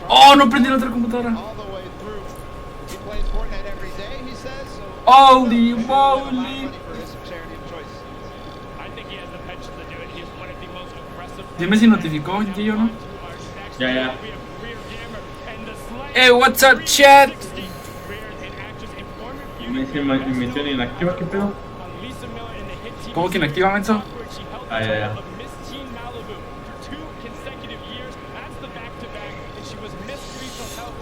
Oh, no prendí la otra computadora. Holy moly. Dime si notificó, yo no. Ya. Hey, what's up, chat? Me dice misión inactiva, ¿qué pedo? ¿Cómo que inactiva, menso? Ya.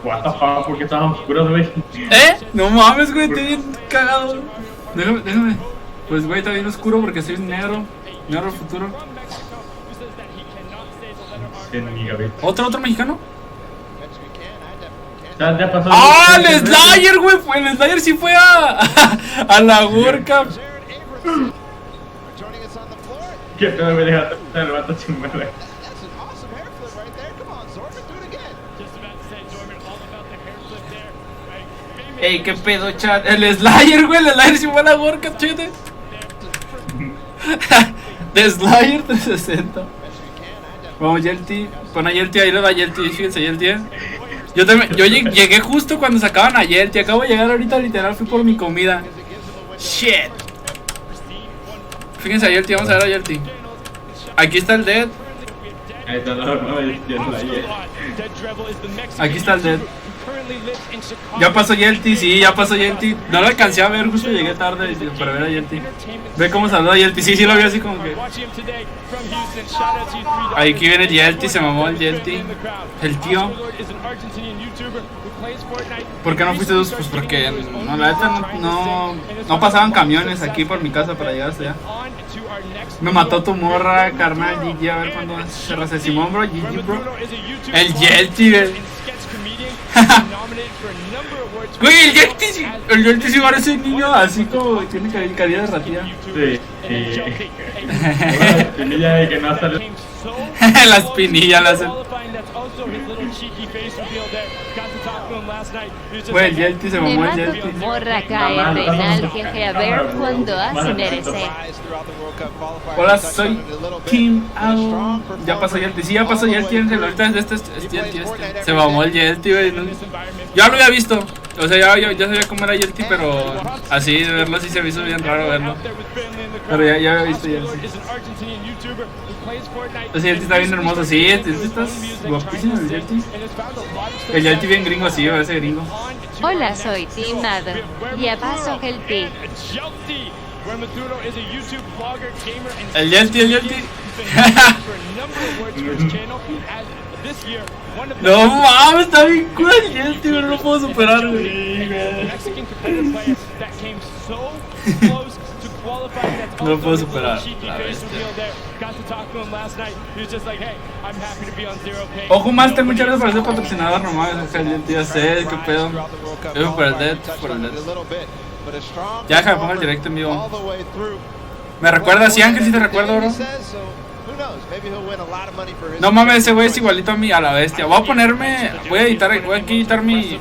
What the fuck, ¿por qué estaban oscuros, güey? No mames, güey, estoy bien cagado. Déjame. Pues, güey, está bien oscuro porque soy negro. Negro futuro. ¿Otro mexicano? Ya pasó. ¡Ah, el Slayer, güey! El Slayer sí fue a la World Cup. ¿Qué pedo, güey? Déjate el vato chingón, güey. Ey, qué pedo, chat. El Slayer, güey, el Slayer sí fue a la World Cup, chete. De Slayer 360. Vamos, Jelty. Pon a Jelty, ahí le va Jelty. Fíjense, Jelty. Yo llegué justo cuando sacaban a Jelty. Acabo de llegar ahorita, literal, fui por mi comida. Shit. Fíjense a Jelty, vamos a ver a Jelty. Aquí está el Dead. Ahí está, no, Aquí está el Dead. Ya pasó Jelty, sí, ya pasó Jelty. No lo alcancé a ver, justo llegué tarde para ver a Jelty. Ve cómo saluda a Jelty, sí, lo vi así como que. Ahí aquí viene Jelty, se mamó el Jelty. El tío. ¿Por qué no fuiste dos? Pues porque no, la neta no pasaban camiones aquí por mi casa para llegar hasta allá. Me mató tu morra, carnal, GG, a ver cuándo cerras el Simón, bro, GG, bro. El Jelty, güey. Güey, el Jelty sí parece un niño así como tiene caridad de ratilla. Sí. La espinilla de que no sale. La espinilla la hace. Güey, el Jelty se mamó, el Jelty. Morra cae renal, jeje, a ver cuándo hace merece. Hola, soy Kim Ao. Ya pasó Jelty, sí, ya pasó Jelty. Ahorita este. Se mamó el Jelty, güey. Ya lo había visto. O sea, ya sabía cómo era Jelty, pero así de verlo sí se me hizo bien raro verlo. Pero ya había visto Jelty. El Jelty está bien hermoso, sí, estás guapísimo el Jelty. El Jelty bien gringo, sí, ese gringo. Hola, soy Timado. Ya paso Jelty. El Jelty. No mames, está bien cool el Jelty, pero no lo puedo superar, güey. No lo puedo superar, la bestia. Ojo, Master, muchas gracias por ser patrocinador nomás. Ya sé, qué pedo. Yo por el Dead, Ya déjame pongo el directo en vivo. ¿Me recuerda así, Ángel? ¿Sí te recuerdo, bro? No mames, ese güey es igualito a mí, a la bestia. Voy a editar mi.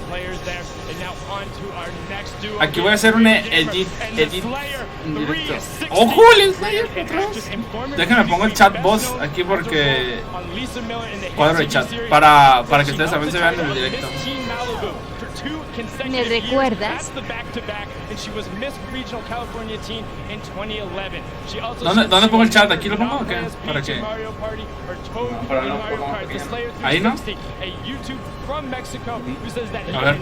Aquí voy a hacer un edit en directo. ¡Ojo, el Slayer! Déjenme pongo el chat boss aquí porque cuadro de chat para que ustedes también se vean en el directo. ¿Me recuerdas? ¿Dónde pongo el chat? ¿Aquí lo pongo o qué? ¿Para qué? ¿Ahí no? A ver.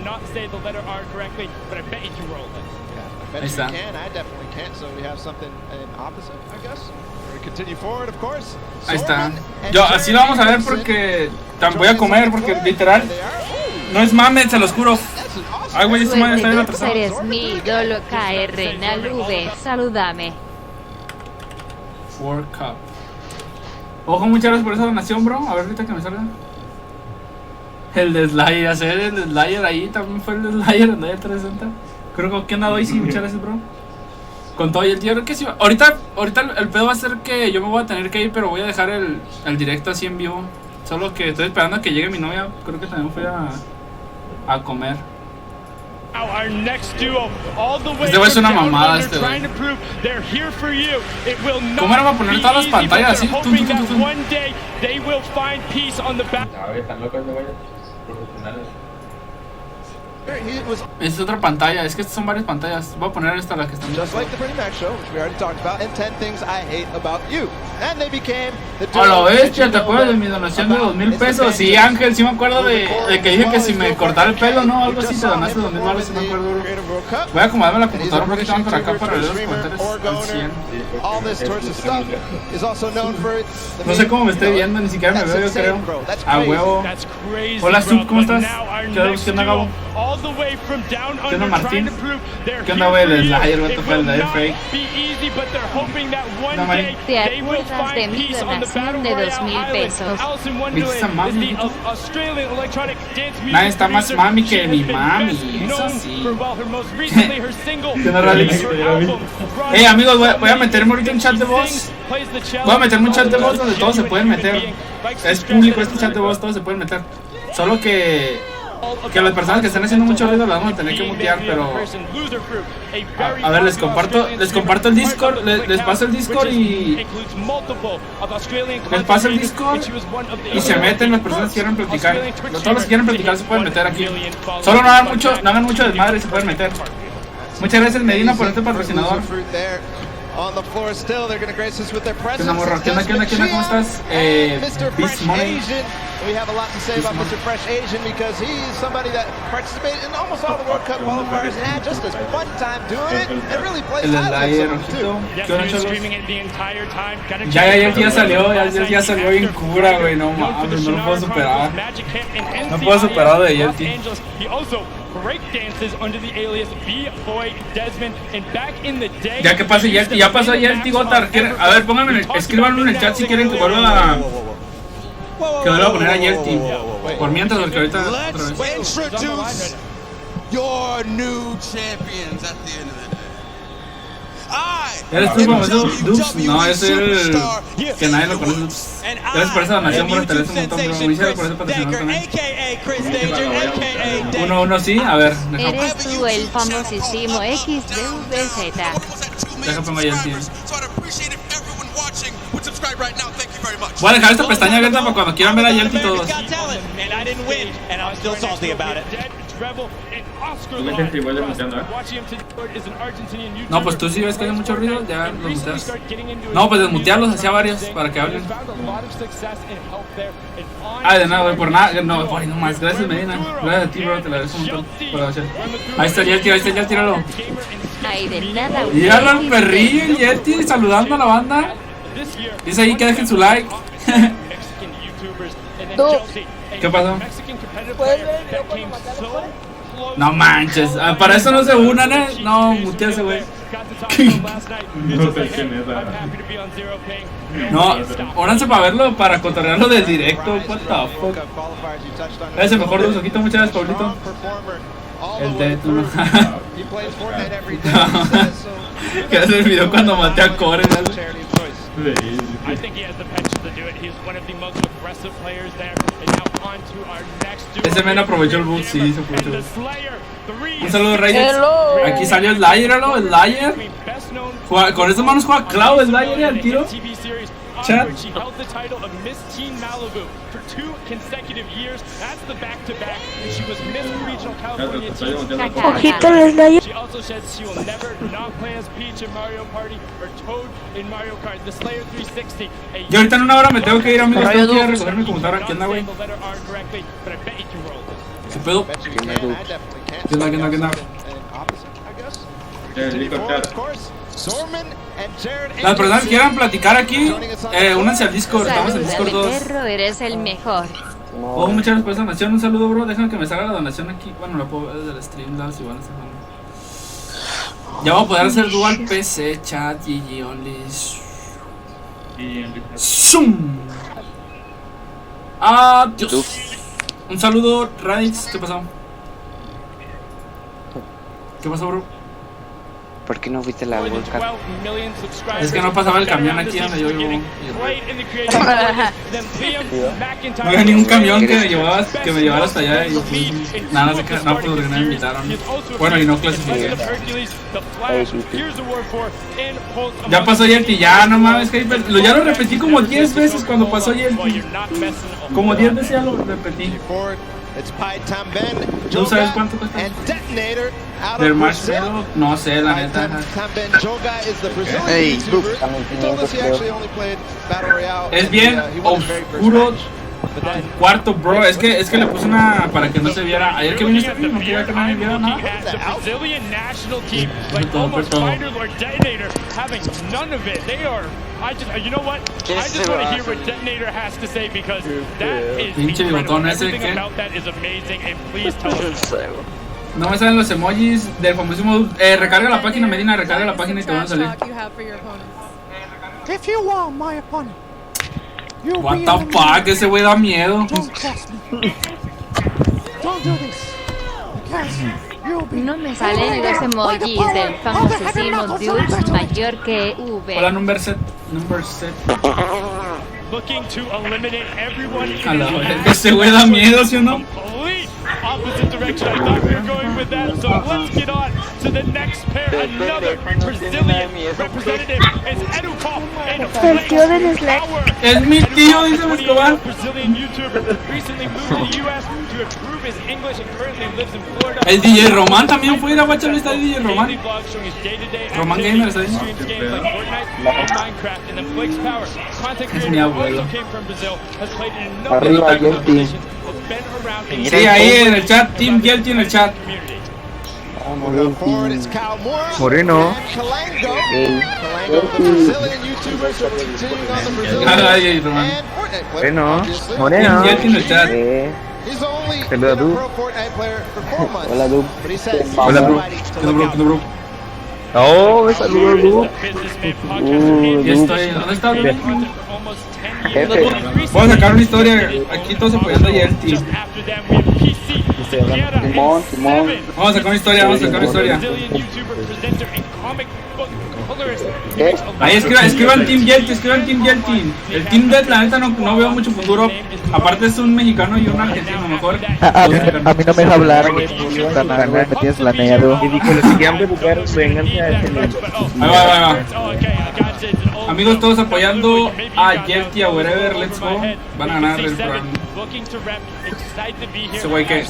Ahí está. Ahí está. Yo así lo vamos a ver porque voy a comer porque literal no es mames, se los juro. Ay, güey, esta madre está bien atrasada. Eres mi ídolo, KR Nalube, salúdame. World Cup. Ojo, muchas gracias por esa donación, bro. A ver ahorita que me salga. El de Slayer, hacer el de Slayer ahí también fue el de Slayer, el de 360. Creo que andado ahí, sí, muchas gracias, bro. Con todo y el tío, creo que sí. Ahorita el pedo va a ser que yo me voy a tener que ir, pero voy a dejar el directo así en vivo. Solo que estoy esperando a que llegue mi novia. Creo que también fui a comer. Este güey es una mamada, este güey. ¿Cómo era para poner todas las pantallas así? profesionales. Es otra pantalla, es que son varias pantallas. Voy a poner esta, la que están viendo. A la bestia, ¿te acuerdas de mi donación de 2,000 pesos? Sí, Ángel, sí me acuerdo de que dije que si me cortara el pelo, no, algo así, te donaste 2,000 baros, sí me acuerdo, bro. Voy a acomodarme la computadora porque estaban por acá para leer los comentarios al 100. No sé cómo me estoy viendo, ni siquiera me veo, yo creo. A huevo. Hola, Sub, ¿cómo estás? ¿Qué onda, Gabo? ¿Qué onda, Martín? ¿Qué onda, güey? El Slayer, güey, toca el Slayer fake. No, Mari. ¿Te acuerdas de mi donación de 2,000 pesos? ¿Viste esa mami? Nadie está más mami que mi mami, eso sí. ¿Qué onda, Ralix? Amigos, voy a meterme ahorita en chat de voz. Voy a meterme un chat de voz donde todos se pueden meter. Es público este chat de voz, todos se pueden meter. Solo que las personas que están haciendo mucho ruido las vamos a tener que mutear, pero a ver, les comparto el Discord, les paso el Discord y les paso el Discord y se meten las personas que quieran platicar. Todos los que quieran platicar se pueden meter aquí. Solo no hagan mucho desmadre y se pueden meter. Muchas gracias, Medina, por este patrocinador. ¿Qué onda, morro? ¿Qué onda? ¿Cómo estás? Beast Money. We have a lot to say about Mr. Fresh Asian because he's somebody that participated in almost all the World Cup qualifiers and had just a fun time doing it and really plays highlights of it too. Ya salió bien cura, güey, no mames, no lo puedo superar. No puedo superar de Jelty. Ya que pase Jelty, ya pasó Jelty, Gotar. A ver, pónganme, escríbanlo en el chat si quieren que vuelva a poner a Jelty. Por mientras, porque ahorita otra vez. Introduce your new champions at the end of the day. ¿Eres tú, XDubzYT? No, yo soy el que nadie lo conoce. Gracias por esa donación, por interés un montón, bro. Muchas por ese patrocinador también. 1-1, sí, a ver. Eres tú el famosísimo xDubzYT. Deja pongo Jelty. Voy a dejar esta pestaña abierta para cuando quieran ver a Jelty todos. No, pues tú sí ves que hay mucho ruido, ya los muteas. No, pues desmutearlos hacia varios para que hablen. De nada, güey, por nada. No, güey, no más. Gracias, Medina. Gracias a ti, bro, te la agradezco un montón por hacer. Ahí está Jelty, tíralo. Ay, de nada, güey. Míralo al perrillo, el Jelty, saludando a la banda. Dice ahí que dejen su like. ¿Qué pasó? No manches, para eso no se unan, No, mutease, güey. No sé quién es. No, óranse para verlo, para cotorrearlo del directo. What the fuck. Es el mejor de los ojitos, muchas gracias, Pablito. El teto, ¿no? Que hace el video cuando maté a Core, Ese men aprovechó el bug, sí, se aprovechó. Un saludo, Reyes. Aquí salió el Slayer, ¿no? El Slayer. Con estas manos juega Cloud, el Slayer al tiro. Chat. Ojito el Slayer. Yo ahorita en una hora me tengo que ir, amigos. Tengo que ir a recoger mi computadora. ¿Qué onda, güey? ¿Qué pedo? ¿Qué onda? Las personas que quieran platicar aquí, únanse al Discord. Estamos en Discord 2. Perro, eres el mejor. Oh, muchas gracias por esa donación. Un saludo, bro. Déjame que me salga la donación aquí. Bueno, la puedo ver desde el Streamlabs. Igual ya voy a poder hacer dual PC, chat, GG only. Zoom. Adiós. Un saludo, Radix. ¿Qué pasó? ¿Qué pasó, bro? ¿Por qué no fuiste a la World Cup? Es que no pasaba el camión aquí donde yo vivo. No había ningún camión que me llevara hasta allá y pues, nada, no, pues porque no me invitaron. Bueno, y no clasifiqué. Ya pasó Jelty, ya no mames, que ya lo repetí como 10 veces cuando pasó Jelty. Como 10 veces ya lo repetí. It's Pai Tamben, ¿Tú sabes Joga, cuánto cuesta? and Detonator out Del of Brazil. Marshmallow, no sé, la Pai neta. Tamben Joga is the Brazilian Hey, YouTuber. He told us he actually only played Battle Royale. Es bien he won his very first oscuro. match. But then, Cuarto, bro, es que le puse una para que no se viera. Ayer que viniste, no quería que no me viera nada. The Brazilian national team, like Todo, almost todo. Fighter Lord Detonator, having none of it. They are. You know what? I just want to hear what Detonator has to say because that is Pinche incredible. bigotón ese, Everything ¿qué? about that is amazing, and please tell us. No me salen los emojis del famosísimo. Recarga la página, Medina, recarga la página y te van a salir. If you want my opponent, you What be the eliminated. fuck, ese güey da miedo. Don't cross me. Don't do this. Because you'll be No me salen los emojis del famosísimo Dubz mayor que Hola, V. number set. Number set. Looking to eliminate everyone A la in the verga, ese güey da miedo, ¿sí o no? complete opposite direction. I thought we were going with that. So let's get on to the next pair. Another Brazilian representative is Edukov in El tío del Slack. power. Es mi tío, dice Escobar. Brazilian YouTuber recently moved to the US to improve his English and currently lives in Florida. El DJ Román también fue a ir a Guachalo, está el DJ Daily Román. vlogs showing his day-to-day Román activities, Gamer, ¿está ahí? streams games like Fortnite and Minecraft, and then Flake's Power, content Es mi creator who abuelo. also came from Brazil, has played in a number of Arriba, different Jelty. competitions, has been around in Sí, ahí en el chat, Team Jelty en el chat. community. going forward, it's Kyle Moore Moreno. and Kalango. Kalango, the Brazilian YouTuber, so we're continuing on the Brazilian Ay, Román. and Fortnite player, Moreno. obviously. Moreno. Team Jelty en el chat. He's only been Saluda, a Dub. pro Fortnite player for 4 months. Hola, Dub. But he says Hola, bro. somebody to ¿Qué onda, look bro? out ¿Qué onda, bro? Oh, me saludo, Dub. Businessman podcast Ya estoy. ¿Dónde está? creating content for almost 10 years. Jefe. Vamos a sacar una historia. Aquí todos apoyando a Jelty. Just after them, we have PC, Gana, Simón, Simón. Seven, Vamos a sacar una historia, vamos a sacar una historia. Brazilian YouTuber, presenter, and comic book colorist. Ahí escriban Team Jelty, escriban Team Jelty. El Team Dead, la neta, no veo mucho futuro. Aparte es un mexicano y un argentino, mejor. A mí no me deja hablar, güey. Me tienes planeado. Y dijo, los que quieran preocupar, vénganse a este link. Ahí va, ahí va. Amigos, todos apoyando a Jelty, a Werever, let's go. Van a ganar el programa. Ese güey que.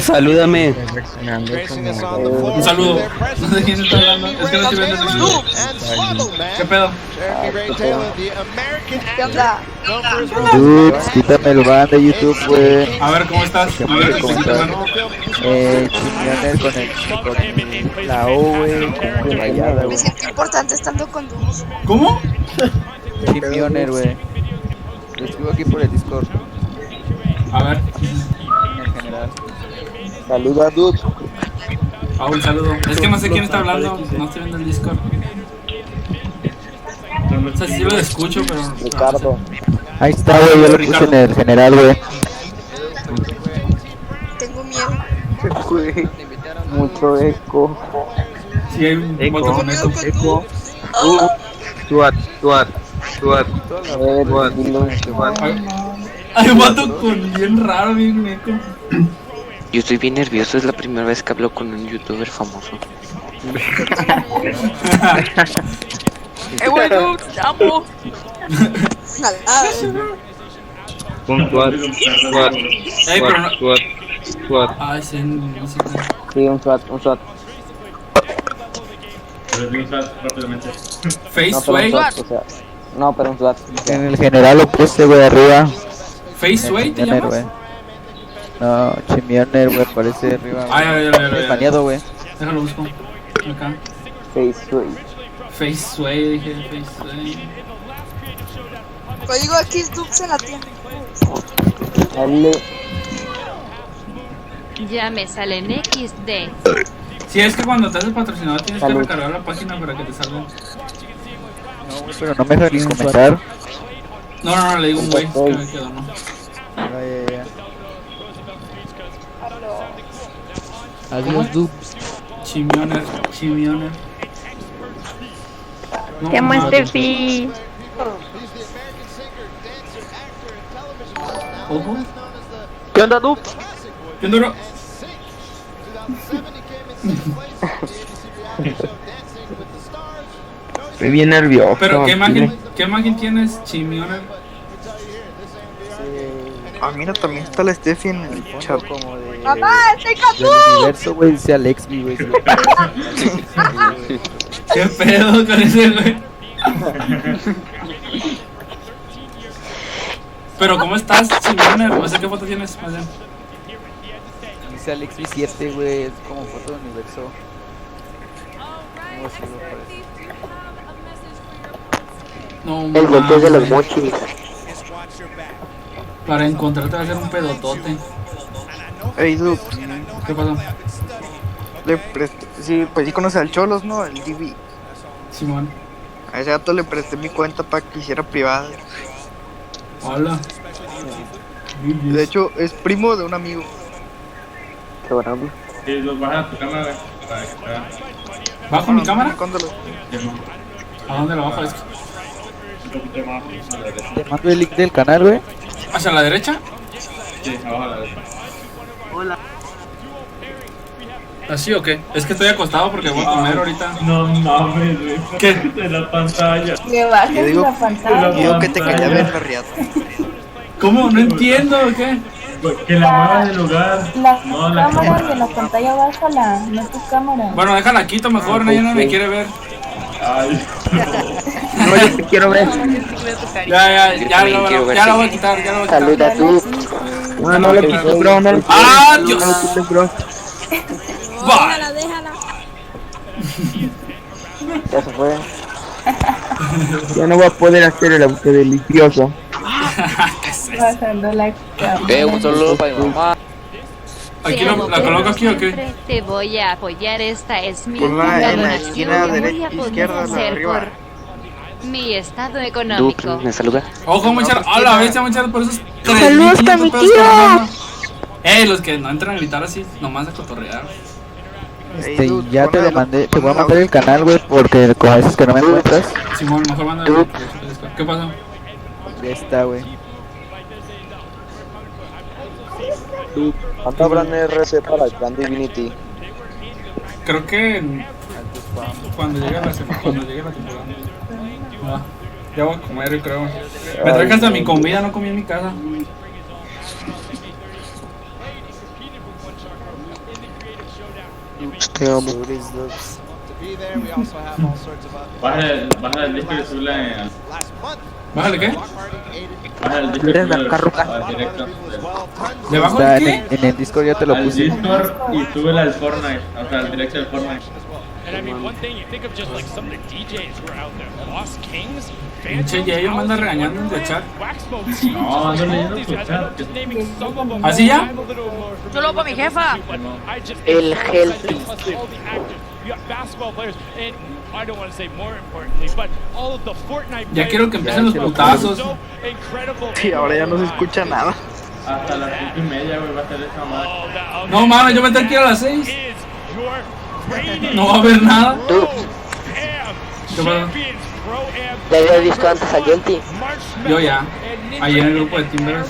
Salúdame. Gracing us on the floor Un saludo. with their No presence. sé quién está hablando. Es que no estoy viendo el video. And Swallow Man. ¿Qué pedo? Jeremy Ray Taylor, the American ¿Qué actor, onda? known for his roles in Dubz, Gana, quítame el ban de YouTube, güey. A ver, ¿cómo estás? A ver, ¿cómo estás, hermano? Chimioner con la O, güey, con rayada, Me güey. siento importante estando con Dubz. ¿Cómo? Chimioner, güey. Lo escribo aquí por el Discord, A ver. en general. Saluda, Dubz. Un saludo. Es que no sé quién está hablando. No estoy viendo el Discord. O sea, sí lo escucho, pero. Ricardo. Ahí está, güey, yo lo puse en el general, güey. Tengo miedo. Güey, mucho eco. Sí, hay un Eco. voto con eco. Eco. Hay un voto con bien raro, bien eco. Yo estoy bien nervioso, es la primera vez que hablo con un youtuber famoso. Güey, Dubz, te amo. Nada. Ey, pero no. Ay, sí, música. Sí, un SWAT. rápidamente. Face Sway. No, pero un SWAT. En el general lo puse, güey, arriba. Face Sway, ¿te Chimioner, llamas? güey. No, Chimioner, güey, aparece arriba. Ay, Es baneado, güey. Déjalo busco. Acá. Face Sway, dije Face Sway. Código xDubz en la tienda. Ya me salen XD. Si es que cuando te haces patrocinador tienes que recargar la página para que te salga. Pero no me deja ni comentar. No, le digo un güey, es que me quedo, ¿no? Ya. Adiós, Dubz. Chimioner. No, Te amo, no, Steffi. He's the American singer, dancer, actor, and television star now. Ojo. Best known as the ¿Qué onda, Dubz? classic boy ¿Qué duro? and Sing. 2007 he came in second place on the ABC reality show Dancing with the Stars. No, he's Estoy bien nervioso. Pero, ¿qué imagen tienes, Chimioner? Let me tell you here, this ain't VR. Ah, mira, también está la Steffi en el chat. Como de... ¡Mamá, estoy con del universo, güey, dice Alexby, güey. ¿Qué pedo con ese güey? Pero ¿cómo estás, Simone? No sé qué foto tienes, más bien. Dice Alexby 7, güey, es como foto de universo. ¿Cómo se lo parece? No, El golpe de los mames. mochis. Para encontrarte va a ser un pedotote. Ey, Dub, ¿Qué pasó? le presté, sí, pues sí conoce al Cholos, ¿no? El DB. Simón. A ese gato le presté mi cuenta para que hiciera privada. Hola. De hecho, es primo de un amigo. Qué bueno. Sí, los bajas a tu cámara para que pueda. ¿Bajo mi cámara? ¿Cuándo lo? ¿A dónde lo bajo? Es que... Un poquito más a la derecha. Te mando el link del canal, güey. ¿Hacia la derecha? Sí, abajo a la derecha. ¿Así o qué? Es que estoy acostado porque voy a comer ahorita. No mames, güey. ¿Qué? De la pantalla. Que bajes la pantalla. Digo que te quería ver la riata. ¿Cómo? No entiendo, ¿qué? Que la muevas del lugar. No, la cámara. de la pantalla, bájala, no tu cámara. Bueno, déjala quito mejor, nadie no me quiere ver. Ay. No, yo te quiero ver. Ya también lo quiero ver, ya lo sí. voy a quitar, ya lo voy a quitar. Saluda tú. No lo quites, bro, no lo quites. ¡Ah, No Dios! lo quites, bro. Va. Déjala. Ya se fue. Ya no va a poder hacer el auto delicioso. Bajando la cámara. Un saludo para mi mamá. Aquí Como la coloco aquí o qué? siempre, te voy a apoyar. Esta es mi Ponla única en la donación esquina que voy derecha, a poder izquierda, la de hacer arriba. por mi estado Dup, económico. ¿me saluda? Ojo, muchachos. A la bestia, muchachos, por esos Saludos para mi 3,500 pesos tío. que nos manda. Los que no entran a gritar así, nomás a cotorrear. Ya te lo mandé, te voy a mandar el canal, güey, porque con veces que no me encuentras. Simón, mejor mándame. ¿Qué pasó? Ya está, güey. ¿Cuánto habrán RC para el Plan Divinity? Creo que cuando llegue la temporada. Ah, ya voy a comer, creo. Me traje hasta mi comida, no comí en mi casa. Te amo. Baja el disco y subla en. ¿Bájale qué? Baja el disco y Mira la subla carruca. al directo. ¿Debajo Está de qué? en el Discord, ya te lo Al puse. Discord y súbela al Fortnite. O sea, al directo del Fortnite. And I mean, one thing, you think of just like some of the DJs who are out there, Lost Kings, Pinche Yayo me anda regañando en el chat. No, ando leyendo tu chat. ¿Así ya? Solo para mi jefa. El Jelty. Ya quiero que empiecen los putazos. Sí, ahora ya no se escucha nada. Hasta las 5:30, güey, va a ser esa madre. No mames, yo me tengo que ir a las 6. No va a haber nada. Tú, ¿Qué pasó? ¿le habías visto antes a Jelty? Yo ya. Ahí en el grupo de Timbers.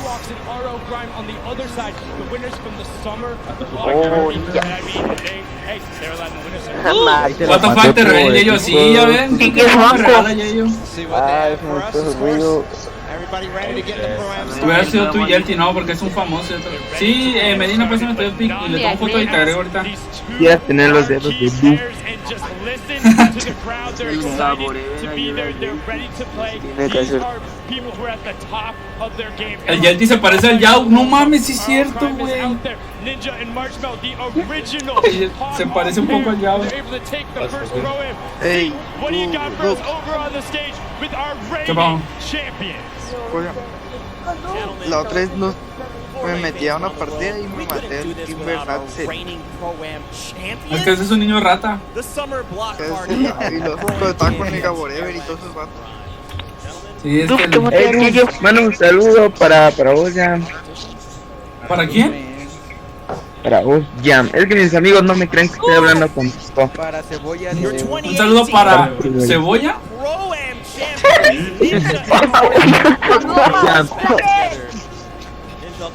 Oh, ya. Ahí te lo What the mandé fuck, te por regalé el Yayo. Discord. Sí, ya ven. ¿Y qué es Me banco? regala Yayo. See what they have for us as well. Everybody ready to get the pro-am Hubiera sido tú y Jelty, no, porque es un famoso. Sí, Medina, pues me estoy pic y le tomo foto y te agrego ahorita. Quieras tener los dedos de Dub. Tiene que ser. El Jelty se parece al Yao. No mames, sí es cierto, güey. Se parece un poco al Yao. Ey, Dub, ¿Qué pasó? oiga, la otra vez me metí a una partida y me maté al Timber Natse. Es que ese es un niño rata. Y luego estaba con el Werever y todos esos vatos. Sí, es que el... Mano, un saludo para vos, Jam. ¿Para quién? Para vos, Jam. Es que mis amigos no me creen que estoy hablando con esto. Para cebolla Un saludo para Cebolla.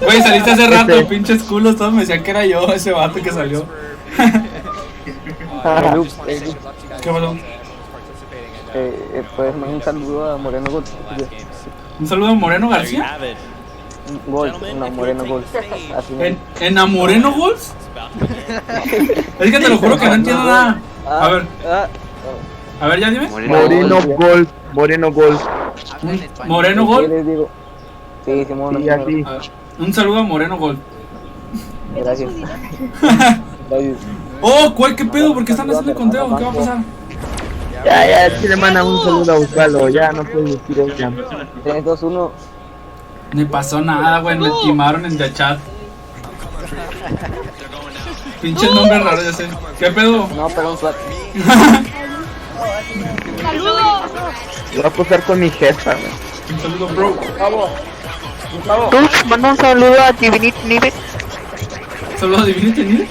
Güey, saliste hace rato, pinches culos. Todos me decían que era yo, ese vato que salió. ¿Qué pasó? Pues un saludo a Moreno González. Un saludo a Moreno García. No, Moreno Gold. ¿En Moreno Goals? Es que te lo juro que no entiendo nada. A ver, ya dime. Moreno Gold. Moreno Gold. Sí, Simón. Sí, así. Un saludo a Moreno Gold. Gracias. Oh, ¿cuál? ¿Qué pedo? ¿Por qué están haciendo el conteo? ¿Qué va a pasar? Ya, si le manda un saludo a Osvaldo, ya no puedo decir eso. 3, 2, 1. Ni pasó nada, güey, me timaron en el chat. Pinche nombre raro, ya sé. ¿Qué pedo? No, pero un SWAT. ¡Saludos! Voy a posar con mi jefa, güey. Un saludo, bro. Tú, manda un saludo a Divinity Nive. ¿Saludo a Divinity Nive?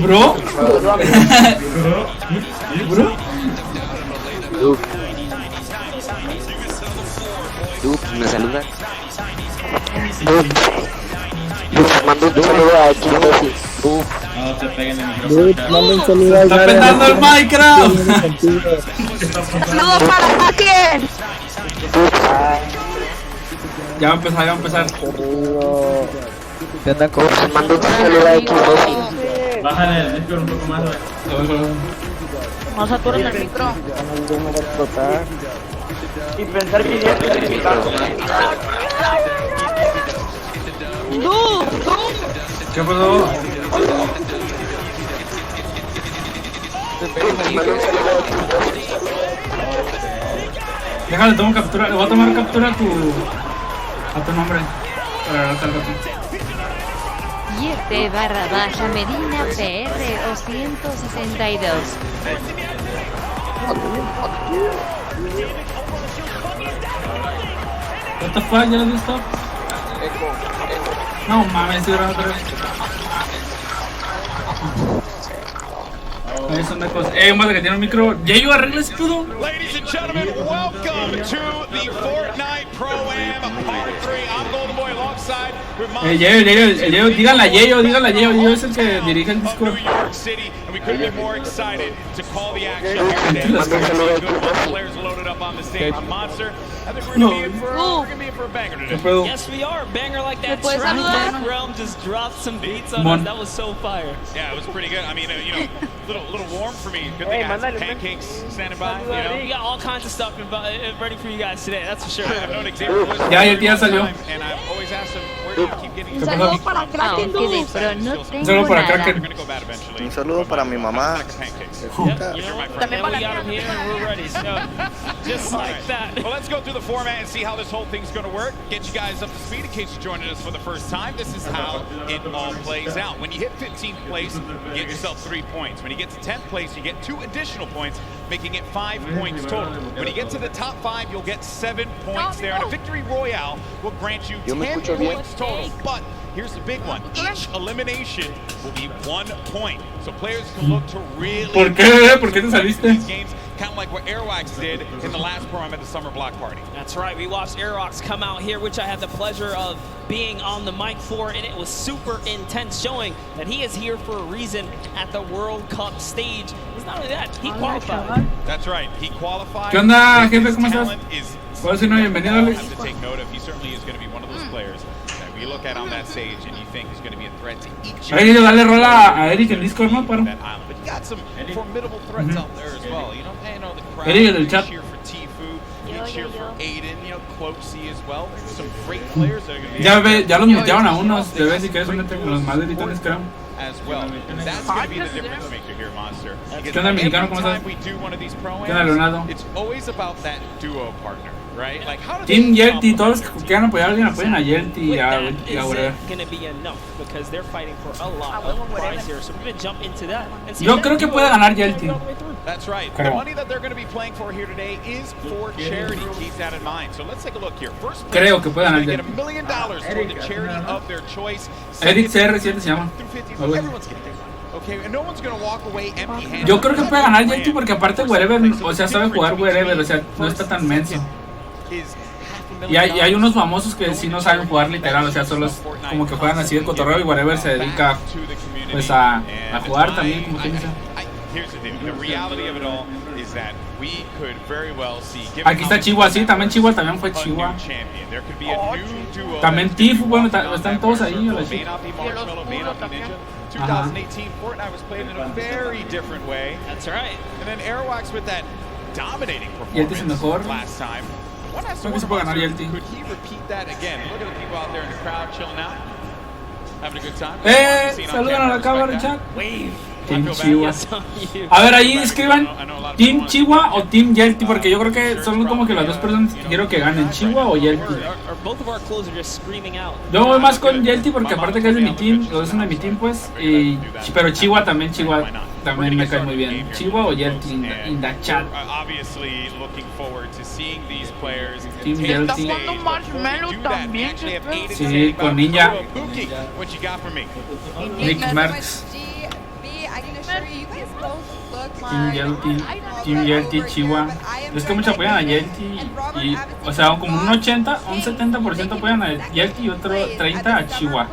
¿Bro? ¿Bro? ¿Me saludas? Mando un saludo a Jelty. No se peguen en el micrófono. Manda un saludo a ¡Está petando el Minecraft! ¡Saludos para Hacker! Ya va a empezar, ¿Qué onda, Coach? Mando un saludo a XDubzYT. Bájale el micro un poco más, güey. No saturen el micro. Y pensar que ya ¿Qué pasó? Déjale, tomo captura. Le voy a tomar captura a tu nombre. Para no cargarte. Este_Medina PR o 162. What the fuck, ¿ya lo vi stop? No mames, estoy grabando otra vez. Ahí son de cosas. Un madre que tiene un micro. ¿Ya yo arreglo ese pedo? Ladies and gentlemen, welcome to the Fortnite Pro-Am Part 3. I'm Golden Boy alongside with my Yeyo, díganle a Yeyo, Yeyo es el que dirige el Discord. New York City, and we couldn't be more excited to call the action here today. We're gonna see a good bunch of players loaded up on the stage. Monster, I think we're gonna be in for a banger today. Yes, we are. A banger like that. puedes saludar? Dark Realm just dropped some beats on us. That was so fire. Yeah, it was pretty good. I mean, little warm for me. Good thing I had some pancakes standing by. You know, we got all kinds of stuff ready for you guys today. That's for sure. I've known Xavier Ya salió. and I've always asked him where do you keep getting Un saludo para Kraken, Aunque de dude. pro no Un tengo saludo para nada. Kraken. We're gonna go bad eventually. Un saludo para mi mamá. Pancakes. Yep, you know, También we para got him here and we're ready. So, just like that. Well, let's go through the format and see how this whole thing's going to work. Get you guys up to speed in case you're joining us for the first time. This is how it all plays out. When you hit 15th place, you get yourself 3 points. When you get to 10th place, you get 2 additional points, making it 5 points total. When you get to the top 5, you'll get 7 points there. And a victory royale will grant you 10 points total. But here's the big one. Each elimination will be 1 point. So players can look to really... ¿Por qué? ¿Por qué te saliste? Kind of like what Airwax did in the last program at the Summer Block Party. That's right. We watched Airwax come out here, which I had the pleasure of being on the mic for, and it was super intense, showing that he is here for a reason at the World Cup stage. It's not only that, he qualified. That's right. He qualified. ¿Qué onda, jefe? ¿Cómo estás? ¿Puedo decir no? Bienvenido, Alex. To take note of, he certainly is going to be one of those players that we look at on that stage and you think is going to be a threat to each. Ahí dale rola a Eric en Discord, ¿no? Paro. But you got some formidable threats out there as well. You know, the crowd Eric del chat. cheer for Tfue, you cheer for Aiden, you know, Cloaksy as well. There's some great players that are going to be. Ya los mutearon a unos. De vez si quieres unirte con los más deditones, creo. As well. That's going to be the difference maker here, Monster. ¿Qué onda, mexicano? ¿Cómo estás? ¿Qué onda, Leonardo? It's always about that duo partner, right? Like how do Team Jelty, todos los que quieran apoyar a alguien apoyen a Jelty y a Werever. Yo creo que puede ganar Jelty. That's right. The money that they're going to be playing for here today is for charity. Keep that in mind. So let's take a look here. First, creo que puede ganar get Jelty. $1 million for the charity of their choice. Eric CR7 se llama. Okay, and no one's going to walk away empty-handed. Yo creo que puede ganar Jelty porque aparte Werever, o sea, sabe jugar Werever, o sea, no está tan menso. Y hay unos famosos que sí no saben jugar literal, o sea, solo es como que juegan así de cotorreo y Werever se dedica pues a jugar también, como quien dice. Here's the thing, the reality of it all is that we could very well see. Aquí está Chihuahua, sí, también Chihuahua también fue Chihuahua. También Tifu, bueno, están todos ahí. May not be Marshmallow, may not be Ninja. 2018 Fortnite was played in a very different way. That's right. And then Airwalks with that dominating Jelty es el mejor. performance last time. One has to Creo que se puede ganar Jelty. could he repeat that again? Look at the people out there in the crowd chilling out, having a good time. Saludan a la cámara, chat. Wave. Team Chihuahua. A ver, ahí escriban Team Chihuahua o Team Jelty, porque yo creo que son como que las dos personas que quiero que ganen, Chihuahua o Jelty. Yo voy más con Jelty porque aparte que es de mi team, los dos son de mi team pues, pero Chihuahua también me cae muy bien. Chihuahua o Jelty in the chat. Team Jelty. Sí, con Ninja. Nick Merckx. Team Jelty, Chihuahua. Es que muchos apoyan a Jelty y, o sea, como un 80, un 70% apoyan a Jelty y otro 30 a Chihuahua.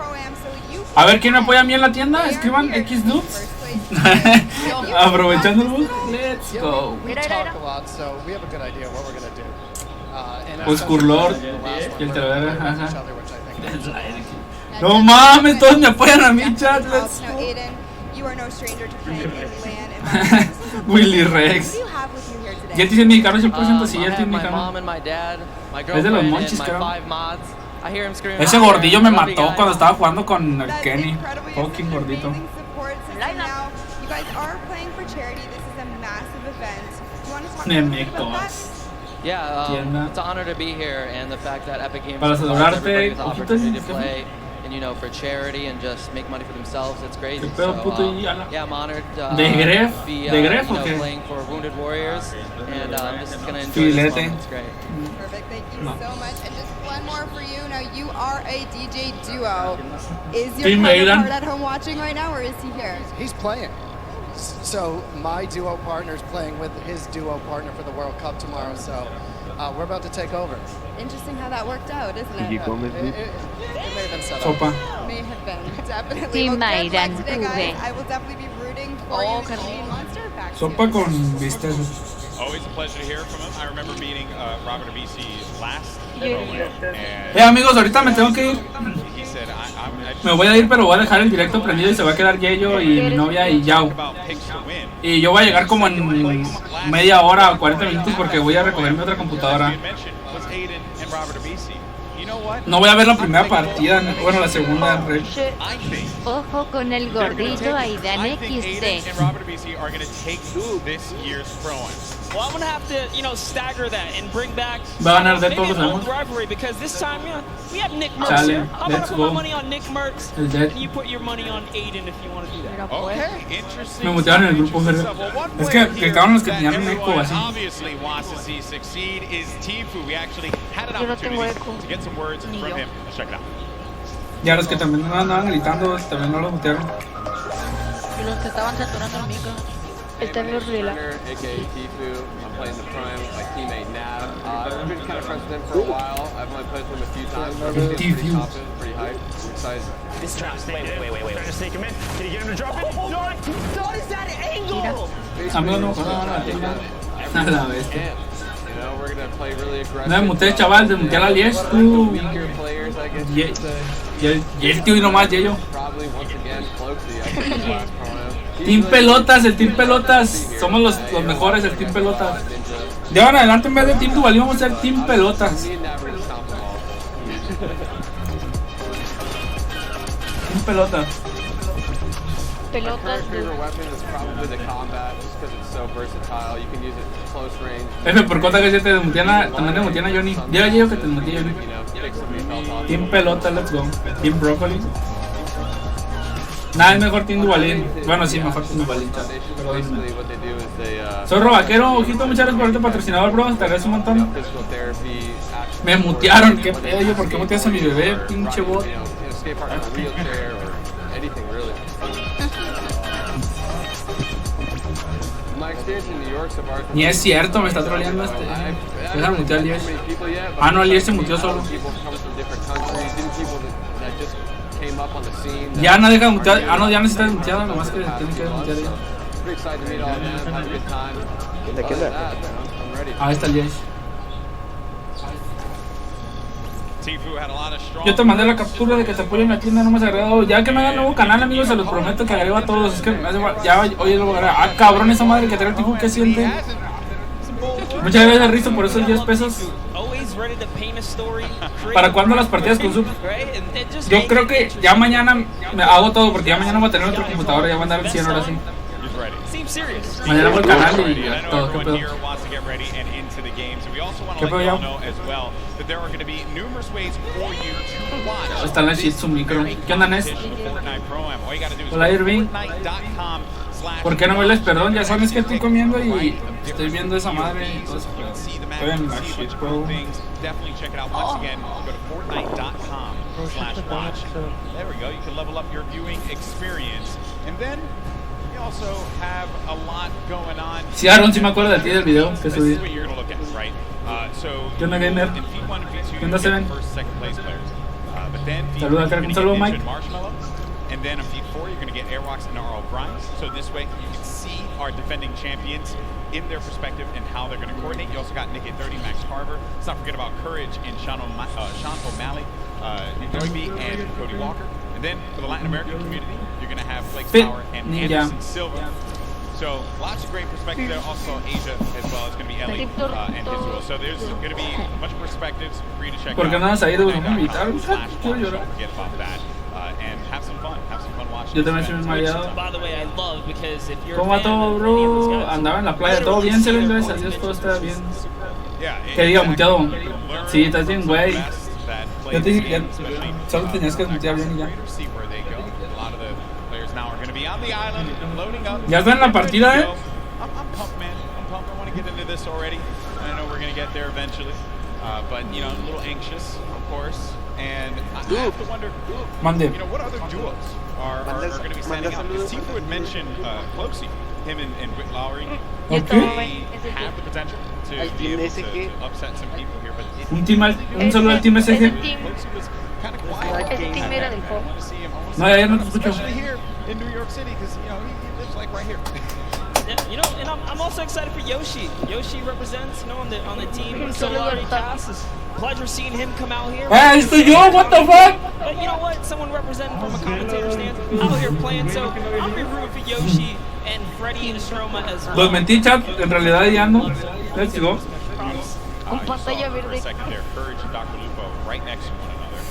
A ver, ¿quién me apoya a mí en la tienda? Escriban xDubz. Aprovechando el bug. Let's go. Oscurlord. Y el Werever, ajá. No mames, todos me apoyan a mí, chat. Let's go. Willy Rex. Jelty es mexicano 100%, sí, Jelty es mexicano. Es de los monchis, creo. Ese gordillo me mató cuando estaba jugando con el Kenny. Fucking gordito. Nemectos. Yeah, it's an honor to be here, and the fact that Epic Games para celebrate the opportunity to play, and you know, for charity and just make money for themselves. It's crazy. So, yeah, I'm honored to be you know, playing for Wounded Warriors, and I'm just gonna enjoy this moment. It's great. Perfect. Thank you so much. And just one more for you. Now, you are a DJ duo. Is your counterpart at home watching right now, or is he here? He's playing. So my duo partner is playing with his duo partner for the World Cup tomorrow. So we're about to take over. Interesting how that worked out, isn't it? It may have been set up. May have been, definitely. Well, good luck today, guys. I will definitely be rooting for you to be Monster back Sopa con vistas. Always a pleasure to hear from him. I remember meeting Robert Abisi last. Amigos, ahorita me tengo que ir. Me voy a ir, pero voy a dejar el directo prendido y se va a quedar Yello y mi novia y Yao. Y yo voy a llegar como en media hora o 40 minutos porque voy a recoger mi otra computadora. No voy a ver la primera partida, bueno, la segunda en red. Ojo con el gordito Aidan XD. Well, I'm gonna have to, you know, stagger that and bring back maybe an old rivalry because this time, you know, we have Nick Merckx here. I'm gonna put my money on Nick Merckx, and you put your money on Aiden if you want to do that. Okay, interesting. Me mutearon en el grupo, es que estaban los que tenían un eco así. Obviously wants to see succeed is Tifu. We actually had an opportunity to get some words from him. Let's check it out. Ya los que también andaban gritando, también no los mutearon. Y los que estaban saturando el micro. Está bien horrible. A.k.a. Tifu. I'm playing the Prime with my teammate Nav. I've been kind of friends with him for a while. I've only played with him a few times. Pretty hyped. I'm excited. This trap. Wait. Trying to sneak him in. Can you get him to drop it? What is that angle? Nada, bestia. You know, we're gonna play really aggressive. No me muteé, chaval, te muteé a la 10. Y el tío y nomás, Yello. Probably once again, Cloaksy. I think the last promo. Team Pelotas, el Team Pelotas. Somos los mejores, el Team Pelotas. De ahora en adelante, en vez de Team Duvalín, vamos a ser Team Pelotas. Team Pelotas. My favorite weapon is probably the combat, just because it's so versatile. You can use it at close range. F por cota que se te desmutiana, también desmutiana Johnny. Dile a Yello que te desmutí Johnny. Team Pelota, let's go. Team Broccoli. Nada, es mejor Team Duvalín. Bueno, sí, mejor Team Duvalín. Soy Robaquero, ojito, muchas gracias por este patrocinador, bro. Te agradezco un montón. Me mutearon, qué pedo, ¿por qué muteas a mi bebé, pinche bot? Ni es cierto, me está troleando este. Déjame mutear al 10. Ah, no, el 10 se muteó solo. Ya no deja de mutear. Ah, no, ya no está desmuteado, nomás que tiene que desmutear ya. ¿De qué le? Ahí está el Jace. Yo te mandé la captura de que te apoyen en la tienda, no me has agregado. Ya que me haga nuevo canal, amigos, se los prometo que agrego a todos. Es que ya hoy lo voy a agregar. Ah, cabrón, esa madre que trae el Tifu, ¿qué siente? Muchas gracias, Risto, por esos 10 pesos. ¿Para cuándo las partidas con sub? Yo creo que ya mañana me hago todo, porque ya mañana voy a tener otro computador, ya voy a andar en 100 horas así. Mañana voy al canal y todo, ¿qué pedo? ¿Qué pedo ya? Está en la shit su micro. ¿Qué onda, Ness? Hola, Irving. ¿Por qué no me les perdón? Ya sabes que estoy comiendo y estoy viendo esa madre y todo eso. Estoy en la shit, bro. Sí, Aaron, sí me acuerdo de ti del video que subí. ¿Qué onda, gamer? ¿Qué onda, Seven? Saluda, un saludo, Mike. And then on feed 4, you're going to get Airwalks and RL Grimes. So this way, you can see our defending champions in their perspective and how they're going to coordinate. You also got Nick at 30, Max Carver. Let's not forget about Courage and Sean O'Malley, Noiby, and Cody Walker. And then for the Latin American community, you're going to have Blake Power and Anderson Silva. So lots of great perspective there. Also Asia as well. It's going to be Ellie and his duel. So there's going to be a bunch of perspectives for you to check out. ¿Por qué no has ido a invitar? Don't forget about that. And have some fun watching. Yo también soy muy mareado. ¿Cómo va todo, bro? Andaba en la playa, todo bien, se ven, gracias a Dios, todo está bien. ¿Qué diga, muteado? Sí, estás bien, güey. Yo te dije, solo tenías que mutear bien y ya. ¿Ya está en la partida, I'm pumped, man. I'm pumped. I want to get into this already. I know we're going to get there eventually. But, you know, I'm a little anxious, of course. And I have to wonder, you know, what other duos are going to be standing out? Because Tifu had mentioned Cloxy, him and Whit Lowry. They have the potential to be able to upset some people here. But un saludo al Team SG. Cloxy was kind of quiet. No, ya no te escucho. Especially here in New York City, because, you know, he lives like right here. You know, and I'm also excited for Yoshi. Yoshi represents, you know, on the team Solari cast. It's a pleasure seeing him come out here. Hey, estoy yo, what the fuck? But you know what? Someone representing from a commentator stance out here playing. So I'm rooting for Yoshi and Freddy and Stroma as well. Los mentí, chat. En realidad ya no. Let's go. Con pantalla verde. Courage and Dr. Lupo right next to one another.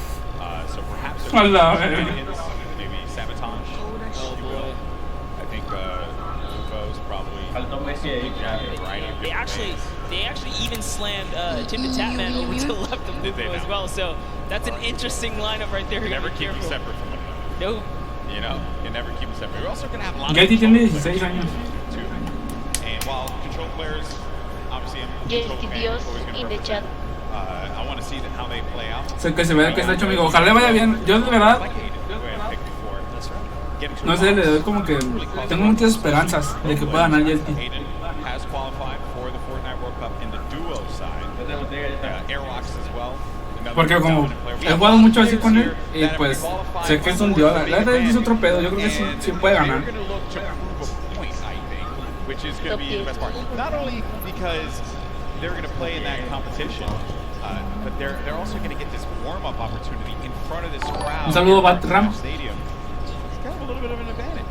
So perhaps maybe sabotage. Oh boy. I think Lupo's probably They actually even slammed Tim the Tapman over to the left of Lupo as well. So that's an interesting lineup right there. You never keep them separate from one another. Nope. You know, you never keep them separate. We're also going to have a lot of Jelty tiene 16 años. Too. And while control players, obviously, I'm control fan, always going to represent. I want to see how they play out. Sé que se ve que está hecho, amigo. Ojalá le vaya bien. Yo de verdad, no sé, le doy como que tengo muchas esperanzas de que pueda ganar Jelty. Has qualified for the Fortnite World Cup in the duo side. Airwalks as well. Porque como he jugado mucho así con él y pues sé que es un dios. La verdad es otro pedo, yo creo que sí puede ganar. Which is going to be the best part. Not only because they're going to play in that competition, but they're also going to get this warm-up opportunity in front of this crowd. Un saludo, Batram. Stadium. It's kind of a little bit of an advantage.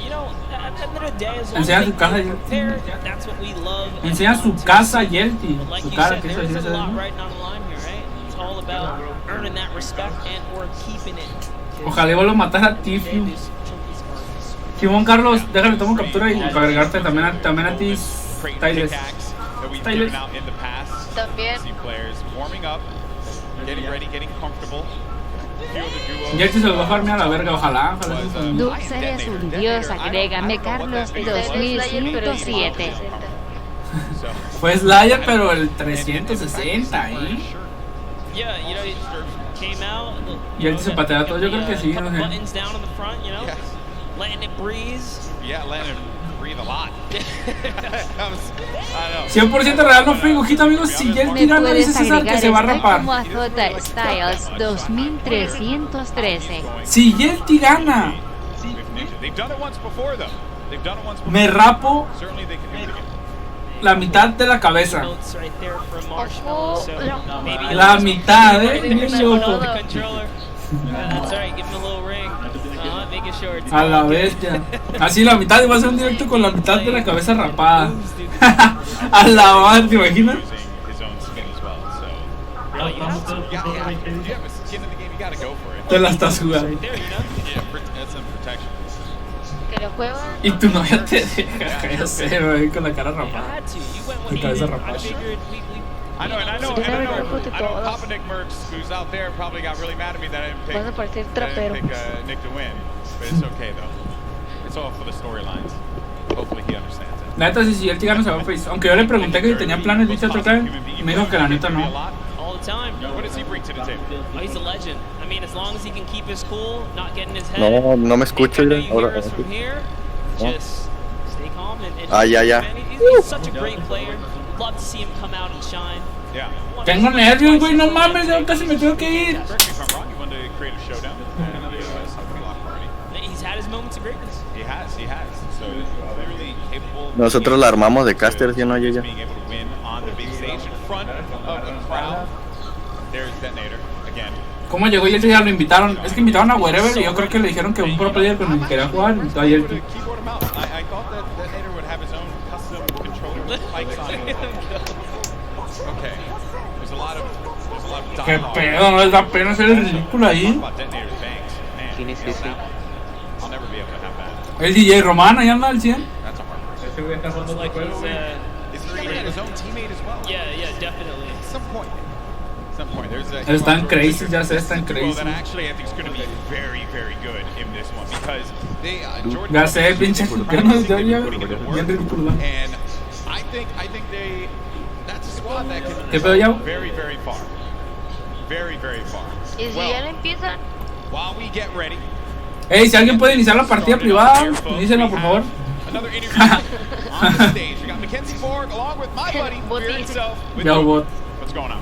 You know, at the end of the day, as long Enseña as su casa, prepare, that's what we love. Enseña su casa, Jelty. Like Su you cara, said, que there is es a lot right on the line here, right? It's all about earning that respect and or keeping it. Ojalá vuelva a matar a Tifu. Simón Carlos, déjale tomo captura y para agregarte también a ti, Styles. También. Jelty se lo va a farmear a la verga, ojalá. Dubz eres un dios, agrégame Carlos 2107. Fue Slayer, pero el 360, Yeah, you know, he came out. Jelty se patea todo, yo creo que sí, no sé. Buttons down in the front, you know, letting it breathe. Yeah, letting it breathe a lot. 100% real, no fue ojito, amigos. Si Jelty gana, dice César que se va a rapar. Como a J Styles 2313. Si Jelty gana, me rapo la mitad de la cabeza. Notes right there from Marshmallow, so maybe La mitad, That's right, give him a little ring. Making sure it's a la bestia. Así la mitad, iba a ser un directo con la mitad de la cabeza rapada. A la madre, ¿te imaginas? Te la estás jugando. Que lo juega. Y tu novia te deja, ya sé, güey, con la cara rapada. La cabeza rapada. I know, and I know Papa Nick Merckx, who's out there, probably got really mad at me that I didn't pick, Nick to win. But it's okay, though. It's all for the storylines. Hopefully he understands it. La neta, si Jelty gana se va a face. Aunque yo le pregunté que si tenía planes de otro time, y me dijo que la neta no. All the time. What does he bring to the table? Oh, he's a legend. I mean, as long as he can keep his cool, not getting his head. No me escucho ya. Ahora. From here, just stay calm and ya. He's such a great player. Love to see him come out and shine. Yeah. Tengo nervios, güey, no mames, ya casi me tengo que ir. He's had his moments of greatness. He has. So clearly capable. Nosotros la armamos de caster, ¿sí o no, ya? Being able to win on the big stage in front of the crowd. There's Detonator again. ¿Cómo llegó Jelty? Ya lo invitaron. Es que invitaron a Werever y yo creo que le dijeron que un pro player con el que quería jugar invitó a Jelty. I thought that Detonator would have his own custom controller spikes on it. Okay. There's a lot of ¿Qué pedo? No les da pena hacer el ridículo ahí. ¿Quién es ese? I'll never be able to have that. El DJ Román, ahí anda al 100. That's a hard one. Ese güey está jugando el juego, güey. Is he gonna get his own teammate as well? Yeah, definitely. At some point. There's a están crazy, ya sé, están crazy. That actually I think is going to be very, very good in this one because they ya sé, pinche ya bien ridículo. And I think that's a squad that ¿Qué pedo ya? Very, very far. Very, very far. ¿Y si ya lo empiezan? While we get ready. Ey, si alguien puede iniciar la partida privada, inícienla por favor. Another interview on the stage. We got Mackenzie Ford along with my buddy here himself. What's going on?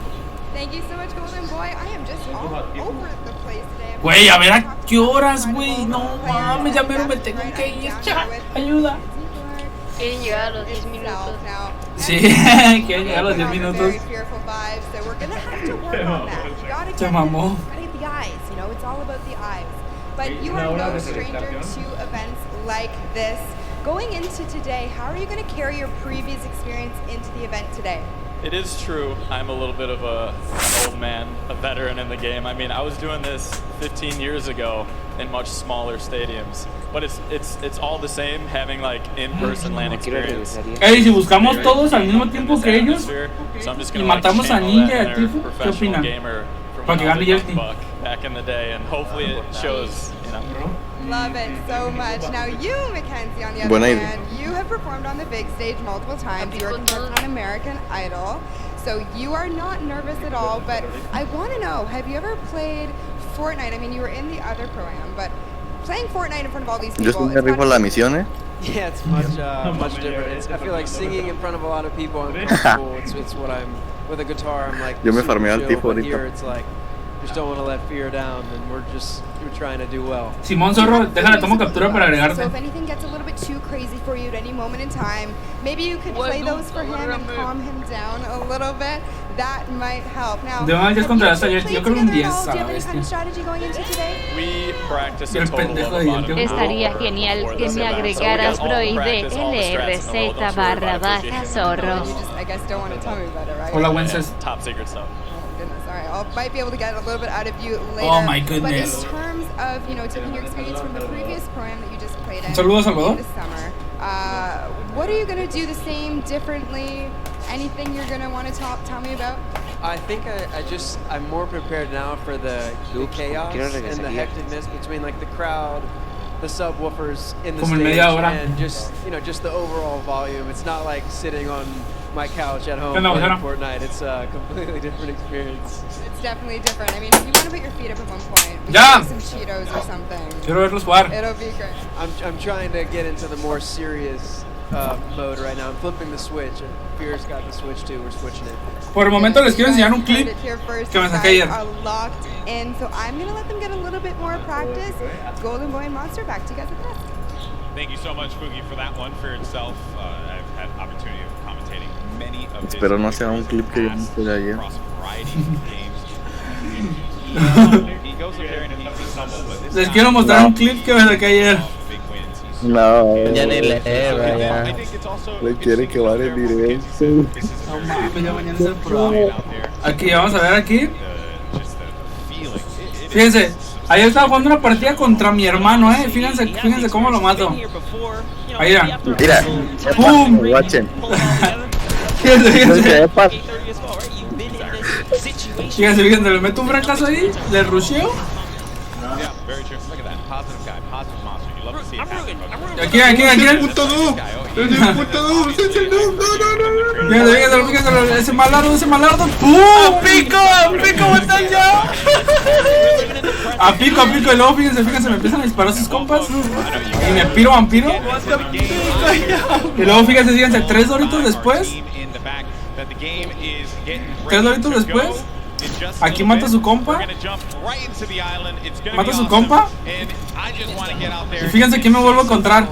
Thank you so much, Golden Boy. I am just all over the place today. Güey, a ver a qué horas, güey. No mames, ya me tengo que ir. Ayuda. Quieren llegar a los 10 minutos. Sí, quieren llegar a los 10 minutos. Se mamó. The eyes, you know, it's all about the eyes. But you are no stranger to events like this. Going into today, how are you going to carry your previous experience into the event today? It is true. I'm a little bit of an old man, a veteran in the game. I mean, I was doing this 15 years ago in much smaller stadiums, but it's all the same having like in-person LAN experience. Hey, si buscamos todos al mismo tiempo que ellos y matamos a Ninja y a Tifu, ¿qué opinan? Para que gane Jelty. Back in the day, and hopefully it shows, you know. Love it so much. Now you, Mackenzie, on the other hand, you have performed on the big stage multiple times. You are contestant on American Idol, so you are not nervous at all. But I want to know, have you ever played Fortnite? I mean, you were in the other pro-am, but playing Fortnite in front of all these people. Yeah, it's much different. I feel like singing in front of a lot of people, I'm comfortable. It's what I'm with a guitar. I'm like, yo me farmé al Tifu ahorita. Here it's like, just don't want to let fear down, and we're trying to do well. Simón Zorro, déjale tomo captura para agregarte. So if anything gets a little bit too crazy for you at any moment in time, maybe you could play those for him and calm him down a little bit. That might help. Now, de una 10 contra esta Jelty, yo creo un 10 a la bestia. We practice a total of about an Estaría genial que me agregaras Broide LRZ_Zorro. I guess don't want to tell me about it, right? Hola, Wences. Top secret stuff. Goodness, all right. I might be able to get a little bit out of you later. Oh my goodness. But in terms of, you know, taking your experience from the previous program that you just played in Saludos, Salvador. this summer, what are you going to do the same, differently? Anything you're going to want to tell me about? I think I'm more prepared now for the chaos and the hecticness between like the crowd, the subwoofers in the stage, and just, you know, just the overall volume. It's not like sitting on my couch at home playing Fortnite. It's a completely different experience. It's definitely different. I mean, if you want to put your feet up at one point, some Cheetos or something. Quiero verlos jugar. It'll be great. I'm trying to get into the more serious mode right now. I'm flipping the switch, and Fear's got the switch too. We're switching it. Por el momento les quiero enseñar un clip que me saqué ayer. Are locked in, so I'm gonna let them get a little bit more practice. Golden Boy and Monster, back to you guys at this. Thank you so much, Boogie, for that one. For itself, I've had opportunity of commentating Espero no sea un clip que yo no hice de ayer. Les quiero mostrar un clip que me saqué ayer. No, Ya ni le ya. Le quiere que vaya en directo. No mames, ya mañana es el pro. Aquí, vamos a ver aquí. Fíjense, ayer estaba jugando una partida contra mi hermano, fíjense cómo lo mato. Ahí era. Mira, ¡pum! Watchen. Fíjense, le meto un fracaso ahí, le rusheo. Aquí el puto noob. Fíjense, ese malardo. ¡Pum! ¡Pico! ¡Botan ya! A pico, y luego fíjense, me empiezan a disparar sus compas. Y me piro vampiro. Y luego fíjense, 3 doritos después. Aquí mata a su compa. Y fíjense que me vuelvo a encontrar.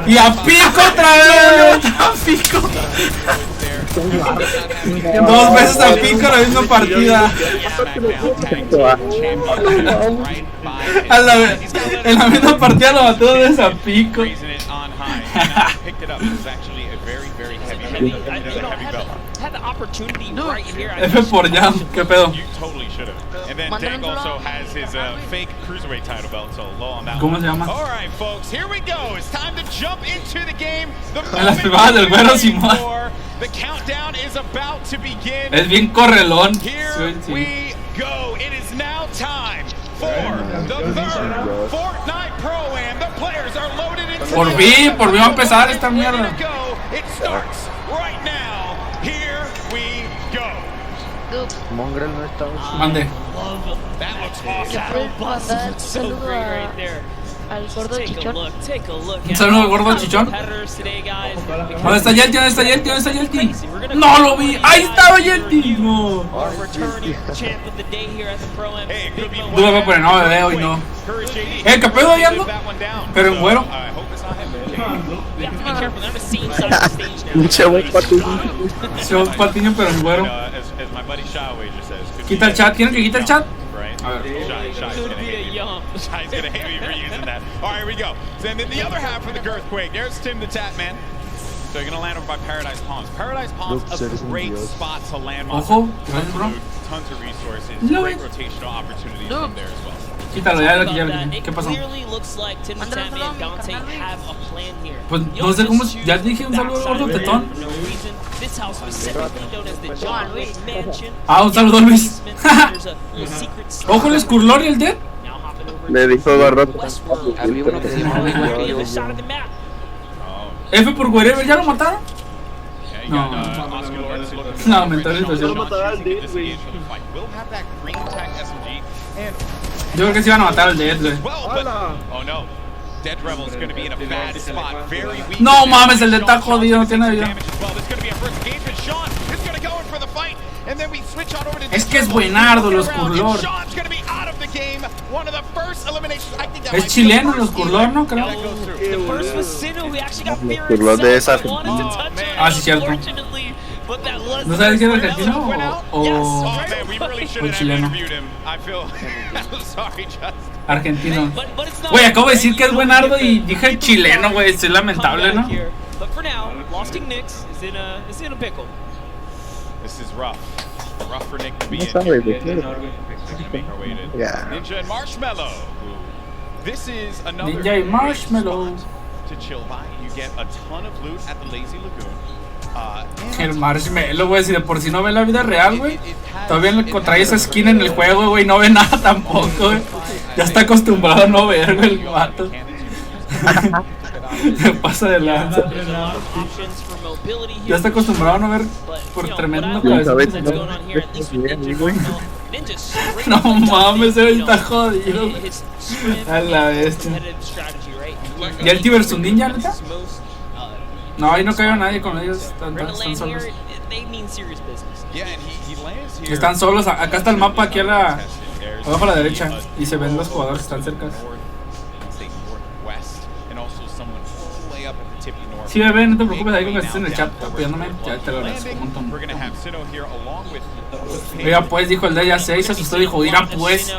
Y a pico otra vez. A pico. 2 veces a pico la misma partida. En la misma partida lo mató 2 veces a pico. F por jam, qué pedo. ¿Cómo se llama? En las primadas del güero Simón. Es bien correlón. Sí. Por fin va a empezar esta mierda. Mongrel no está. Mande. Al gordo chichón. Un saludo al gordo chichón. ¿Dónde está Jelty? No lo vi. Ahí estaba Jelty. No. Duda va por el no me veo y no. ¿Qué pedo ahí ando? Pero en güero. Un patiño pero en güero. Quita el chat. ¿Quieren que quite el chat? A ver. All right, here we go. Then in the other half of the Girthquake, there's Tim the Tat Man. So you're going to land over by Paradise Palms. Paradise Palms, a great spot to land monster. Tons of resources, great rotational opportunities from there as well. Quítalo, ya. ¿Qué pasó? Pues no sé cómo. Ya dije un saludo al gordo tetón. Un saludo Luis. Ojo el Skurlor y el Dead. Le dijo Garrote. Había uno que se llamaba F por Werever, ¿ya lo mataron? No, mental situación. Yo creo que se iban a matar al Dead, güey. No mames, el Dead está jodido, no tiene vida. Es que es buenardo los Skurlor. Es chileno los Skurlor, ¿no? Creo. Skurlor de esa. Sí, cierto. ¿No sabes si es argentino o chileno? Argentino. Güey, acabo de decir que es buenardo y dije chileno, güey. Es lamentable, ¿no? This is rough. Rough for Nick to be No sabe de qué. Ninja and Marshmallow. This is another Ninja y Marshmallow. to chill by. You get a ton of loot at the Lazy Lagoon. El Marshmallow, güey, si de por sí no ve la vida real, güey. Todavía le trae esa skin en el juego, güey, no ve nada tampoco, güey. Ya está acostumbrado a no ver, güey, el vato. Se pasa de lanza. Ya está acostumbrado a no ver por tremendo cabeza. No mames, ese está jodido. A la bestia. ¿Y el versus Ninja, neta? No, ahí no cayó nadie con ellos. Están solos. Están solos. Acá está el mapa, aquí abajo a la derecha. Y se ven los jugadores que están cerca. Sí, bebé, no te preocupes ahí con que estés en el chat apoyándome, ya te lo agradezco un montón. Oiga, pues, dijo el de ya 6, se asustó, dijo, irá pues.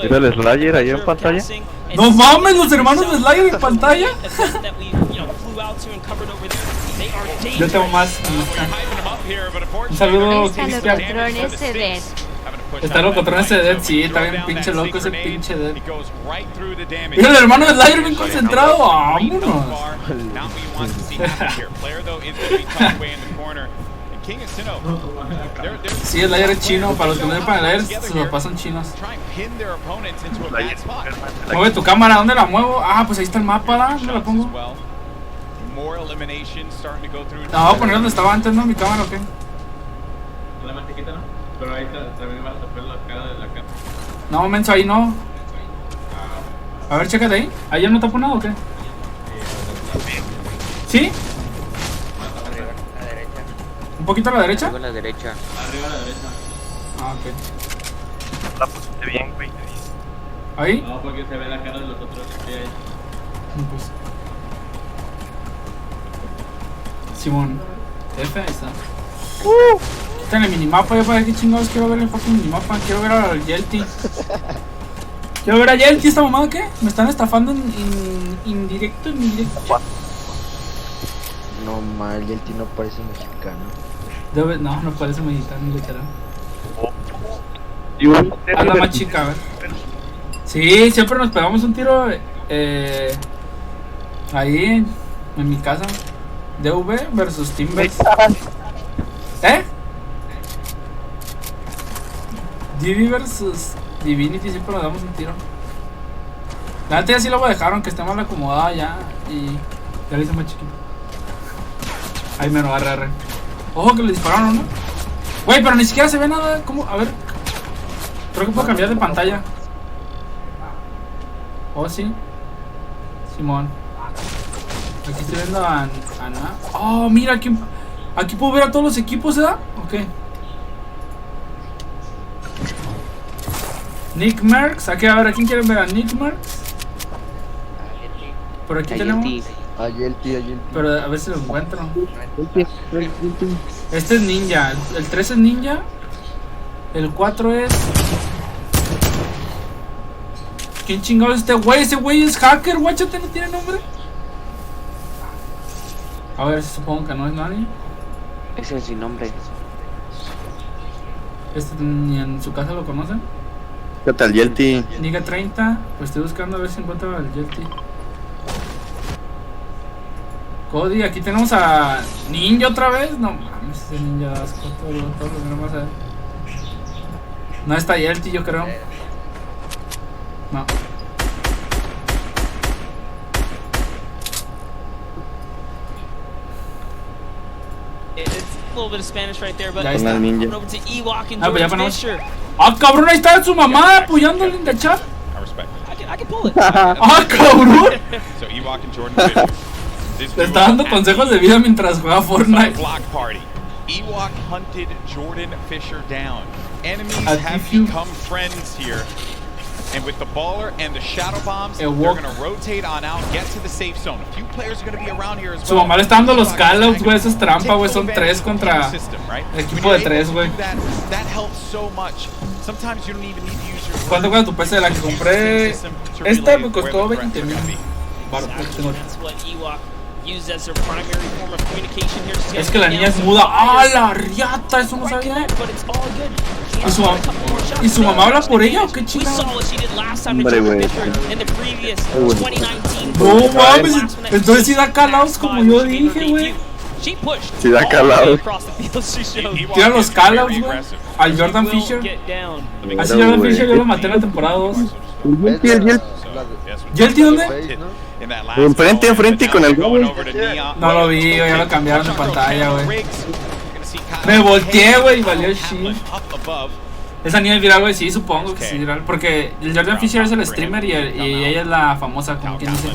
¿Mira el Slayer ahí en pantalla? ¡No mames, los hermanos de Slayer en pantalla! Yo tengo más. Un saludo, Cristian. Está locotrón ese Dead, sí, está bien pinche loco ese pinche Dead. Mira el hermano de Slayer bien concentrado, vámonos. Sí, el Slayer es chino, para los que no sepan el Slayer, se lo pasan chinos. Mueve tu cámara, ¿dónde la muevo? Ah, pues ahí está el mapa, ¿dónde la pongo? No, voy a poner donde estaba antes, ¿no? Mi cámara, ¿o qué? La mantequita, ¿no? Pero ahí también vas a tapar la cara de la cámara. No, menso, ahí no. A ver, chécate ahí. ¿Ahí ya no tapo nada o qué? ¿Sí? ¿Un poquito a la derecha? Arriba a la derecha. Arriba a la derecha. Ah, ok. La pusiste bien, güey. ¿Ahí? No, porque se ve la cara de los otros que hay. Pues. Simón. F, ahí está. Está en el minimapa, ya para qué chingados quiero ver el fucking minimapa. Quiero ver al Jelty. Quiero ver a Jelty, esta mamada, ¿qué? Me están estafando en directo, en directo. No mal, Jelty no parece mexicano. No, no parece mexicano, literal. A la más chica, a ver. Sí, siempre nos pegamos un tiro ahí en mi casa. DV versus Timbers. ¿Eh? Divi versus Divinity, siempre nos damos un tiro. La neta ya sí lo voy a dejar, aunque esté mal acomodada ya. Y ya le hice más chiquito. Ahí me lo agarré. Ojo que le dispararon, ¿no? Güey, pero ni siquiera se ve nada. ¿Cómo? A ver. Creo que puedo cambiar de pantalla. Oh, sí. Simón. Aquí estoy viendo a Ana. Oh, mira, aquí puedo ver a todos los equipos, ¿verdad? Ok. Nick Merckx. Aquí, a ver, ¿a quién quieren ver? ¿A Nick Merckx? Por aquí tenemos. A Jelty. Pero a ver si lo encuentro. Este es ninja. El 3 es ninja. El 4 es. ¿Quién chingado es este güey? Ese güey es hacker, guáchate, no tiene nombre. A ver, supongo que no es nadie. Ese es sin nombre. Este ni en su casa lo conocen. ¿Qué tal, Jelty? Niga 30. Pues estoy buscando a ver si encuentro al Jelty. Cody, aquí tenemos a Ninja otra vez. No mames, ese Ninja da asco. Todo lo que no vas a ver. No está Jelty, yo creo. No. A little bit of Spanish right there, but ya está. coming over to Ewok and Jordan Fisher. Ah, cabrón, ahí está su mamá apoyándole en el chat. I can pull it. Ah, cabrón. So Ewok and Jordan Fisher. Le está dando consejos de vida mientras juega Fortnite. Block party. Ewok hunted Jordan Fisher down. Enemies have become friends here. And with the baller and the shadow bombs, they're going to rotate on out, get to the safe zone. A few players are going to be around here as well. Su mamá le está dando los callouts, güey, eso es trampa, güey, son 3 contra equipo de 3, güey. That helps so much. Sometimes you don't even need to use your. ¿Cuánto cuesta tu PC? La que compré, esta me costó 20,000. Es que la niña es muda. ¡Ah, la riata! Eso no sabía. ¿Y su mamá habla por ella o qué chingada? Hombre, güey. No mames, entonces sí da calaos como yo dije, güey. Sí da calaos. Tira los calaos, güey. Al Jordan Fisher. Así Jordan Fisher yo lo maté en la temporada 2. ¿Jelty dónde? Enfrente con el güey. No lo vi, ya lo cambiaron de pantalla, güey. Me volteé, güey, y valió shit. Esa niña es viral, güey, sí, supongo que sí es viral. Porque el Jordan Fisher es el streamer y ella es la famosa, como quien dice.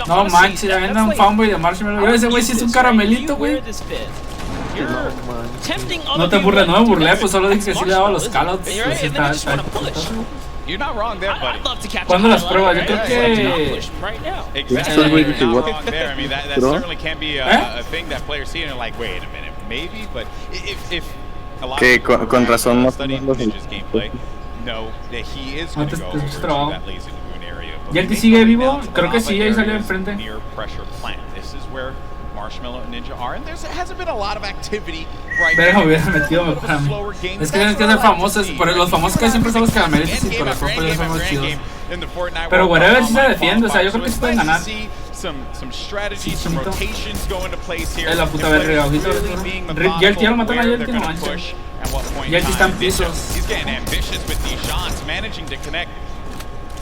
No manches, ya venda un fanboy de Marshmallow. Ese güey sí es un caramelito, güey. tempting No te burles, no me burlé, pues solo dije que sí le daba los callouts. You're not wrong there, buddy. ¿Cuándo las pruebas? Yo creo que... Exactly. You're not wrong there. I mean, that certainly can be a thing that players see and are like, wait a minute, maybe, but if a lot que con razón no studying Ninja's gameplay, know that he is going to go over to that lazy lagoon area. Jelty sigue vivo, creo que sí, ahí salió enfrente. Near pressure plant. This is where Marshmallow and Ninja are, and there hasn't been a lot of activity right now. Pero hubiera metido mejor a mí. Es que tienes que ser famosos, pero los famosos que siempre son los caramelitos y por los propios son los chidos. Pero Werever sí se defiende, o sea, yo creo que sí pueden ganar. Es la puta verga, ojito. Jelty ya lo mataron a Jelty, no manches. Jelty está en pisos.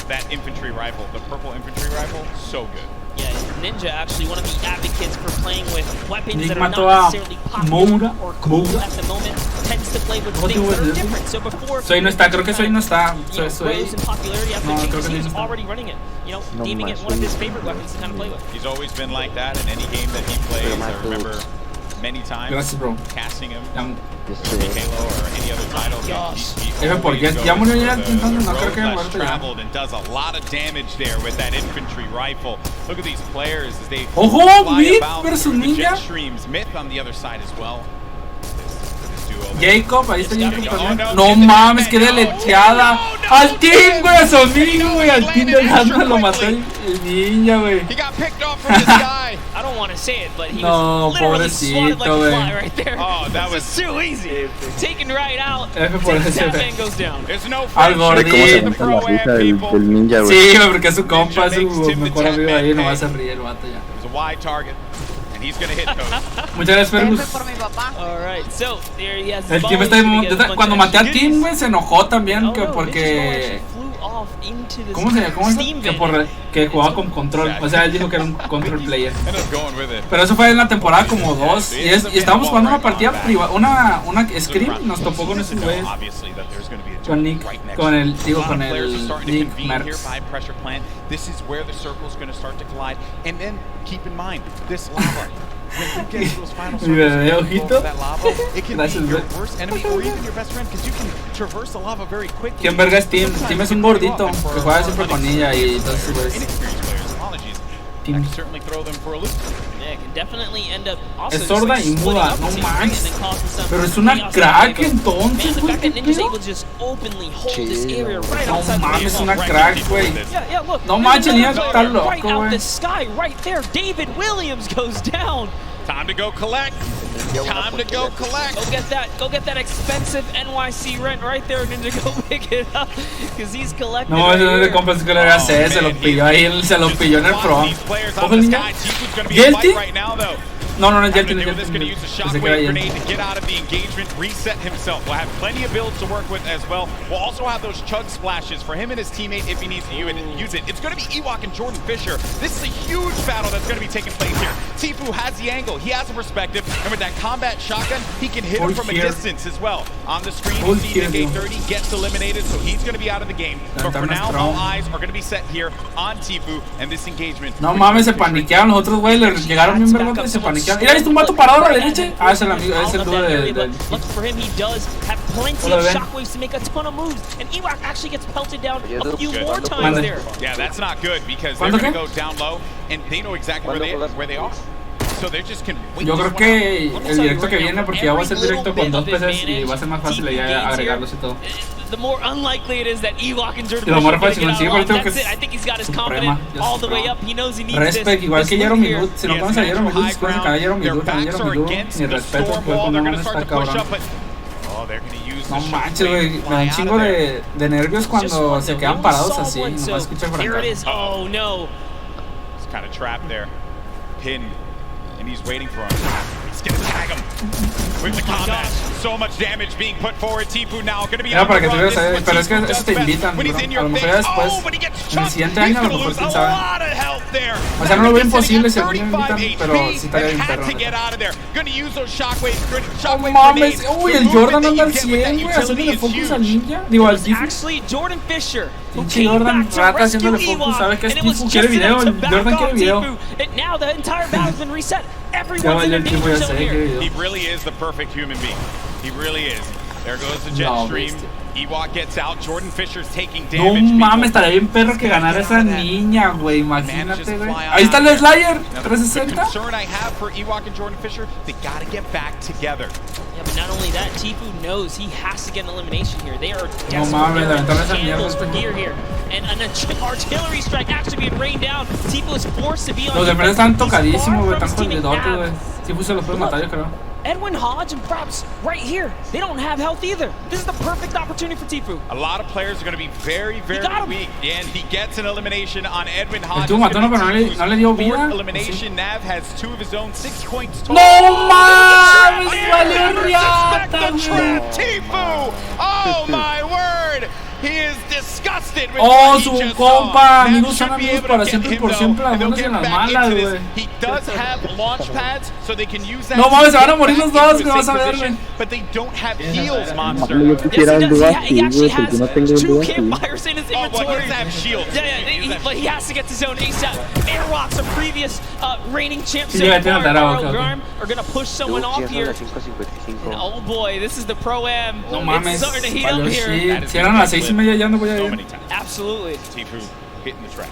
That infantry rifle, the purple infantry rifle, so good. Yeah, Ninja actually one of the advocates for playing with weapons that are not necessarily popular or cool at the moment. Tends to play with things that are different. So before Soy no está, creo que Soy no está. Grows in popularity after changes, he's already running it. You know, deeming it one of his favorite weapons to kind of play with. He's always been like that in any game that he plays. I remember many times casting him in Halo or any other title. Ya murió ya, entonces no creo que haya muerto ya. Traveled and does a lot of damage there with that infantry rifle. Look at these players as they fly about the jet streams. Myth on the other side as well. Jacob, ahí está Jacob. No mames, qué deleteada. Al team, güey, a su amigo, güey. Al team de Gana lo mató el ninja, güey. I don't want to say it, but he was literally swatted like a fly right there. Oh, that was too easy. Taken right out. That goes down. There's no al gordito. Del ninja, güey. Sí, güey, porque es su compa, es su mejor amigo ahí. No va a ser ríe el vato ya. It was a wide target. And he's gonna hit Coach. Muchas gracias, Fergus. Alright, so there he has el team está cuando maté al team, güey, se enojó también que porque ¿cómo se llama? Que jugaba con control. O sea, él dijo que era un control player. Pero eso fue en la temporada como 2 y estábamos jugando una partida privada, una scrim, nos topó con esos güeyes. Con Nick, con el Nick Merckx. This is where the circle's going to start to collide. And then keep in mind, this lava, when you get to those final circles, that lava, it can be your worst enemy or even your best friend because you can traverse the lava very quickly. ¿Quién verga es Tim? Tim es un gordito que juega siempre con ella y entonces pues... I can certainly throw them for a loop. Es sorda y muda, no manches. Pero es una crack entonces, güey. No mames, es una crack, güey. No manches, niña, está loco, güey. David Williams goes down. Time to go collect. Time to go collect. Go get that expensive NYC rent right there, Ninja. Go pick it up, because he's collecting. No, eso no le compras que le haga C, se lo pilló ahí, se lo pilló en el front. Ojo, niña. Jelty. No, es Jelty, no is going to use a shockwave grenade to get out of the engagement, reset himself. We'll have plenty of builds to work with as well. We'll also have those chug splashes for him and his teammate if he needs to use it. It's going to be Ewok and Jordan Fisher. This is a huge battle that's going to be taking place here. Tfue has the angle, he has a perspective, and with that combat shotgun, he can hit him from a distance as well. On the screen, you see Nick 830 gets eliminated, so he's going to be out of the game. But for now, all eyes are going to be set here on Tfue and this engagement. No mames, se paniquearon los otros güeyes, le llegaron bien vergüenza y se paniquearon. Mira, ¿viste un vato parado a la derecha? Ah, es el amigo, es el dúo de... Lucky for him, he does have plenty of shockwaves to make a ton of moves, and Ewok actually gets pelted down a few more times there. Yeah, that's not good because they're going to go down low, and they know exactly where they are. So they just can wait. Yo creo que el directo que viene, porque ya va a ser directo con 2 PCs y va a ser más fácil ya agregarlos y todo. The more unlikely it is that Ewok and Jordan Fisher are going to get out. That's it. I think he's got his confidence all the way up. He knows he needs Respect, igual que Jeremy Good. Si no conoces a Jeremy Good, después de caer Jeremy Good, mi respeto, fue cuando no está cabrón. No manches, güey, me da un chingo de nervios cuando se quedan parados así, nomás escucho francar. Oh no. He's kind of trapped there. Pinned. And he's waiting for him. He's gonna tag him with the combat. So much damage being put forward. Tfue now gonna be para que te veas ahí, pero es que eso te invitan, bro. A lo mejor ya después, en el siguiente año, a lo mejor quién sabe. O sea, no lo veo imposible si algún día me invitan, pero sí estaría bien perro. No mames, uy, el Jordan anda al 100, güey, haciéndole focus al ninja. Digo, al Tifu. Pinche Jordan rata haciéndole focus, ¿sabes qué es Tifu? Quiere video, el Jordan quiere video. Ya vaya el Tifu, ya sé, quiere video. He really is the perfect human being. He really is. There goes the jet stream. Ewok gets out. Jordan Fisher's taking damage. No mames, estaría bien perro que ganara esa niña, güey. Imagínate, güey. Ahí está el Slayer, 360. The concern I have for Ewok and Jordan Fisher, they gotta get back together. Yeah, but not only that, Tifu knows he has to get an elimination here. They are no mames, for gear here. And an artillery strike actually being rained down. Tifu is forced to be on. Los demás están tocadísimos, güey. Están jodidotes, güey. Tifu se los puede matar, yo creo. Edwin Hodge and Props right here. They don't have health either. This is the perfect opportunity for Tifu. A lot of players are going to be very, very weak. And he gets an elimination on Edwin Hodge. No le dio vida. Elimination. Nav has 2 of his own, 6 points total. No mames, valió riata, Tifu! Oh my word! He is disgusted with oh, su compa, amigos son amigos para siempre por siempre, las buenas y las malas, güey. He does have launch pads, so they can use that. No mames, se van a morir los dos, que vas a ver, güey. But they don't have heals, monster. Yo quisiera un dual, he actually has no tengo 2 campfires in his inventory. Oh, but he does have shields. Yeah, but he has to get to zone ASAP. Airwalks, a previous reigning champ, are gonna push someone off here. And oh boy, this is the Pro-Am. No mames, it's starting to heat up here. Si eran las 6:30 ya no voy a ir. Absolutely. Tifu hitting the trap.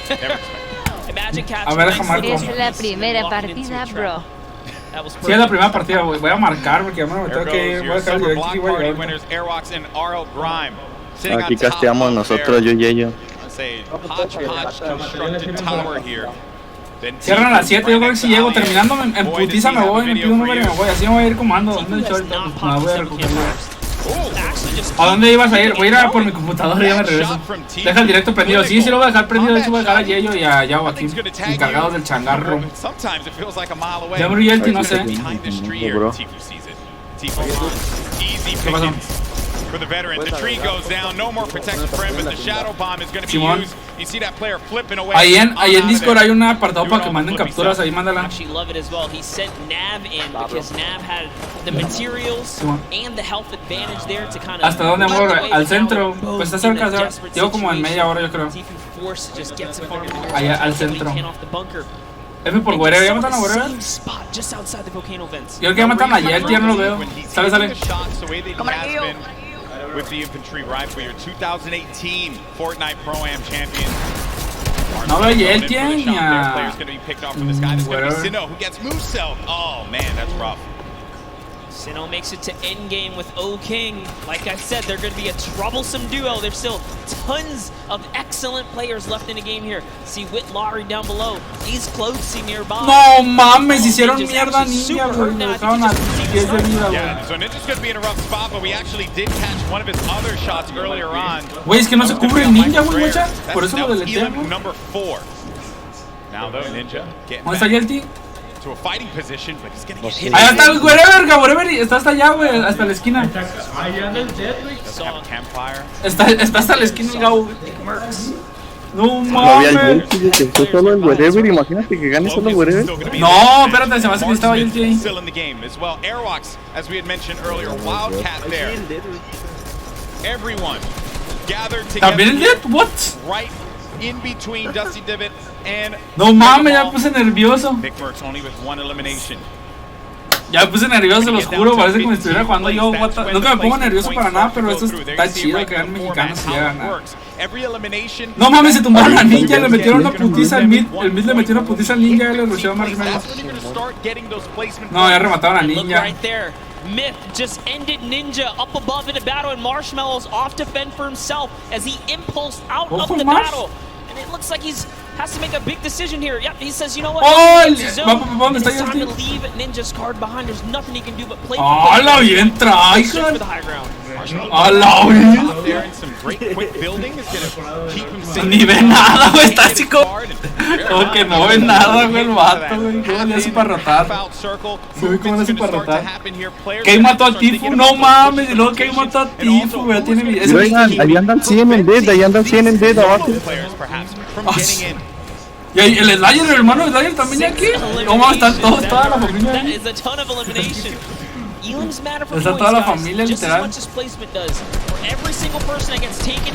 Never expected. Imagine a ver, deja marco. Es la primera partida, bro. Sí, es la primera partida, güey. Voy a marcar porque ya me tengo que voy a dejar el directo y voy a llegar. Aquí casteamos nosotros, yo y ellos. Cierran a las 7, yo creo que si llego terminando en putiza me voy, me pido un número y me voy. Así me voy a ir como ando. ¿Dónde el ahorita? Me voy a recuperar. ¿A dónde ibas a ir? Voy a ir a por mi computadora y ya me regreso. Deja el directo prendido. Sí, lo voy a dejar prendido. De hecho voy a dejar a Yello y a Yao aquí, encargados del changarro. Ya me Jelty, no sé. ¿Qué pasó? For the veteran, the tree goes down, no more protection for him, but the shadow bomb is going to be used. You see that player flipping away. Ahí en Discord hay un apartado para que manden capturas, ahí mándala. Actually love it as well. He sent Nav in because Nav had the materials and the health advantage there to kind of. ¿Hasta dónde, amor? Al centro. Pues está cerca, llevo como en media hora, yo creo. Allá al centro. F por Werever, ¿ya matan a Werever? Yo creo que ya matan a Jelty, ya no lo veo. Sale. With the infantry rifle, your 2018 Fortnite Pro-Am champion. No veo Jelty ni a players going to be picked off from this guy. This is going to be Sinnoh who gets Moose-Cell. Oh man, that's rough. Sinnoh makes it to endgame with O-King. Like I said, they're going to be a troublesome duo. There's still tons of excellent players left in the game here. See Whitlaurie down below. He's closing nearby. No mames, hicieron mierda Ninja, güey. Me dejaron a 10 de vida, güey. So Ninja's going to be in a rough spot, but we actually did catch one of his other shots earlier on. Güey, es que no se cubre el Ninja, güey, mucha. Por eso lo deleté, güey. Number 4. Now though, Ninja getting ¿dónde está Jelty? To a fighting position, but he's gonna get hit. Allá está el Werever, está hasta allá, güey, hasta la esquina. Está hasta la esquina el Gau. No mames. Solo el Werever, imagínate que gane solo Werever. No, espérate, se me hace que estaba Jelty ahí. Still in the game as well. Airwalks, as we had mentioned earlier, Wildcat there. Everyone gathered together. ¿También el Dead? What? Right in between xDubzYT and. No mames, ya me puse nervioso. Ya me puse nervioso, los juro, parece que me estuviera jugando yo. Nunca me pongo nervioso para nada, pero esto está chido que ganen mexicanos y ya ganan. No mames, se tumbaron a Ninja, le metieron una putiza al mid. El mid le metió una putiza al Ninja y le rusheó a Marshmallow. No, ya remataron a Ninja. Myth just ended Ninja up above in a battle, and Marshmallow's off to fend for himself as he impulsed out of the battle. And it looks like he's has to make a big decision here. Yep, he says, you know what? It's time to leave Ninja's card behind. There's nothing he can do but play la bien for the high ground. Ni ve nada, güey, está así como que no ve nada, güey, el vato, güey. ¿Cómo le hace para rotar? Sí, ¿cómo le hace para rotar? ¿Qué mató a Tifu? No mames, y luego ¿qué mató a Tifu? Ya tiene video. Ahí andan 100 en dead, abajo. Y el Slayer, el hermano de Slayer también aquí. No mames, están todos, toda la familia ahí. Está toda la familia literal.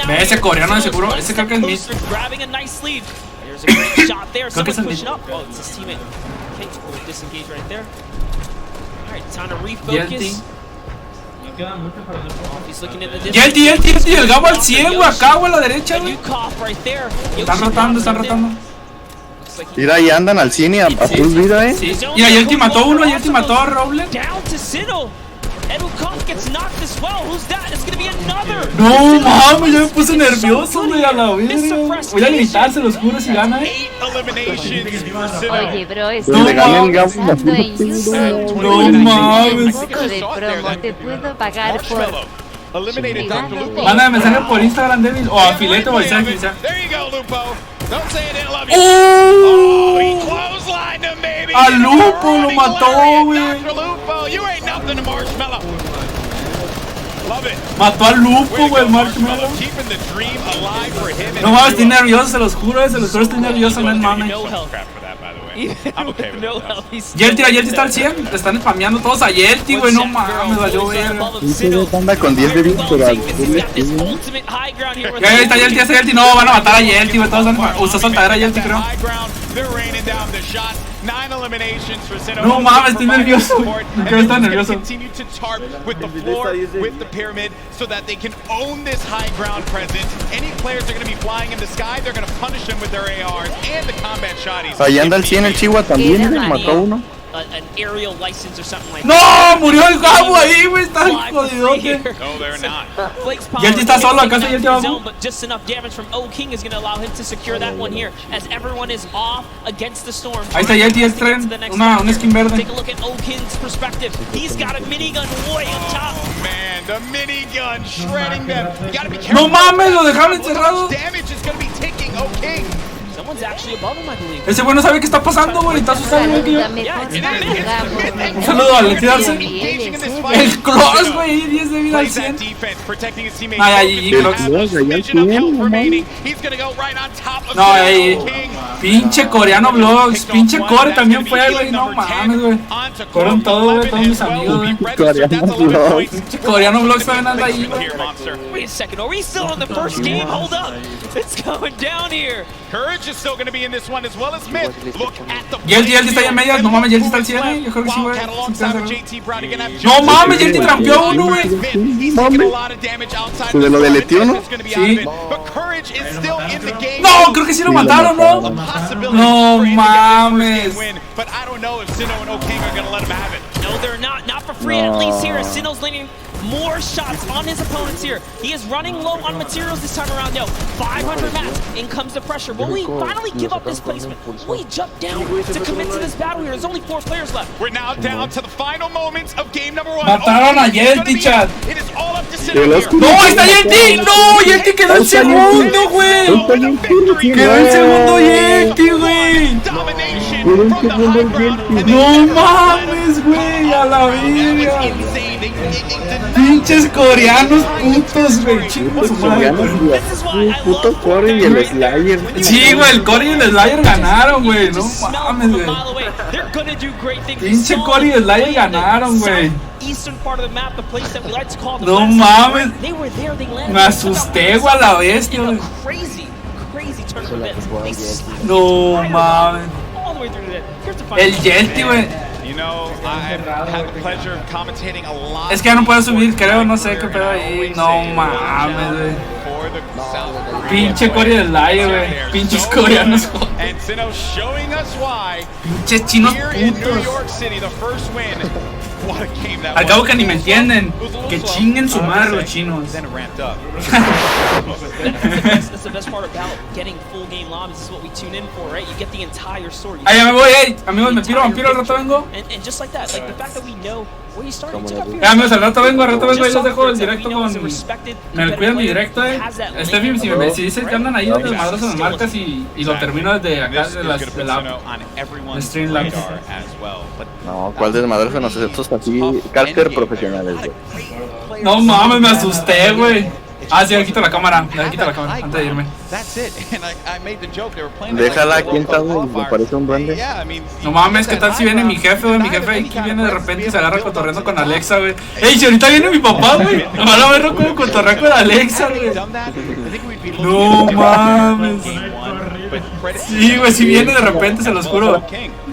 Ve ese coreano de seguro, ese creo que es mid. Creo que es el mid. Jelty. Jelty, el Gabo al 100, güey, acá, güey, a la derecha, güey. Están rotando. Mira, ahí andan al cine a full vida, Sí. Y a Jelty mató uno, Jelty mató a Roble. No mames, yo me puse nervioso, güey, a la verga. Voy a gritar, se los juro, si gana, Oye, bro, estoy pensando en YouTube. No mames. Un poco de promo, te puedo pagar por... Mándame mensaje por Instagram, Devil, o a Filete o a Isaac. ¡A Lupo lo mató, güey! Mató a Lupo, güey, el Marshmallow. No mames, estoy nervioso, se los juro, estoy nervioso, no es mames. Jelty está al 100, le están spameando todos a Jelty, güey, no mames, valió verga. Anda con 10 de vida, pero ahí está Jelty, no, van a matar a Jelty, güey, todos van a usar soltadera a Jelty, creo. No mames, estoy nervioso. ¿Por qué estás nervioso? Ahí anda el 100, el Chihuahua también, mató a uno. No, murió el Gabo ahí, güey, está jodidote. Jelty está solo, ¿acaso Jelty abajo? Ahí está Jelty, el tren, una skin verde. No mames, lo dejaron encerrado. Ese güey no sabe qué está pasando, güey, está asustado, güey. Un saludo al retirarse. El Cross, güey, 10 de vida al 100. Ay, Cross. No, ahí. Pinche coreano vlogs, pinche core también fue, güey, no mames, güey. Fueron todos, güey, todos mis amigos, güey. Pinche coreano vlogs también anda ahí, güey. Jelty está ahí en medias, no mames, Jelty está al 100, yo creo que sí, güey. No mames, Jelty trampeó a uno, güey. ¿Se lo deletió, no? Sí. No, creo que sí lo mataron, ¿no? No mames. No, they're not for free, at least here. Sinnoh's landing more shots on his opponents here. He is running low on materials this time around, though. 500 mats, in comes the pressure. Will we finally give up this placement? Will he jump down to commit to this battle here? There's only 4 players left. We're now down to the final moments of game number 1. Mataron a Jelty, chat. It is all up to Sinnoh. ¡No, ahí está Jelty! ¡No! ¡Jelty quedó en segundo, güey! ¡Quedó en segundo Jelty, güey! ¡No mames, güey! ¡A la verga! ¡Pinches coreanos putos, güey! ¡Chingos su madre! Puto Core y el Slayer. Sí, güey, el Core y el Slayer ganaron, güey. No mames, güey. Pinche Core y el Slayer ganaron, güey. No mames. Me asusté, güey, a la bestia, güey. No mames. El Jelty, güey. Es que ya no puedo subir, creo, no sé qué pedo ahí. No mames, güey. Pinche Core del Slayer, güey. Pinches coreanos. Pinches chinos putos. Al cabo que ni me entienden. Que chinguen su madre los chinos. Ay, ya me voy, amigos, me tiro vampiro, al rato vengo. Amigos, al rato vengo, ahí los dejo el directo con... Me cuidan mi directo, Este, si dices que andan ahí desde el madroso me marcas y lo termino desde acá, de la Streamlabs. No, ¿cuál desmadroso? Nosotros aquí, cárter profesionales, güey. No mames, me asusté, güey. Ah, sí, le quito la cámara, antes de irme. Déjala, aquí está, güey, me parece un duende. No mames, ¿qué tal si viene mi jefe, güey? Mi jefe aquí viene de repente y se agarra cotorreando con Alexa, güey. Ey, si ahorita viene mi papá, güey. Van a verlo como cotorrea con Alexa, güey. No mames. Sí, güey, si viene de repente, se los juro.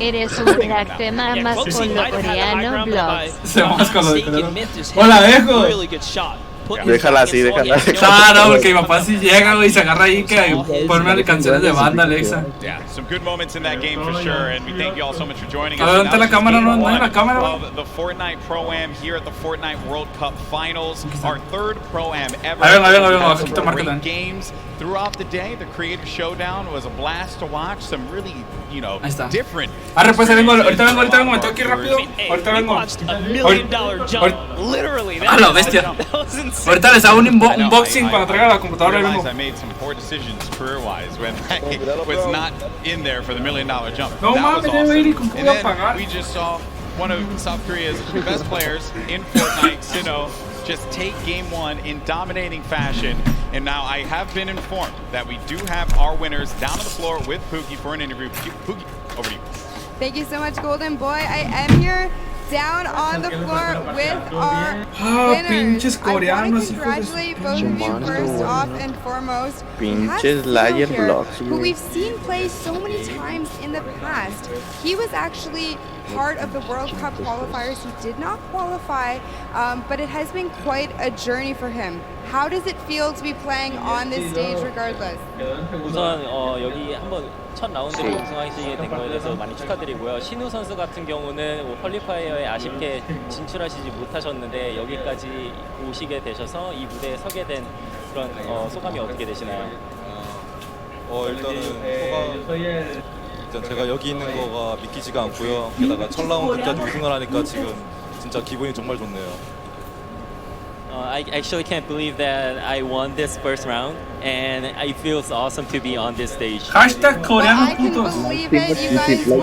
Eres un crack, te mamas con lo coreano, blogs. Se mamas con lo de coreano. Hola, dejo. Déjala así, déjala. Ah, no, porque mi papá sí llega, güey, y se agarra ahí que ponme canciones de banda, Alexa. Some good moments in that game for sure, and we thank you all so much for joining us. A ver, ¿dónde está la cámara? No hay la cámara, güey. The Fortnite Pro-Am here at the Fortnite World Cup Finals, our third Pro-Am ever. Great games throughout the day. The Creator Showdown was a blast to watch. Some really, you know, different. Arre, pues ahorita vengo, me tengo que ir rápido. Ahorita vengo. A la bestia. Ahorita les hago un unboxing para traer a la computadora y vengo. I made some poor decisions career-wise when I was not in there for the $1 million jump. No mames, and then we just saw one of South Korea's best players in Fortnite, Sino, just take game one in dominating fashion. And now I have been informed that we do have our winners down on the floor with Pookie for an interview. Pookie, over to you. Thank you so much, Golden Boy. I am here down on the floor with our winners. I want to congratulate both of you first off and foremost. Pinches liar blocks, who we've seen play so many times in the past. He was actually part of the World Cup qualifiers. He did not qualify, but it has been quite a journey for him. How does it feel to be playing on this stage regardless? 우선 여기 한번 첫 라운드를 우승하시게 된 거에 대해서 많이 축하드리고요. 신우 선수 같은 경우는 퀄리파이어에 아쉽게 진출하시지 못하셨는데 여기까지 오시게 되셔서 이 무대에 서게 된 그런 소감이 어떻게 되시나요? 일단 제가 여기 있는 거가 믿기지가 않고요. 게다가 첫 라운드까지 우승을 하니까 지금 진짜 기분이 정말 좋네요. I actually can't believe that I won this first round, and it feels awesome to be on this stage. Hashtag coreano putos. I couldn't believe it. You guys were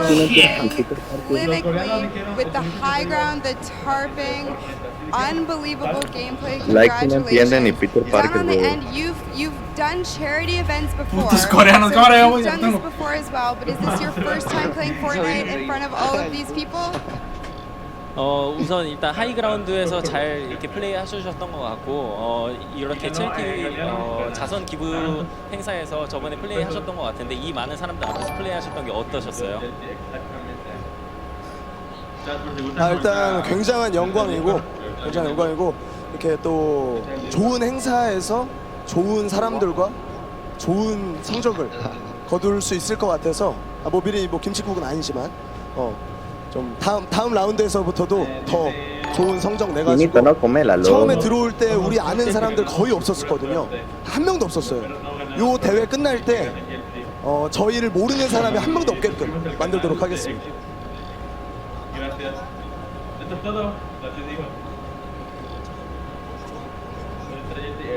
clinically with the high ground, the tarping, unbelievable gameplay. Congratulations. Down on the end, you've done charity events before. You've done this before as well, but is this your first time playing Fortnite in front of all of these people? 우선 일단 하이그라운드에서 잘 이렇게 플레이 하셨던 것 같고 이렇게 첼티 자선 기부 행사에서 저번에 플레이 하셨던 것 같은데 이 많은 사람들 앞에서 플레이 하셨던 게 어떠셨어요? 일단 굉장한 영광이고 이렇게 또 좋은 행사에서 좋은 사람들과 좋은 성적을 거둘 수 있을 것 같아서 뭐 미리 뭐 김치국은 아니지만 좀 다음 라운드에서부터도 더 좋은 성적 내가지고 처음에 들어올 때 우리 아는 사람들 거의 없었거든요. 한 명도 없었어요. 요 대회 끝날 때 저희를 모르는 사람이 한 명도 없게끔 만들도록 하겠습니다.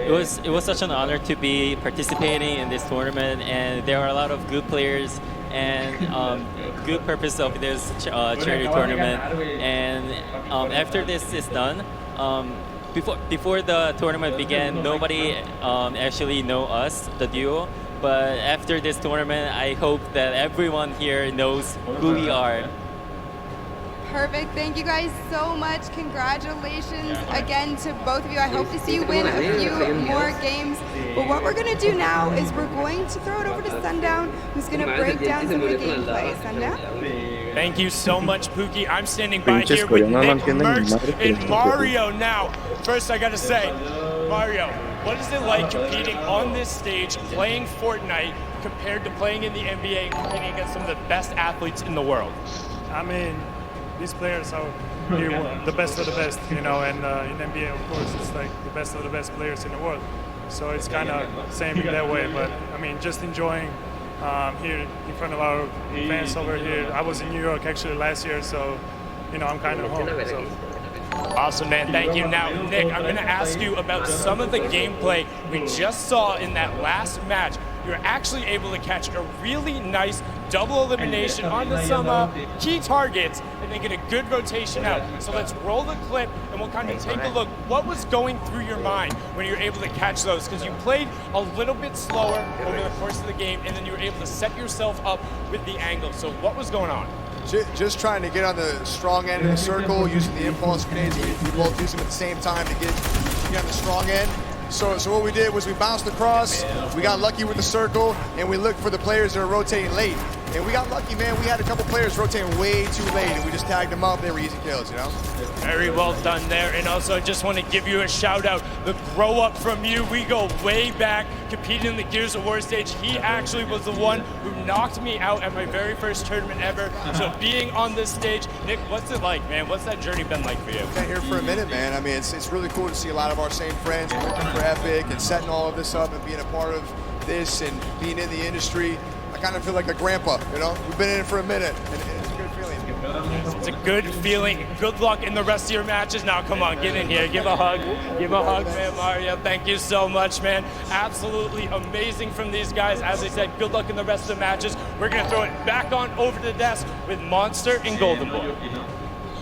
It was such an honor to be participating in this tournament, and there are a lot of good players and good purpose of this charity tournament. And after this is done, before the tournament began, nobody actually know us, the duo. But after this tournament, I hope that everyone here knows who we are. Perfect. Thank you guys so much. Congratulations again to both of you. I hope to see you win a few more games. But what we're going to do now is we're going to throw it over to Sundown, who's going to break down some of the gameplay. Sundown? Thank you so much, Pookie. I'm standing by here with Nick, Merch, and Mario now. First, I got to say, Mario, what is it like competing on this stage, playing Fortnite, compared to playing in the NBA and competing against some of the best athletes in the world? I mean, these players are the best of the best, you know, and in NBA, of course, it's like the best of the best players in the world. So it's kind of same in that way, but I mean, just enjoying here in front of our fans over here. I was in New York actually last year, so, you know, I'm kind of home. So. Awesome, man. Thank you. Now, Nick, I'm going to ask you about some of the gameplay we just saw in that last match. you're actually able to catch a really nice double elimination on some key targets and then get a good rotation out. So let's roll the clip and we'll kind of take a look. What was going through your mind when you were able to catch those? Because you played a little bit slower over the course of the game and then you were able to set yourself up with the angle. So what was going on? Just trying to get on the strong end of the circle, using the impulse grenades. We both use them at the same time to get on the strong end. So what we did was we bounced across, we got lucky with the circle, and we looked for the players that are rotating late. And we got lucky, man. We had a couple players rotating way too late, and we just tagged them up. They were easy kills, you know? Very well done there. And also, I just want to give you a shout out. The grow up from you, we go way back, competing in the Gears of War stage. He actually was the one who knocked me out at my very first tournament ever. So being on this stage, Nick, what's it like, man? What's that journey been like for you? Been here for a minute, man. I mean, it's really cool to see a lot of our same friends working for Epic and setting all of this up and being a part of this and being in the industry. I kind of feel like a grandpa, you know? We've been in it for a minute, and it's a good feeling. It's a good feeling. Good luck in the rest of your matches. Now, come on, get in here. Give a hug. Give a hug, man, Mario. Thank you so much, man. Absolutely amazing from these guys. As I said, good luck in the rest of the matches. We're going to throw it back on over to the desk with Monster and Golden Boy.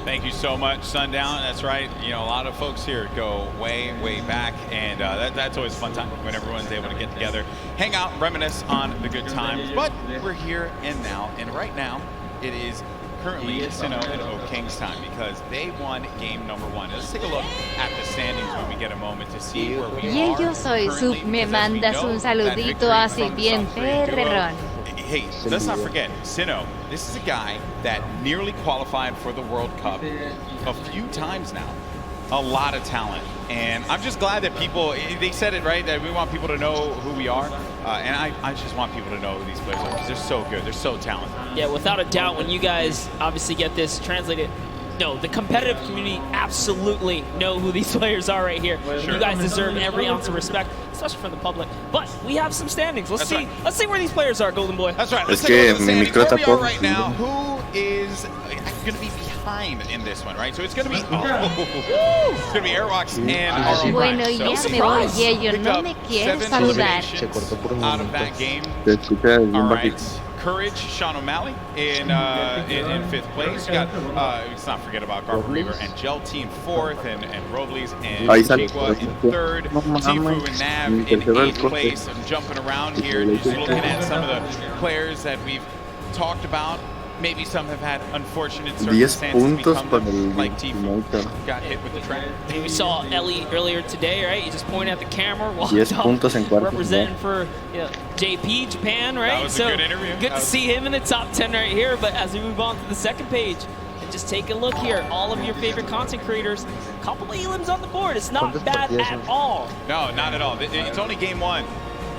Thank you so much, Sundown. That's right. You know, a lot of folks here go way, way back, and that's always a fun time when everyone's able to get together, hang out, reminisce on the good times. But we're here and now, and right now it is currently Sinnoh and O King's time because they won game number 1. Let's take a look at the standings when we get a moment to see where we Y yo soy Sub, me mandas un saludito así bien perrón. Hey, let's not forget, Sinnoh, this is a guy that nearly qualified for the World Cup a few times now. A lot of talent. And I'm just glad that people, they said it right, that we want people to know who we are. And I just want people to know who these players are because they're so good. They're so talented. Yeah, without a doubt, when you guys obviously get this translated, no, the competitive community absolutely know who these players are right here. Sure. You guys deserve every ounce of respect, especially from the public. But we have some standings. Let's see. Let's see where these players are, Golden Boy. That's right. Let's take a look at the standings. Where we are right now. Who is going to be behind in this one, right? So it's going to be it's going to be Airwalks and Bueno, ya me voy y ellos no me quieren saludar. Out of that game. All right. Courage, Sean O'Malley in 5th place. You got, let's not forget about Werever and Jelty in 4th, and Robles and Chigua in 3rd. Tifu and Nav in 8th place. I'm jumping around here, just looking at some of the players that we've talked about. Maybe some have had unfortunate circumstances become them, like Tifu got hit with the trap. We saw Ellie earlier today, right? He just pointed at the camera, walked up, representing for JP, Japan, right? That was a good interview. Good to see him in the top 10 right here, but as we move on to the second page, and just take a look here, all of your favorite content creators, a couple of elims on the board. It's not bad at all. No, not at all. It's only game 1.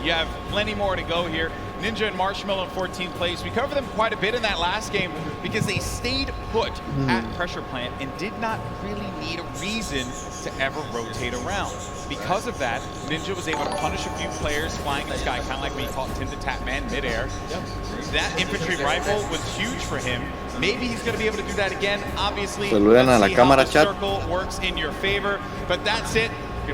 You have plenty more to go here. Ninja and Marshmallow in 14th place. We covered them quite a bit in that last game because they stayed put at pressure plant and did not really need a reason to ever rotate around. Because of that, Ninja was able to punish a few players flying in the sky, kind of like we call it Tap Man midair. That infantry rifle was huge for him. Maybe he's going to be able to do that again. Obviously, let's see how the circle works in your favor. But that's it.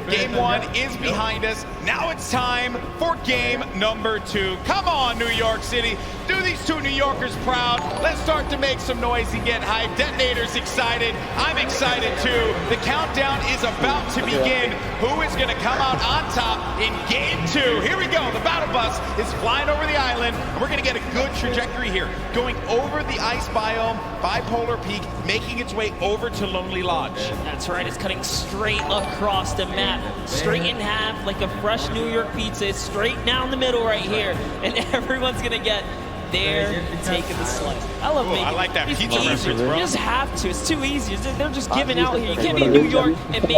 Game 1 is behind us. Now it's time for game number 2. Come on, New York City. Do these 2 New Yorkers proud. Let's start to make some noise and get hyped. Detonator's excited. I'm excited too. The countdown is about to begin. Who is going to come out on top in game 2? Here we go. The battle bus is flying over the island, and we're going to get a good trajectory here. Going over the ice biome, Bipolar Peak, making its way over to Lonely Lodge. That's right. It's cutting straight across the map, straight in half like a fresh New York pizza. It's straight down the middle right here, and everyone's gonna get there and taking the slice. I love making I like that pizza reference, bro. You just have to. It's too easy. They're just giving out here. You can't be in New York and make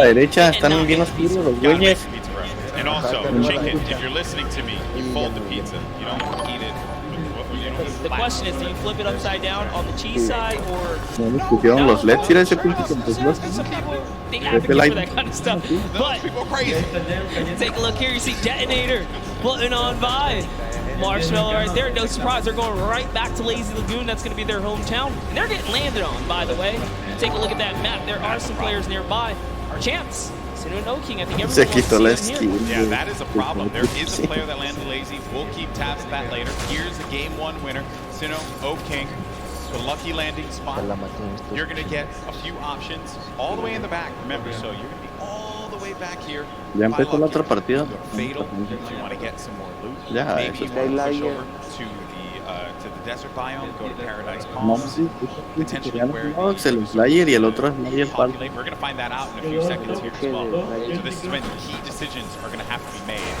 And also, chicken, if you're listening to me, you fold the pizza. You don't eat it. The question is, do you flip it upside down on the cheese side or... Some people, they advocate for that kind of stuff. But people crazy. Take a look here. You see Detonator putting on by Marshmallow right there. No surprise, they're going right back to Lazy Lagoon. That's going to be their hometown. And they're getting landed on, by the way. Take a look at that map. There are some players nearby. Chance Sinnoh no King, I think Se everyone quitó la wants to see him skill. here. Yeah, that is a problem. There is a player that landed lazy. We'll keep tabs of that later. Here's a game 1 winner. Sinnoh, O King. The lucky landing spot. You're going to get a few options all the way in the back. Remember, so you're going to be all the way back here. Ya empezó la otra partida. Fatal. If you want to get some more loot, Ya, maybe eso you está. want to push over to the desert biome, go to Paradise Palms. Potentially where el flyer y el otro es Flyer Park. we're going to find that out in a few seconds here as well. So this is when key decisions are going to have to be made.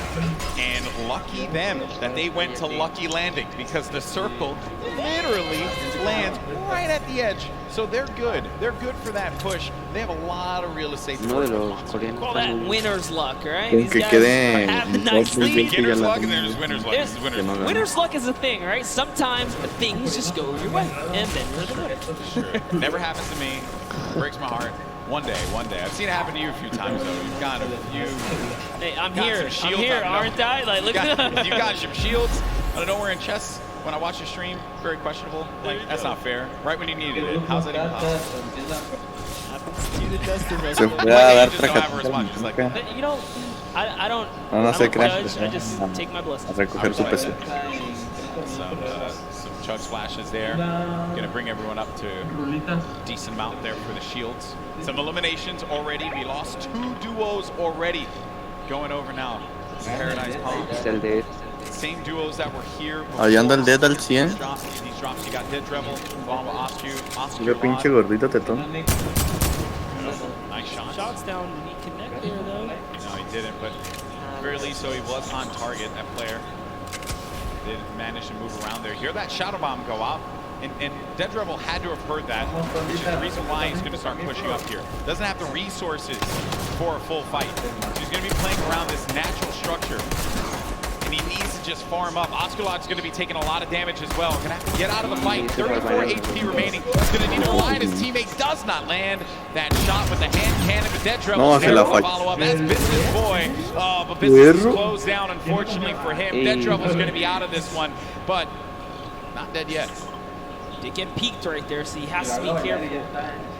And lucky them that they went to lucky landing, because the circle literally lands right at the edge. So they're good. They're good for that push. They have a lot of real estate to work with. Call that winner's luck, right? Con These que guys quede have a nice lead. Beginner's luck and there's winner's luck. This is winner's luck. Winner's luck is a thing, right? Sometimes things just go your way, and then you're the winner. Sure. Never happens to me. Breaks my heart. One day. I've seen it happen to you a few times, though. You've got a few. Hey, I'm here, aren't I? Like, look at that. You got some shields. I don't wear in chests. When I watch your stream, very questionable. Like, that's not fair. Right when you needed it. How's that even possible? Se fue a dar You know, I don't judge. I just take my blessings. A recoger su PC. Some chug splashes there. Gonna bring everyone up to decent amount there for the shields. Some eliminations already. We lost 2 duos already. Going over now. Paradise Palms. Same duos that were here before. Ahí anda el Dead al 100. These drops, you got Dead Rebel, along with Oscu. Qué pinche gordito tetón. Nice shots. Shots down. Did he connect there, though? No, he didn't, but at the very least, so he was on target, that player. Did manage to move around there. Hear that Shadow Bomb go out, and Dead Rebel had to have heard that, which is the reason why he's going to start pushing up here. Doesn't have the resources for a full fight. So he's going to be playing around this natural structure. And he needs to just farm up. Osculot's going to be taking a lot of damage as well. Going to have to get out of the fight. 34 HP remaining. He's going to need to fly, and his teammate does not land that shot with the hand cannon. But Dead Rebel follow up. That's Business Boy. Oh, but Business is closed down, unfortunately for him. Dead Rebel's going to be out of this one, but not dead yet. Did get peeked right there, so he has to be careful.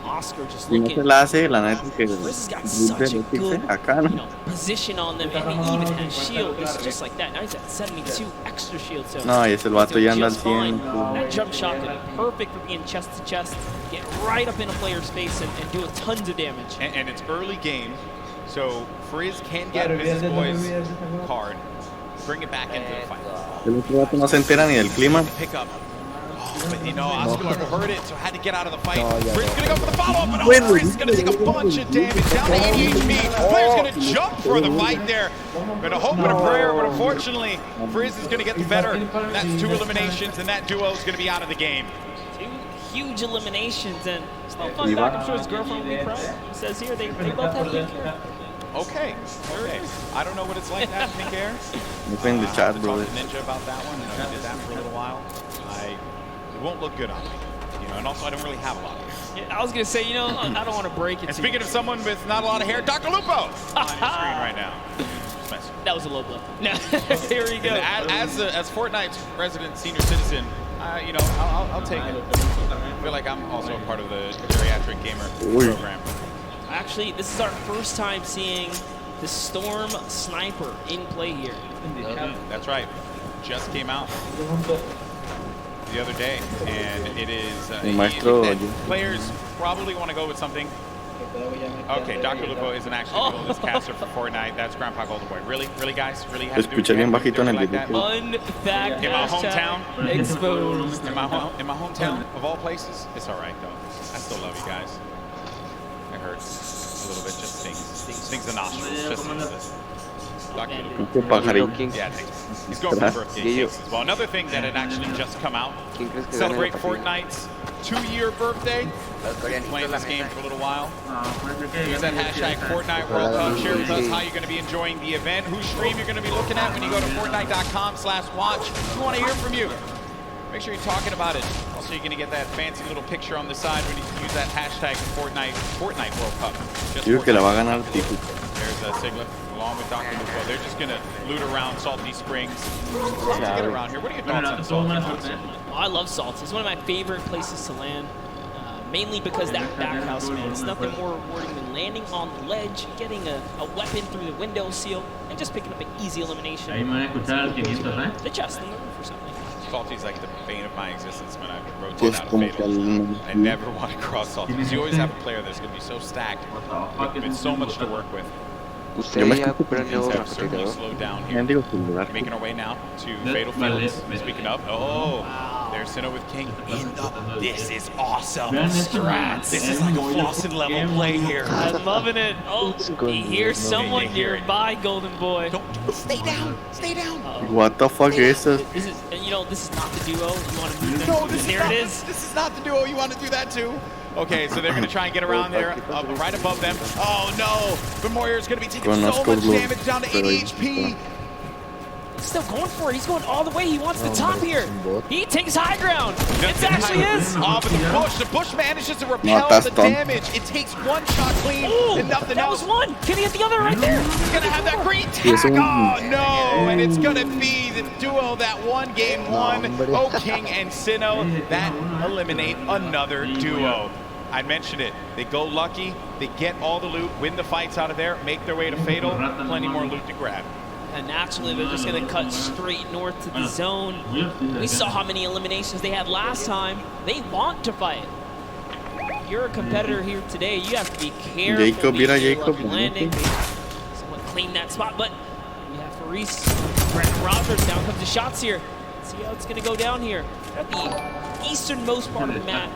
Oscar just Si no looking. se la hace, la neta es que Chris has got such a good acá, ¿no? position on them, and he even has shield. It's just like that. Now he's at 72 extra shield. So No, y ese el vato ya anda al 100. that jump shot could be perfect for being chest to chest, get right up in a player's face and do tons of damage. And it's early game, so Frizz can get Business Boy's card, bring it back into the fight. El otro vato no se entera ni del clima. Pick up. But you know, Oscar heard it, so had to get out of the fight. Frizz gonna go for the follow-up, and Frizz gonna take a bunch of damage, down to 80 HP. Player's gonna jump for the fight there. Gonna hope and a prayer, but unfortunately, Frizz is gonna get the better. That's 2 eliminations, and that duo is gonna be out of the game. 2 huge eliminations, and it's no fun back. I'm sure his girlfriend will be proud. It says here they both have pink hair. Okay. I don't know what it's like to have pink hair. Depende del chat, bro. I talked to Ninja about that one. You know, he did that for a little while. It won't look good on me. You know, and also I don't really have a lot of hair. Yeah, I was gonna say, you know, I don't want to break it. And speaking of someone with not a lot of hair, Dr. Lupo on your screen right now. That was a low blow. No, here we go. As Fortnite's resident senior citizen, you know, I'll take it. I feel like I'm also a part of the geriatric gamer program. Actually, this is our first time seeing the Storm Sniper in play here. That's right. Just came out the other day, and it is players probably want to go with something. Okay, Dr. Lupo isn't actually doing this caster for Fortnite. That's Grandpa Golden Boy. Really, guys, really have to do bien bajito en el video. Unfact. In my hometown, exposed. In my hometown of all places, it's all right though. I still love you guys. It hurts a little bit, just stings the nostrils, just a little bit. Yeah, he's going for birthday as well. Another thing that had actually just come out, celebrate Fortnite's 2-year birthday. Been playing this game for a little while. Use that hashtag Fortnite World Cup. Share with us how you're going to be enjoying the event, whose stream you're going to be looking at when you go to Fortnite.com/watch. We want to hear from you. Make sure you're talking about it. Also, you're going to get that fancy little picture on the side when you use that hashtag Fortnite World Cup. Digo que la va a ganar Tico. There's Siglet along with Dr. Lupo. They're just going to loot around Salty Springs. Let's get around here. What are your thoughts on Salty? Oh, I love Salty. It's one of my favorite places to land. mainly because that backhouse, man, it's nothing more rewarding than landing on the ledge, getting a weapon through the window seal, and just picking up an easy elimination. Ahí me van a escuchar al 500, ¿eh? The chest and the roof or something. Salty's like the bane of my existence when I rotate out of fatals. I never want to cross Salty because you always have a player that's going to be so stacked with so much to work with. Ustedes ya compraron Certainly slowed down here. Making our way now to Fatal Fields. Speaking of, there's Sinnoh with King. This is awesome. This is like a Flossin level play here. I'm loving it. Oh, he hears someone nearby, Golden Boy. Stay down. Stay down. What the fuck is this? This is, this is not the duo. You want to move them? No, there it is. This is not the duo. You want to do that too? Okay, so they're going to try and get around there, right above them. Oh no, but Warrior's going to be taking so much damage, down to 80 HP. He's still going for it. He's going all the way. He wants the top here. He takes high ground. It actually is. Oh, but the bush manages to repel the damage. It takes one shot clean and nothing else. That was one. Can he hit the other right there? He's going to have that green tag. Oh, no. And it's going to be the duo that won game one. King and Sinnoh that eliminate another duo. I mentioned it. They go lucky. They get all the loot, win the fights out of there, make their way to Fatal. Plenty more loot to grab. And naturally, they're just going to cut straight north to the zone. We saw how many eliminations they had last time. They want to fight. If you're a competitor here today, you have to be careful. Jacob landing. Someone clean that spot, but we have Faris, Brendan Rogers. Down comes the shots here. Let's see how it's going to go down here. At the easternmost part of the map.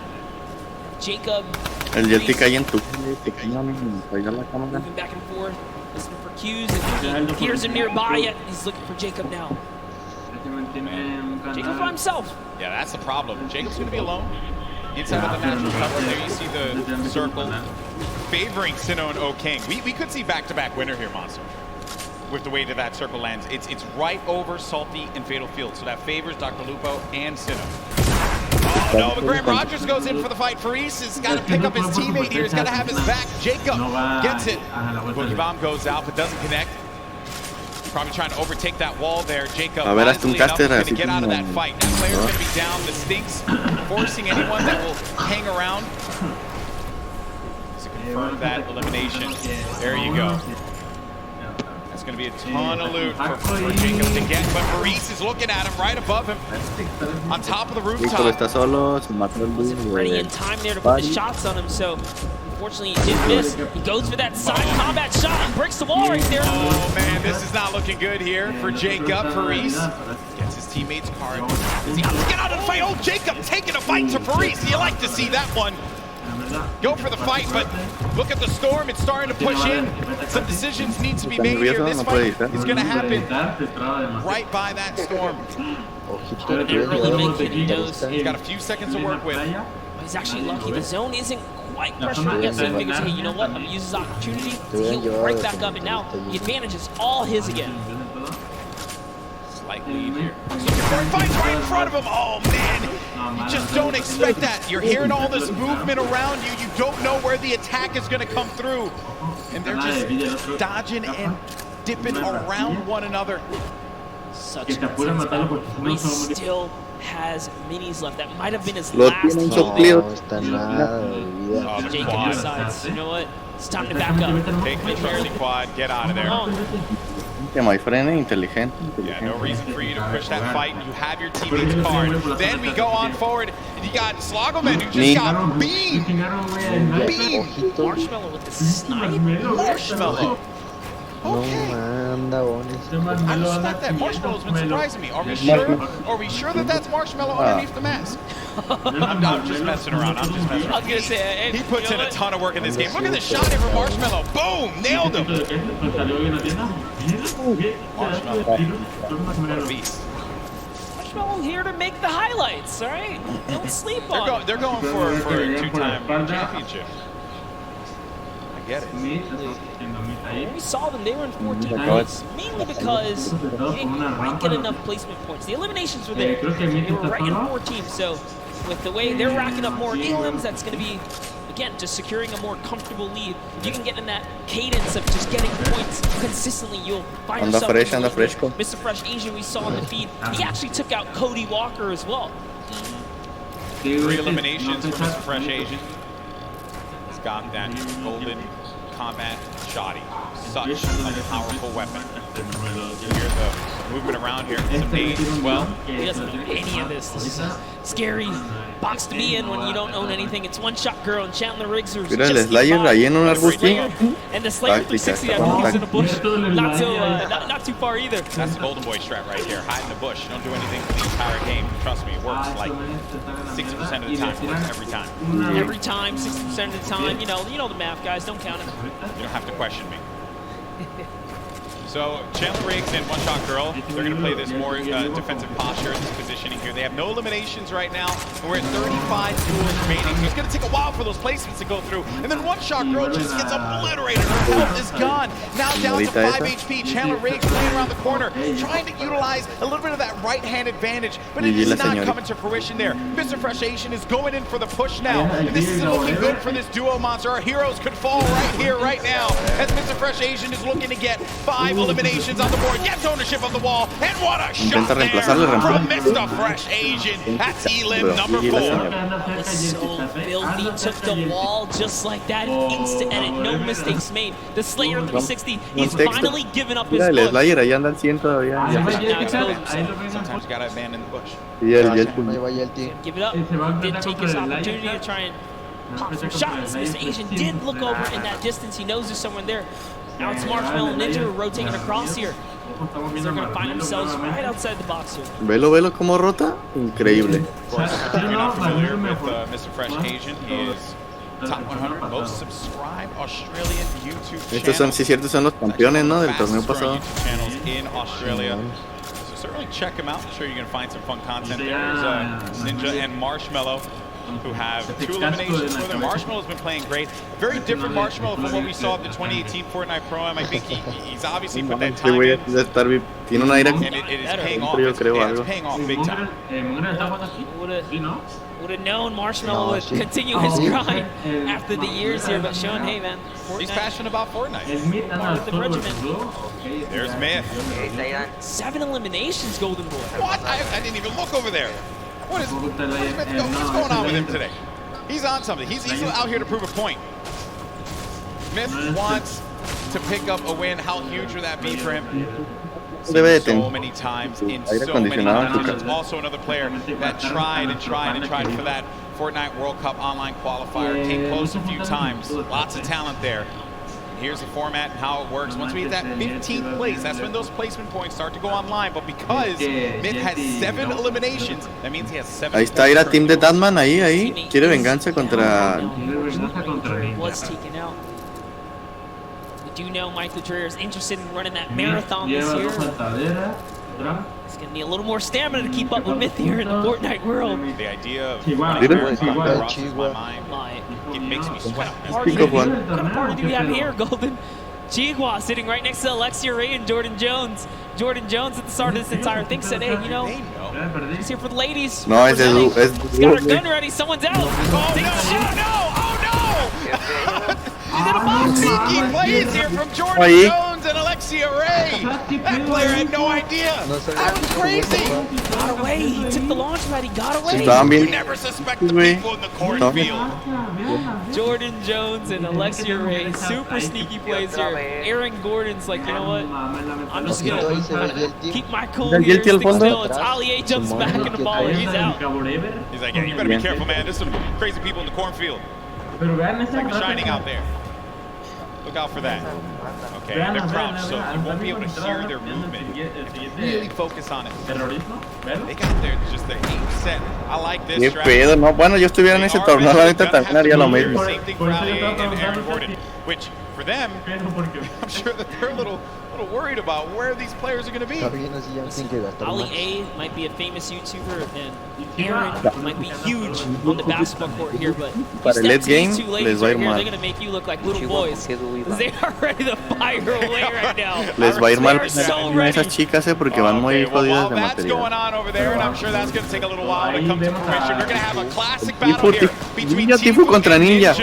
Jacob. El Jelty cae en tu. Moving back and forth, listening for cues, and he hears him nearby. Yet he's looking for Jacob now. Jacob by himself. Yeah, that's the problem. Jacob's going to be alone inside of the natural cover. There you see the circle favoring Sinnoh and King. We could see back-to-back winner here, Monster. With the way that circle lands, it's right over Salty and Fatal Field, so that favors Dr. Lupo and Sinnoh. Oh no, but Graham Rogers goes in for the fight. Faris has got to pick up his teammate here. He's got to have his back. Jacob gets it. Boogie Bomb goes out, but doesn't connect. Probably trying to overtake that wall there. Jacob wisely enough is going to get out of that fight. That player's going to be down. The Stinks forcing anyone that will hang around to confirm that elimination. There you go. That's going to be a ton of loot for Jacob to get, but Faris is looking at him right above him on top of the rooftop. Wasn't ready in time there to put the shots on him, so unfortunately he did miss. He goes for that side combat shot and breaks the wall right there. Oh man, this is not looking good here for Jacob. Faris gets his teammate's card. Does he have to get out of the fight? Oh, Jacob taking a fight to Faris. You like to see that one. Go for the fight, but look at the storm. It's starting to push in. Some decisions need to be made here. This fight is going to happen right by that storm. He's got a few seconds to work with. He's actually lucky. The zone isn't quite pressuring yet, so he figures, hey, you know what? I'm going to use his opportunity to heal right back up, and now the advantage is all his again. Slight lead here. He's looking for a fight right in front of him. Oh, man. You just don't expect that. You're hearing all this movement around you. You don't know where the attack is going to come through. And they're just dodging and dipping around one another. Such a he still has minis left. That might have been his last hit. Jacob decides, you know what? It's time to back up. Take the Charlie quad. Get out of there. My friend, inteligente. Yeah, no reason for you to push that fight. You have your teammate's card. Then we go on forward, and you got Slogoman who just got beamed. Marshmallow with the snipe. Marshmallow. Okay. I respect that. Marshmallow's been surprising me. Are we sure that that's Marshmallow underneath the mask? I'm just messing around. I was gonna say, he puts in a ton of work in this game. Look at the shot here from Marshmallow. Boom! Nailed him. Marshmallow. What a beast. Marshmallow here to make the highlights, all right? Don't sleep on it. They're going for a two-time championship. Get it. When we saw them, they were in 14 points, mainly because they didn't quite get enough placement points. The eliminations were there. They were right in 14, so with the way they're racking up more elims, that's going to be, again, just securing a more comfortable lead. If you can get in that cadence of just getting points consistently, you'll find yourself. Mr. Fresh Asian we saw in the feed, he actually took out Cody Walker as well. 3 eliminations for Mr. Fresh Asian. got that golden combat shoddy. Such a powerful weapon. You hear the movement around here. Some nades as well. He doesn't know any of this. This is a scary box to be in when you don't own anything. It's One Shot Girl and Chandler Riggs. Mira el Slayer ahí en un arbustillo. And the Slayer 360, I think he's in a bush. Not too far either. That's the Golden Boy strat right here. Hide in the bush. Don't do anything for the entire game. Trust me, it works like 60% of the time. It works every time. Every time, 60% of the time. You know the math, guys. Don't count it. You don't have to question me. So Chandler Riggs and One Shot Girl, they're going to play this more defensive posture, this positioning here. They have no eliminations right now, and we're at 35 duels remaining. So it's going to take a while for those placements to go through. And then One Shot Girl just gets obliterated. Her health is gone. Now down to 5 HP. Chandler Riggs playing around the corner, trying to utilize a little bit of that right-hand advantage, but it is not coming to fruition there. Mr. Fresh Asian is going in for the push now. And this isn't looking good for this duo monster. Our heroes could fall right here, right now, as Mr. Fresh Asian is looking to get 5 eliminations on the board, gets ownership of the wall, and what a shot there from Mr. Fresh Asian. That's Elim number 4. That was so filthy, took the wall just like that, instant edit, no mistakes made. The Slayer 360, he's finally given up his Mira, el push. Slayer ahí anda al 100 todavía. Sometimes you gotta abandon the bush. Y el Jelty. Give it up, did take his opportunity to try and pop some shots. Mr. Asian did look over in that distance, he knows there's someone there. Now it's Marshmallow and Ninja rotating across here. They're going to find themselves right outside the box here. Velo como rota. Increíble. Of course, if you're not familiar with Mr. Fresh Asian, he is top 100 most subscribed Australian YouTube channel. Estos son, sí, cierto, son los campeones, ¿no? Del torneo pasado. Channels in Australia. So certainly check him out. I'm sure you can find some fun content there. There's Ninja and Marshmallow, who have 2 eliminations for them. Marshmallow's been playing great. Very different Marshmallow from what we saw at the 2018 Fortnite Pro-Am. I think he's obviously put that time in. Tiene un aire. And it is paying off. It's paying off big time. Would have known Marshmallow would continue his grind after the years here, but showing, hey man, Fortnite. He's passionate about Fortnite. Part of the regiment. There's Myth. 7 eliminations, Golden Boy. What? I didn't even look over there. What's going on with him today? He's on something. He's out here to prove a point. Myth wants to pick up a win. How huge would that be for him? So many times in so many competitions. Also another player that tried for that Fortnite World Cup online qualifier. Came close a few times. Lots of talent there. Here's the format and how it works. Once we hit that 15th place, that's when those placement points start to go online. But because Myth has 7 eliminations, that means he has 7. Ahí está, ir a team de Tatman ahí. Quiere venganza contra. Was taken out. We do know Michael Dreyer is interested in running that marathon this year. He's going to need a little more stamina to keep up with Myth here in the Fortnite world. The idea of crosses my mind. It makes me sweat. What kind of party do we have here, Golden? Chihuahua sitting right next to Alexia Ray and Jordan Jones. Jordan Jones at the start of this entire thing said, hey, you know, he's here for the ladies. No, es He's got her gun ready. Someone's out. Oh, no. He did a boxing plays here from Jordan Jones and Alexia Ray. That player had no idea. That was crazy. Got away. He took the launch pad. He got away. You never suspect the people in the cornfield. Jordan Jones and Alexia Ray, super sneaky plays here. Aaron Gordon's like, you know what? I'm just going to keep my cool here, stick still. It's Ali A jumps back in the ball and he's out. He's like, yeah, you better be careful, man. There's some crazy people in the cornfield. It's like the Shining out there. Look out for that. Okay, they're crouched, so you won't be able to hear their movement. You have to really focus on it. They got their aim set. I like this strategy. Qué pedo, no, bueno, yo estuviera en ese torneo, la neta también haría lo mismo. Same thing for Ali and Aaron Gordon, which for them, I'm sure that they're a little worried about where these players are going to be. Ali A might be a famous YouTuber, and Aaron might be huge on the basketball court here, but para el late game les va a ir mal. They're going to make you look like little boys. They are ready to fire away right now. Les va a ir mal esas chicas, porque van muy jodidas de that's going on over there, and I'm sure that's going to take a little while to come to fruition. We're going to have a classic battle here between Tifu contra Ninja.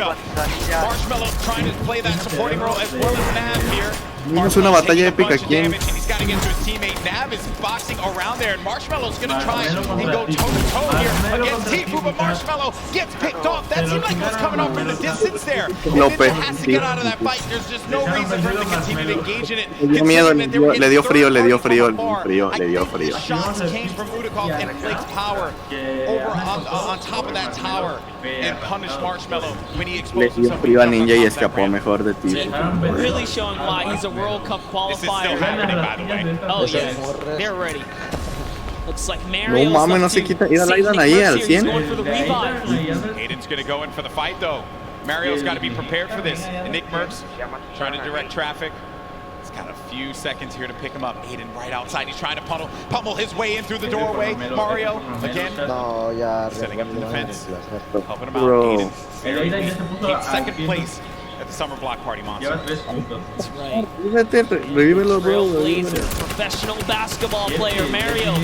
Marshmallow trying to play that supporting role as well as Nav here. Es una batalla épica aquí en... He's got to get to his teammate. Nav is boxing around there, and Marshmallow's going to try and go toe-to-toe here against Tifu, but but Marshmallow gets picked off. That seemed like it was coming off from the distance there. López, Ninja has to get out of that fight. There's just no reason for him to continue to engage in it. Le dio miedo, le dio frío, le dio frío. Shots came from Udakov and Flake's power over on top of that tower and punished Marshmallow when he exposed himself. Le dio frío a Ninja y escapó mejor de ti. Really showing why he's a World Cup qualifier. This is still happening, by the way. Oh yeah, they're ready. Looks like Mario. No mames, no se quita. Ir al Aidan ahí al 100. Aiden's gonna go in for the fight though. Mario's got to be prepared for this. And Nick Merckx trying to direct traffic. He's got a few seconds here to pick him up. Aiden right outside. He's trying to pummel his way in through the doorway. Mario again. No, ya. Setting up the defense. Helping him out. Aiden very weak. Takes second place at the Summer Block Party Monster. That's right. Revívelo, bro. Professional basketball player Mario.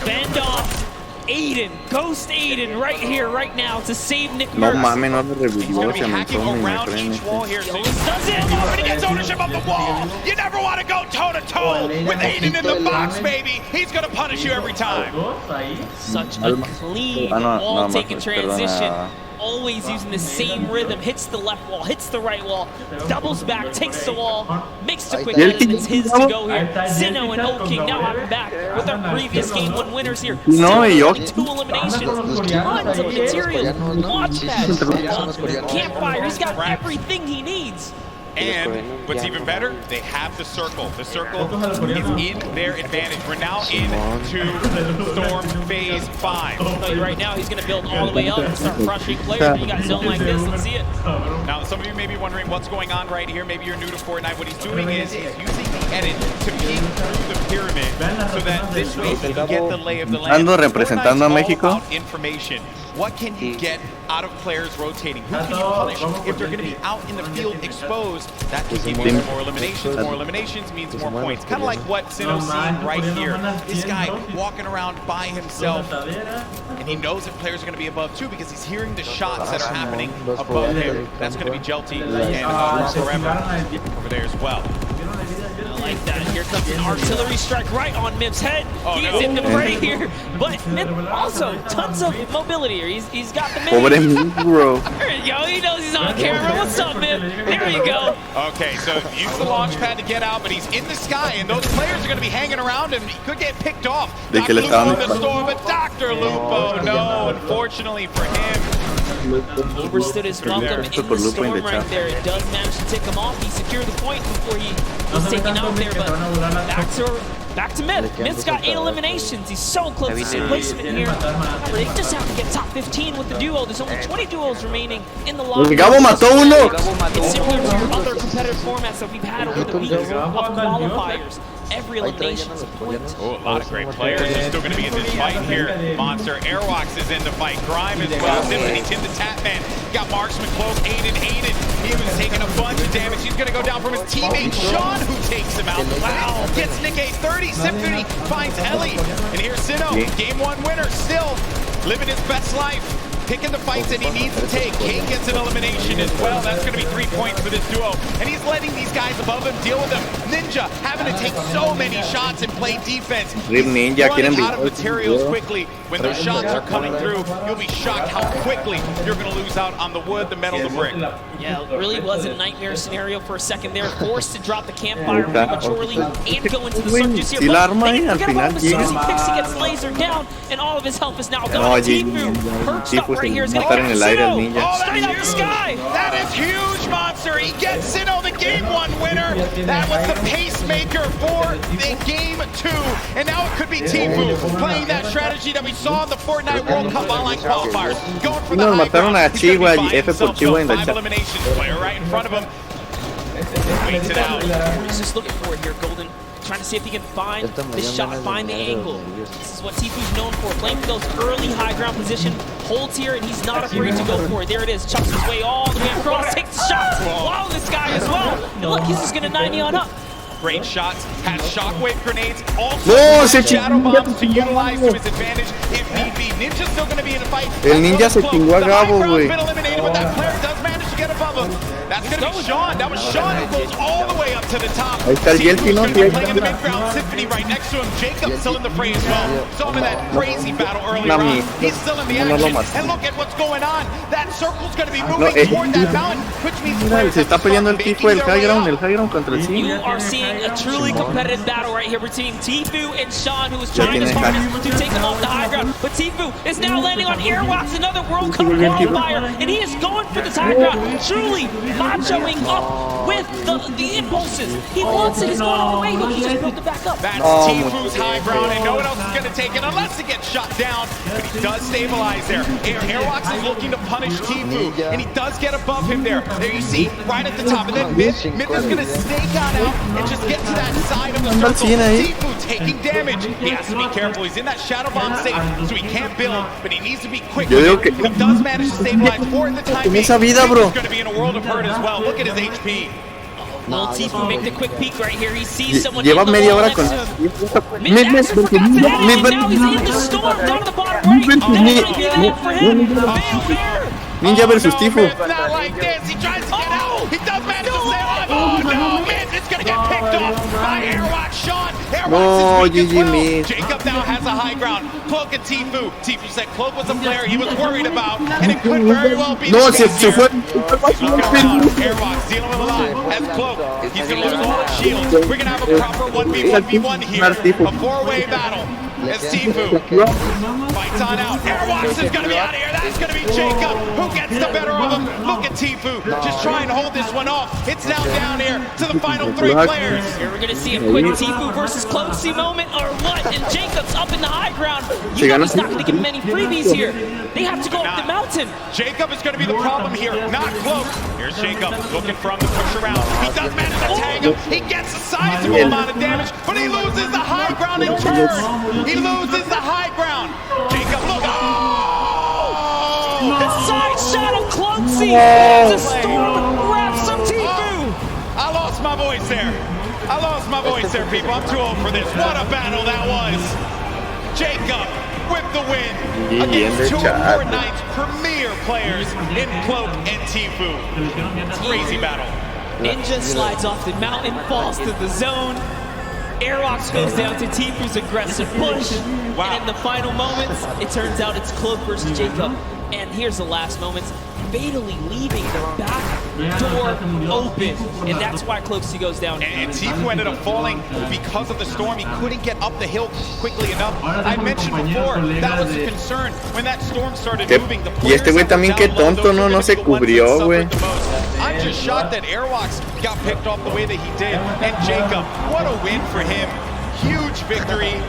Fend off. Aiden, Ghost Aiden, right here, right now to save Nick Merckx. No mames, no me revivió, se hacking around each wall here. So he does it, and he gets ownership of the wall. You never want to go toe-to-toe with Aiden in the box, baby. He's going to punish you every time. Such a clean wall-taking transition. Always using the same rhythm, hits the left wall, hits the right wall, doubles back, takes the wall, makes the quick edit, and it's his to go here. Zeno and Oking now hopping back with our previous game one winners here. No, yo. 2 eliminations, tons of material, watch that, campfire, he's got everything he needs. And what's even better, they have the circle. The circle is in their advantage. We're now into Storm Phase 5. Right now, he's going to build all the way up and start crushing players. You got zone like this, let's see it. Now, some of you may be wondering what's going on right here. Maybe you're new to Fortnite. What he's doing is he's using the edit to peek through the pyramid so that this way he can get the lay of the land. Ando representando a México. Information. What can you get out of players rotating? Who can you punish if they're going to be out in the field exposed? That can give you more eliminations. More eliminations means more points. Kind of like what Zeno's seeing right here. This guy walking around by himself, and he knows if players are going to be above too because he's hearing the shots that are happening above him. That's going to be Jelty and Werever over there as well. I like that. Here comes an artillery strike right on Mip's head. He is in the fray here, but Mip also tons of mobility here. He's got the mini. Bro. There you go. He knows he's on camera. What's up, Mip? There you go. Okay, so use the launch pad to get out, but he's in the sky, and those players are going to be hanging around him. He could get picked off. Dr. Lupo in the storm, but Dr. Lupo, no, unfortunately for him. Overstood his welcome in the storm right there. It does manage to take him off. He secured the point before he was taken out there, but back to Mip. Mip's got 8 eliminations. He's so close to placement here. They just have to get top 15 with the duo. There's only 20 duos remaining in the lobby. It's similar to your other competitive formats that we've had over the weeks of qualifiers. Every elimination is a point. Oh, a lot of great players are still going to be in this fight here. Monster Airwalks is in the fight. Grime as well. Symphony, Tim the Tatman. Got Marksman Cloak. Aiden. He was taking a bunch of damage. He's going to go down from his teammate Sean, who takes him out. Wow. Gets Nick a 30. Symphony finds Ellie. And here's Sino. Game 1 winner. Still living his best life. Picking the fights that he needs to take. Kate gets an elimination as well. That's going to be 3 points for this duo. And he's letting these guys above him deal with him. Ninja having to take so many shots and play defense. He's running out of materials quickly. When those shots are coming through, you'll be shocked how quickly you're going to lose out on the wood, the metal, the brick. Yeah, it really was a nightmare scenario for a second there. Forced to drop the campfire prematurely and go into the circus here. But forget about the Susie Pixie gets lasered down, and all of his health is now gone. Tifu perched up right here is going to get Sino. Oh, straight out the sky. That is huge, Monster. He gets Sino, the Game 1 winner. That was the pacemaker for the Game 2. And now it could be Tifu playing that strategy that we saw in the Fortnite World Cup online qualifiers. Going for the high ground. He's going to be buying himself 5 eliminations. Player right in front of him. Waits it out. He's just looking for it here, Golden. Trying to see if he can find this shot, find the angle. This is what Tifu's known for, playing those early high ground position holds here, and he's not afraid to go for it. There it is, chucks his way all the way across, takes the shots. Wow, this guy as well. And look, he's just going to 90 on up. Great shots, has shockwave grenades, also shadow bombs to utilize to his advantage if need be. Ninja's still going to be in a fight. El ninja se chingó a Gabo, güey. Been eliminated, but that player does manage to get above him. That's going to be Sean. That was Sean who goes all the way up to the top. Ahí está el Jelty, ¿no? Playing in the mid-ground, Symphony right next to him. Jacob still in the fray as well. Saw him in that crazy battle earlier on. He's still in the action. And look at what's going on. That circle's going to be moving toward that mountain, which means se está peleando el Tifu, el high ground contra el Siguen. You are seeing a truly competitive battle right here between Tifu and Sean, who is trying his hardest to take him off the high ground. But Tifu is now landing on Airwalks, another World Cup qualifier, and he is going for this high ground, truly machoing up with the impulses. He wants it, he's going all the way, he just built it back up. That's Tifu's high ground, and no one else is going to take it unless it gets shot down, but he does stabilize there. Airwalks is looking to punish Tifu, and he does get above him there. There you see, right at the top, and then Mid is going to stake on out and just get to that side of the circle. Tifu taking damage. He has to be careful. He's in that shadow bomb safe, so he can't build, but he needs to be quick. He does manage to stabilize for the time being. He's going to be in a world of hurt as well. Look at his HP. Little Tifu make the quick peek right here. He sees someone lleva media hora con Mid now he's in the storm down to the bottom right. Ninja versus Tifu. Not like this. He tries to get out. He does manage to stay alive. Oh no, Mid is going to get picked off by Airwalk. Sean. Airwalk is weak as well. Jacob now has a high ground. Cloak and Tifu. Tifu said Cloak was a player he was worried about, and it could very well be the case here. Airwalk's dealing with a lot. As Cloak, he's going to lose all his shields. We're going to have a proper 1v1v1 here. A four-way battle. As Tifu fights on out. Airwalks is going to be out of here. That's going to be Jacob who gets the better of him. Look at Tifu just trying to hold this one off. It's now down here to the final three players. Here we're going to see a quick Tifu versus Cloaksy moment or what? And Jacob's up in the high ground. You know he's not going to give him any freebies here. They have to go up the mountain. Jacob is going to be the problem here, not Cloak. Here's Jacob looking for him to push around. He does manage to tag him. He gets a sizable amount of damage, but he loses the high ground in turn. He loses the high ground. Jacob, look. Oh! The side shot of Cloaksy. The storm grabs some Tifu. I lost my voice there. People. I'm too old for this. What a battle that was. Jacob with the win against two of Fortnite's premier players in Cloak and Tifu. Crazy battle. Ninja slides off the mountain, falls to the zone. Airwalks goes down to Tifu's aggressive push. Wow. And in the final moments, it turns out it's Cloak versus Jacob. And here's the last moments. Fatally leaving the back door open. And that's why Cloaksy goes down. And Tifu ended up falling because of the storm. He couldn't get up the hill quickly enough. I mentioned before, that was a concern when that storm started moving. Y este güey también qué tonto, no se cubrió, güey. I'm just shocked that Airwalks got picked off the way that he did. And Jacob, what a win for him. Huge victory.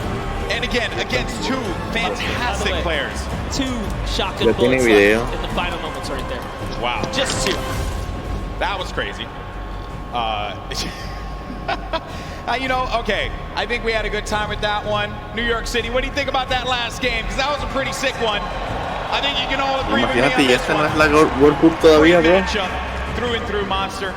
And again, against two fantastic players. Two shotgun bullets left in the final moments right there. Wow. Just two. That was crazy. You know, okay. I think we had a good time with that one. New York City, what do you think about that last game? Because that was a pretty sick one. I think you can all agree with me on this one. No es la World Cup todavía, bro. Through and through, Monster.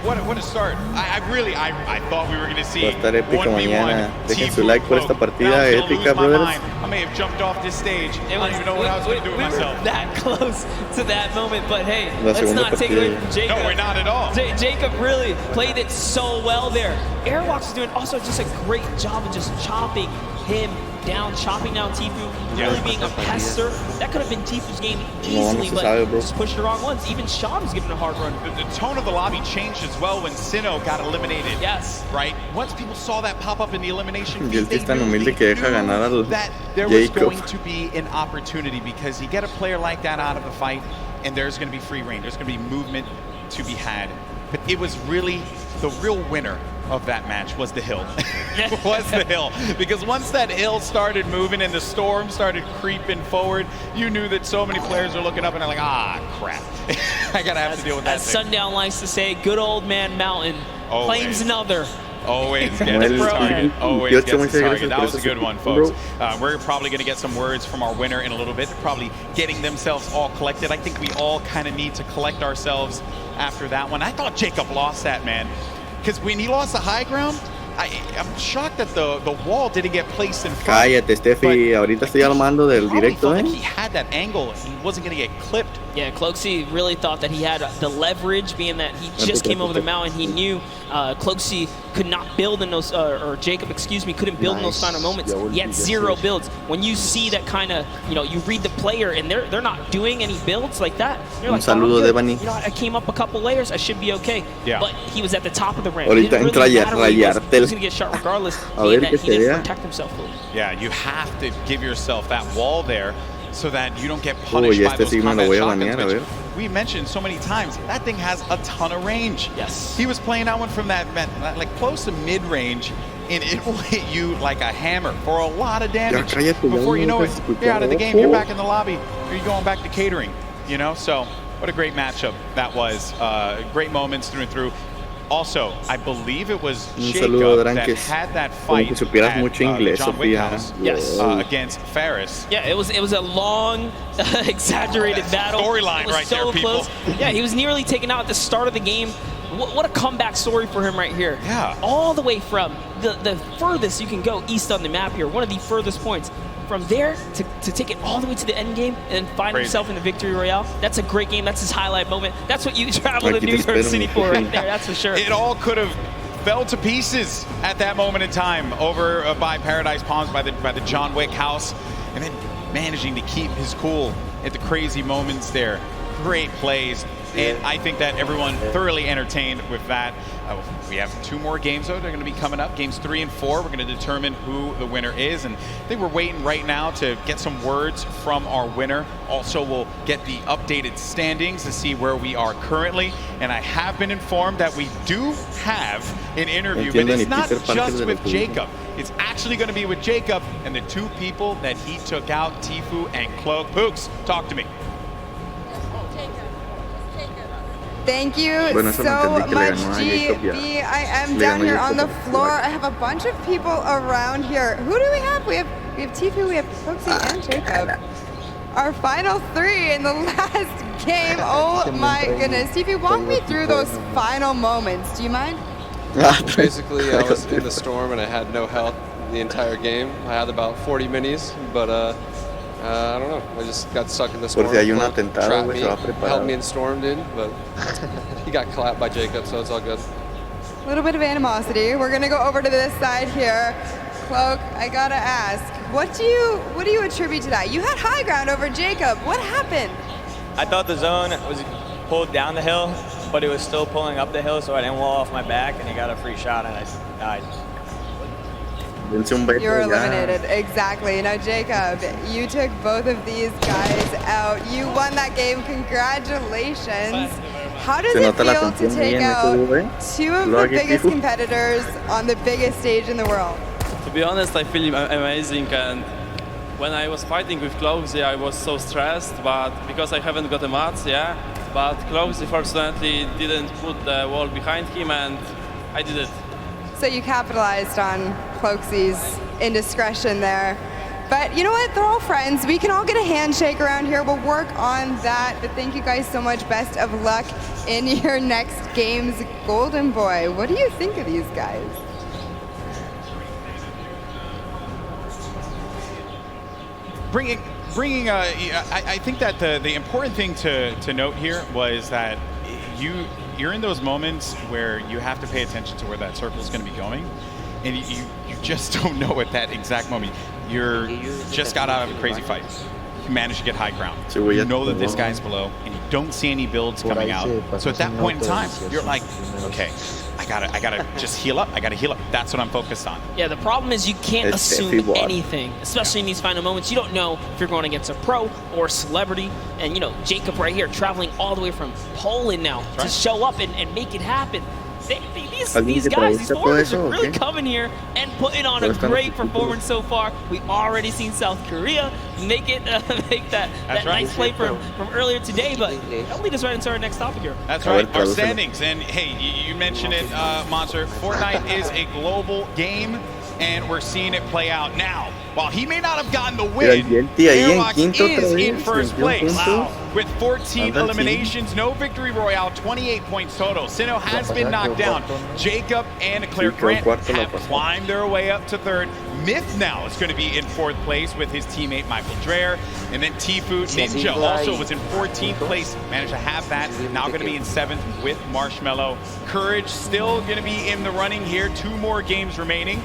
What a start. I thought we were going to see 1v1 Dejen su like por esta partida épica, brothers. I may have jumped off this stage. I don't even know what I was going to do with myself. That close to that moment, but hey, let's not take away from Jacob. No, we're not at all. Jacob really played it so well there. Airwalks is doing also just a great job of just chopping him down, chopping down Tifu, really being a pester. That could have been Tifu's game easily, but just pushed the wrong ones. Even Sean was giving a hard run. The tone of the lobby changed as well when Sinnoh got eliminated. Yes. Right? Once people saw that pop up in the elimination feed, they knew that there was going to be an opportunity because you get a player like that out of the fight and there's going to be free reign. There's going to be movement to be had. But it was really the real winner of that match was the hill. Was the hill. Because once that hill started moving and the storm started creeping forward, you knew that so many players are looking up and they're like, ah, crap. I gotta have to deal with that. As Sundown likes to say, good old man Mountain claims another. Always gets his target. Always gets his target. That was a good one, folks. We're probably going to get some words from our winner in a little bit. They're probably getting themselves all collected. I think we all kind of need to collect ourselves after that one. I thought Jacob lost that, man. Because when he lost the high ground, I'm shocked that the wall didn't get placed in front. Cállate, Steffi. Ahorita estoy armando del directo, He had had that angle, he wasn't going to get clipped. Yeah, Cloaksy really thought that he had the leverage, being that he just came over the mountain. He knew Cloaksy could not build in those, or Jacob, excuse me, couldn't build in those final moments. He had 0 builds. When you see that kind of, you know, you read the player and they're not doing any builds like that, you're like, oh, you know, I came up a couple layers, I should be okay. Yeah. But he was at the top of the ramp. It didn't really matter where he was going to get shot regardless, being that he didn't protect himself fully. Yeah, you have to give yourself that wall there so that you don't get punished by those combat shotguns, which we mentioned so many times. That thing has a ton of range. Yes. He was playing that one from that, like close to mid-range, and it will hit you like a hammer for a lot of damage. Before you know it, you're out of the game, you're back in the lobby, or you're going back to catering, you know? So what a great matchup that was. Great moments through and through. Also, I believe it was Jacob that had that fight at John Wick House against Ferris. Yeah, it was a long, exaggerated battle. Storyline right so there, close. people. Yeah, he was nearly taken out at the start of the game. What a comeback story for him right here. Yeah. All the way from the furthest you can go east on the map here, one of the furthest points. From there to take it all the way to the end game and find himself in the victory royale, that's a great game. That's his highlight moment. That's what you travel to New York City for right there, that's for sure. It all could have fell to pieces at that moment in time over by Paradise Palms, by the John Wick house, and then managing to keep his cool at the crazy moments there. Great plays. And I think that everyone thoroughly entertained with that. We have 2 more games, though. They're going to be coming up. Games 3 and 4. We're going to determine who the winner is. And I think we're waiting right now to get some words from our winner. Also, we'll get the updated standings to see where we are currently. And I have been informed that we do have an interview, but it's not just with Jacob. It's actually going to be with Jacob and the 2 people that he took out, Tfue and Cloak. Pooks, talk to me. Thank you so much, GB. I am down here on the floor. I have a bunch of people around here. Who do we have? We have Tfue, we have Cloaksy, and Jacob. Our final 3 in the last game. Oh my goodness. Tfue, walk me through those final moments. Do you mind? Basically, I was in the storm and I had no health the entire game. I had about 40 minis, but I don't know. I just got stuck in the storm. Trapped me, helped me and stormed in, but he got clapped by Jacob, so it's all good. A little bit of animosity. We're gonna go over to this side here. Cloak, I gotta ask, what do you attribute to that? You had high ground over Jacob. What happened? I thought the zone was pulled down the hill, but it was still pulling up the hill, so I didn't wall off my back, and he got a free shot, and I died. You're eliminated, exactly. Now, Jacob, you took both of these guys out. You won that game, congratulations. How does it feel to take out 2 of the biggest competitors on the biggest stage in the world? To be honest, I feel amazing, and when I was fighting with Cloaksy, I was so stressed, but because I haven't got a match, but Cloaksy fortunately didn't put the wall behind him, and I did it. So you capitalized on Cloaksy's indiscretion there. But you know what? They're all friends. We can all get a handshake around here. We'll work on that. But thank you guys so much. Best of luck in your next games. Golden Boy, what do you think of these guys? I think that the important thing to note here was that you're in those moments where you have to pay attention to where that circle is going to be going, and you just don't know at that exact moment. You're just got out of a crazy fight. You managed to get high ground. You know that this guy's below, and you don't see any builds coming out. So at that point in time, you're like, okay, I gotta just heal up. I gotta heal up. That's what I'm focused on. Yeah, the problem is you can't assume anything, especially in these final moments. You don't know if you're going against a pro or a celebrity. And you know, Jacob right here traveling all the way from Poland now to show up and make it happen. These guys, these foreigners are really coming here and putting on a great performance so far. We've already seen South Korea make that nice play from earlier today, but that'll lead us right into our next topic here. That's right, our standings. And hey, you mentioned it, Monster. Fortnite is a global game, and we're seeing it play out now. While he may not have gotten the win, Airlock is in first place. Wow. With 14 eliminations, no victory royale, 28 points total. Sinnoh has been knocked down. Jacob and Claire Grant have climbed their way up to third. Myth now is going to be in 4th place with his teammate Michael Dreher. And then Tfue Ninja also was in 14th place, managed to have that. Now going to be in 7th with Marshmello. Courage still going to be in the running here. 2 more games remaining.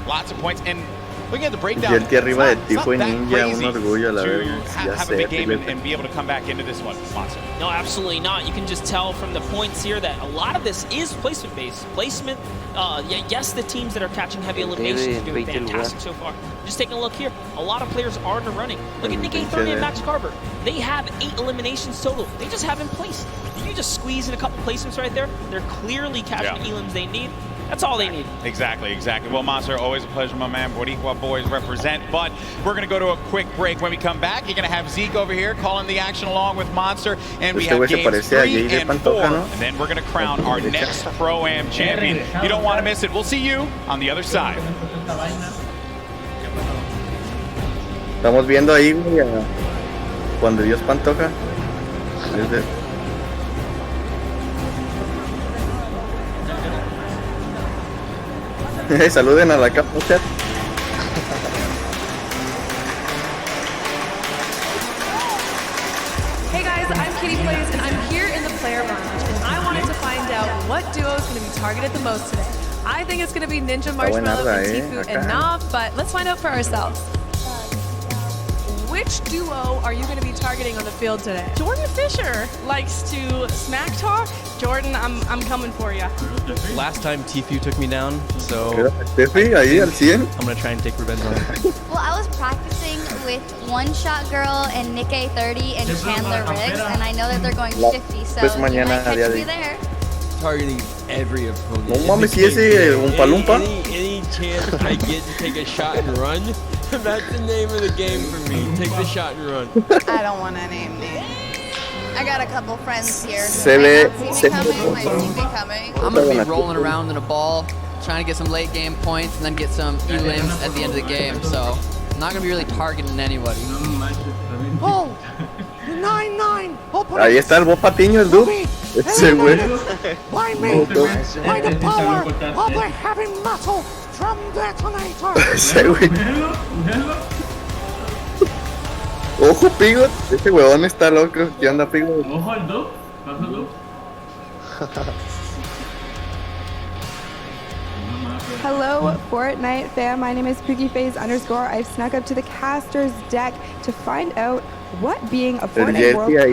Lots of points. And looking at the breakdown, Jelty arriba de Tfue Ninja, un orgullo, la verdad. Have a big game and be able to come back into this one, Monster. No, absolutely not. You can just tell from the points here that a lot of this is placement-based. Placement, yes, the teams that are catching heavy eliminations are doing fantastic so far. Just taking a look here, a lot of players are in the running. Look at Nick A30 and Max Carver. They have 8 eliminations total. They just haven't placed. You just squeeze in a couple placements right there. They're clearly catching the elims they need. That's all they need. Exactly. Well, Monster, always a pleasure, my man. Boricua boys represent. But we're going to go to a quick break. When we come back, you're going to have Zeke over here calling the action along with Monster. And we have games 3 and 4. And then we're going to crown our next Pro-Am champion. You don't want to miss it. We'll see you on the other side. Estamos viendo ahí, cuando Dios Pantoja. Saluden a la capa, chat. Hey guys, I'm Kitty Plays and I'm here in the player lounge and I wanted to find out what duo is going to be targeted the most today. I think it's going to be Ninja, Marshmello, and Tfue and Nav, but let's find out for ourselves. Which duo are you going to be targeting on the field today? Jordan Fisher likes to smack talk. Jordan, I'm coming for you. Last time Tfue took me down, so I'm gonna try and take revenge on him. Well, I was practicing with One Shot Girl and Nick A30 and Chandler Riggs, and I know that they're going 50, so you might catch me there. Targeting every opponent. No mames, ¿y ese Umpa Lumpa? Any chance I get to take a shot and run? That's the name of the game for me. Take the shot and run. I don't want to name names. I got a couple friends here. I'm gonna be rolling around in a ball, trying to get some late game points, and then get some elims at the end of the game. So I'm not gonna be really targeting anybody. Oh, 9-9. Ahí está el Bob Patiño, el dude. Ese güey. By me, by the power of the heavy metal drum detonator. Ese güey. Ojo, Pigot. Ese huevón está loco. ¿Qué onda, Pigot? Ojo al dub. ¿Vas al dub? Hello, Fortnite fam. My name is PookieFaze_. I've snuck up to the caster's deck to find out what being a Fortnite World Cup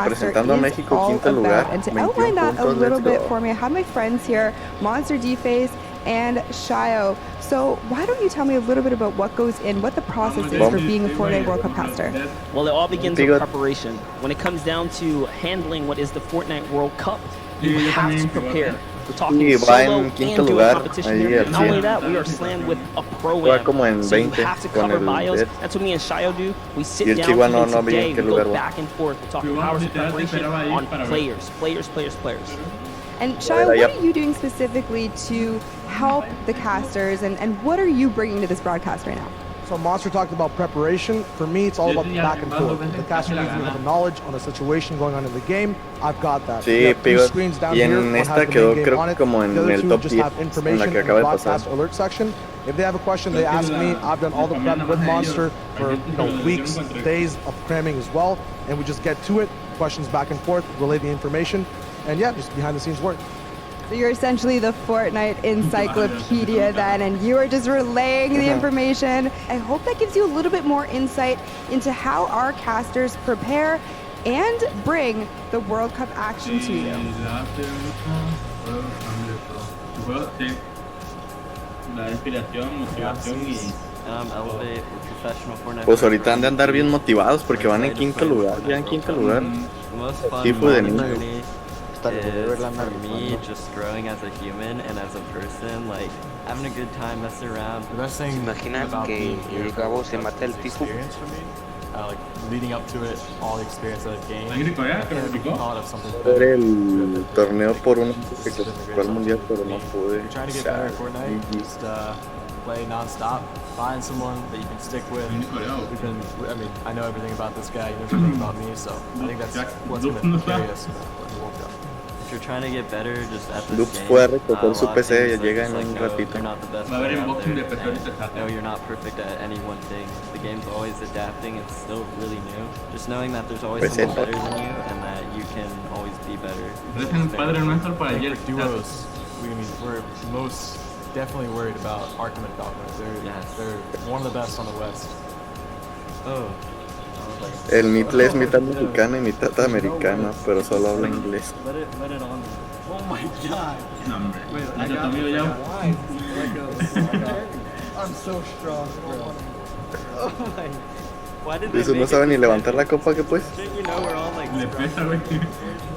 caster is all about. And to outline that a little bit for me, I have my friends here, Monster, D-Phase, and Shio. So why don't you tell me a little bit about what goes in, what the process is for being a Fortnite World Cup caster? Well, it all begins with preparation. When it comes down to handling what is the Fortnite World Cup, you have to prepare. We're talking solo and duo competition here. Not only that, we are slammed with a pro-am. So you have to cover bios. That's what me and Shio do. We sit down even today, we go back and forth. We're talking hours of preparation on players. And Shio, what are you doing specifically to help the casters, and what are you bringing to this broadcast right now? So Monster talked about preparation. For me, it's all about the back and forth. The caster needs to have knowledge on a situation going on in the game. I've got that. Sí, pero y en esta quedó creo como en el top 10 en la que acaba de pasar. Alert section. If they have a question, they ask me. I've done all the prep with Monster for weeks, days of cramming as well, and we just get to it. Questions back and forth, relay the information, and yeah, just behind the scenes work. So you're essentially the Fortnite encyclopedia then, and you are just relaying the information. I hope that gives you a little bit more insight into how our casters prepare and bring the World Cup action to you. Pues ahorita han de andar bien motivados porque van en quinto lugar, ya en quinto lugar. Tipo de niño. Is for me just growing as a human and as a person, like having a good time, messing around. The best thing about que Gabo se mata el tipo. Like leading up to it, all the experience of the game. Era el torneo por uno que fue al mundial, pero no pude. Trying to get better at Fortnite, just play non-stop, find someone that you can stick with. I know everything about this guy, you know everything about me, so I think that's what's going to carry us in the World Cup. if you're trying to get better just at this Dubz game, puede recoger su a lot of PC y things llega just en un like, ratito. you're not the best Va a haber player out unboxing de there, PC ahorita, and no, you're not perfect at any one thing. The game's always adapting. It's still really new. Just knowing that there's always someone better than you and that you can always be better. Duos, we're most definitely worried about Arkham and Falcon. They're one of the best on the West. Oh. El Nitle es mitad mexicano y mitad americano, pero solo habla inglés. Let it on. Oh my god. No, hombre. Wait, I got the I'm so strong, bro. Oh my. Why did Eso no sabe ni levantar la copa, ¿qué pues? You know we're all like. Le pesa, güey.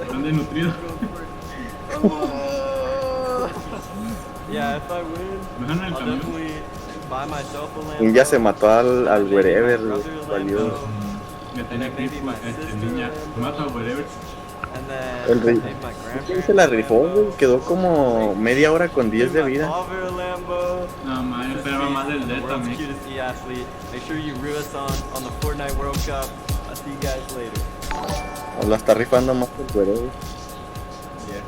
Están desnutridos. Yeah, if I win, I'll definitely buy myself a Lambo. Ya se mató al Werever, valió. Niña, mata a Werever. El rey se la rifó, güey. Quedó como media hora con 10 de vida. No, man, yo esperaba más del Delta, man. Make sure you root us on the Fortnite World Cup. I'll see you guys later. La está rifando más que el Werever. Yeah.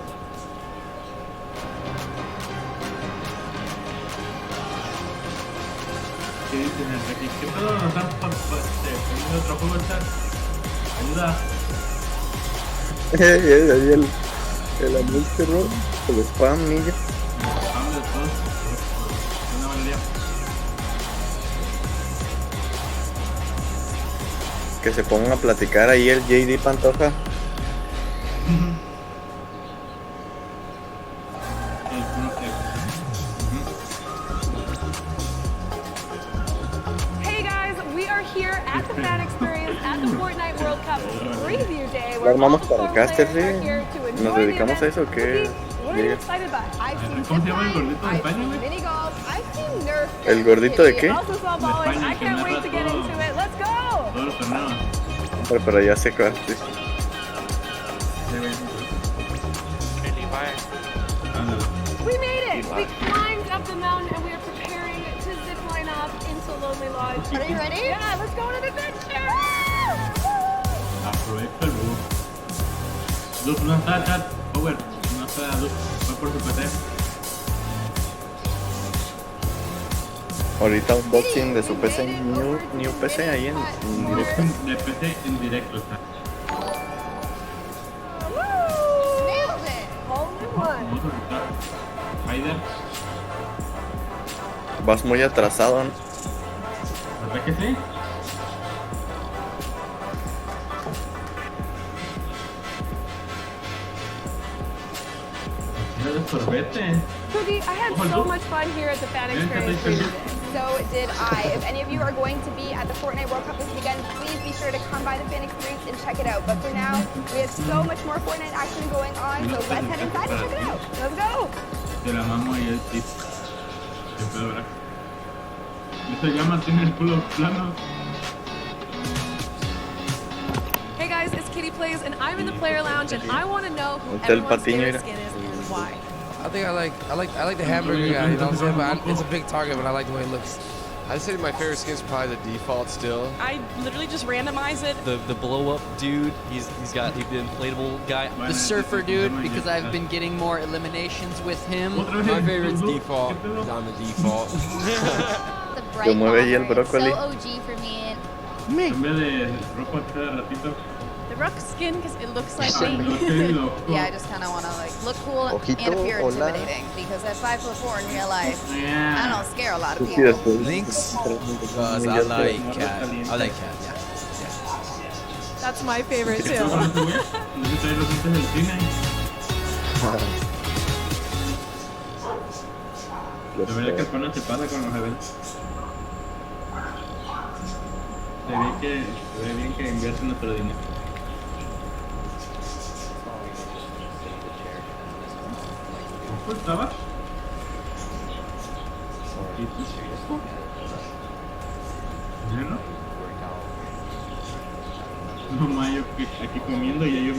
¿Qué dicen el Requi? ¿Qué pedo? ¿Nos están poniendo otro juego, chat? Ayuda. Ahí el anuncio, ¿no? El spam, niña. Spam de todos. Una valería. Que se pongan a platicar ahí el JD Pantoja. Hey guys, we are here at the fan experience at the Fortnite World Cup preview day. ¿La armamos para el caster, sí? ¿Nos dedicamos a eso o qué? What are you excited by? I've seen ¿Cómo se llama el gordito de España, güey? mini golf. I've seen Nerf. ¿El gordito de qué? Also saw bowling. I can't wait to get into it. Let's go. Todos los torneos. Pero ya sé cuál. Sí. We made it! We climbed up the mountain and we are preparing to zip line up into Lonely Lodge. Are you ready? Yeah, let's go on an adventure! Aprovecha el bug. Dubz no está, chat. Power. No está Dubz. Fue por su PC. Ahorita unboxing de su PC, new PC ahí en directo. De PC en directo está. Nailed it! Only one. Spider. Vas muy atrasado, ¿no? ¿Verdad que sí? Cookie, I had so much fun here at the fan experience. So did I. If any of you are going to be at the Fortnite World Cup this weekend, please be sure to come by the fan experience and check it out. But for now, we have so much more Fortnite action going on, so let's head inside and check it out. Let's go! De la mamo y el tip. Qué pedo, ¿verdad? Esta llama tiene el culo plano. Hey guys, it's Kitty Plays, and I'm in the player lounge, and I want to know who everyone's favorite skin is and why. I think I like the hamburger guy, you know what I'm saying? But it's a big target, but I like the way it looks. I'd say my favorite skin is probably the default still. I literally just randomize it. The blow up dude, he's got the inflatable guy. The surfer dude, because I've been getting more eliminations with him. My favorite's default. He's on the default. The bright color, so OG for me. En vez de ropa cada ratito. The rock skin, because it looks like me. Yeah, I just kind of want to like look cool Ojito, and appear hola. intimidating because at 5'4" in real life, I don't scare a lot of Sí, people. Links? Because I like cat. I like cat, yeah. That's my favorite too. De verdad que el pana se pasa con los eventos. Se ve bien que invierte nuestro dinero. ¿Cómo estaba? ¿No? Mamá, yo aquí comiendo y yo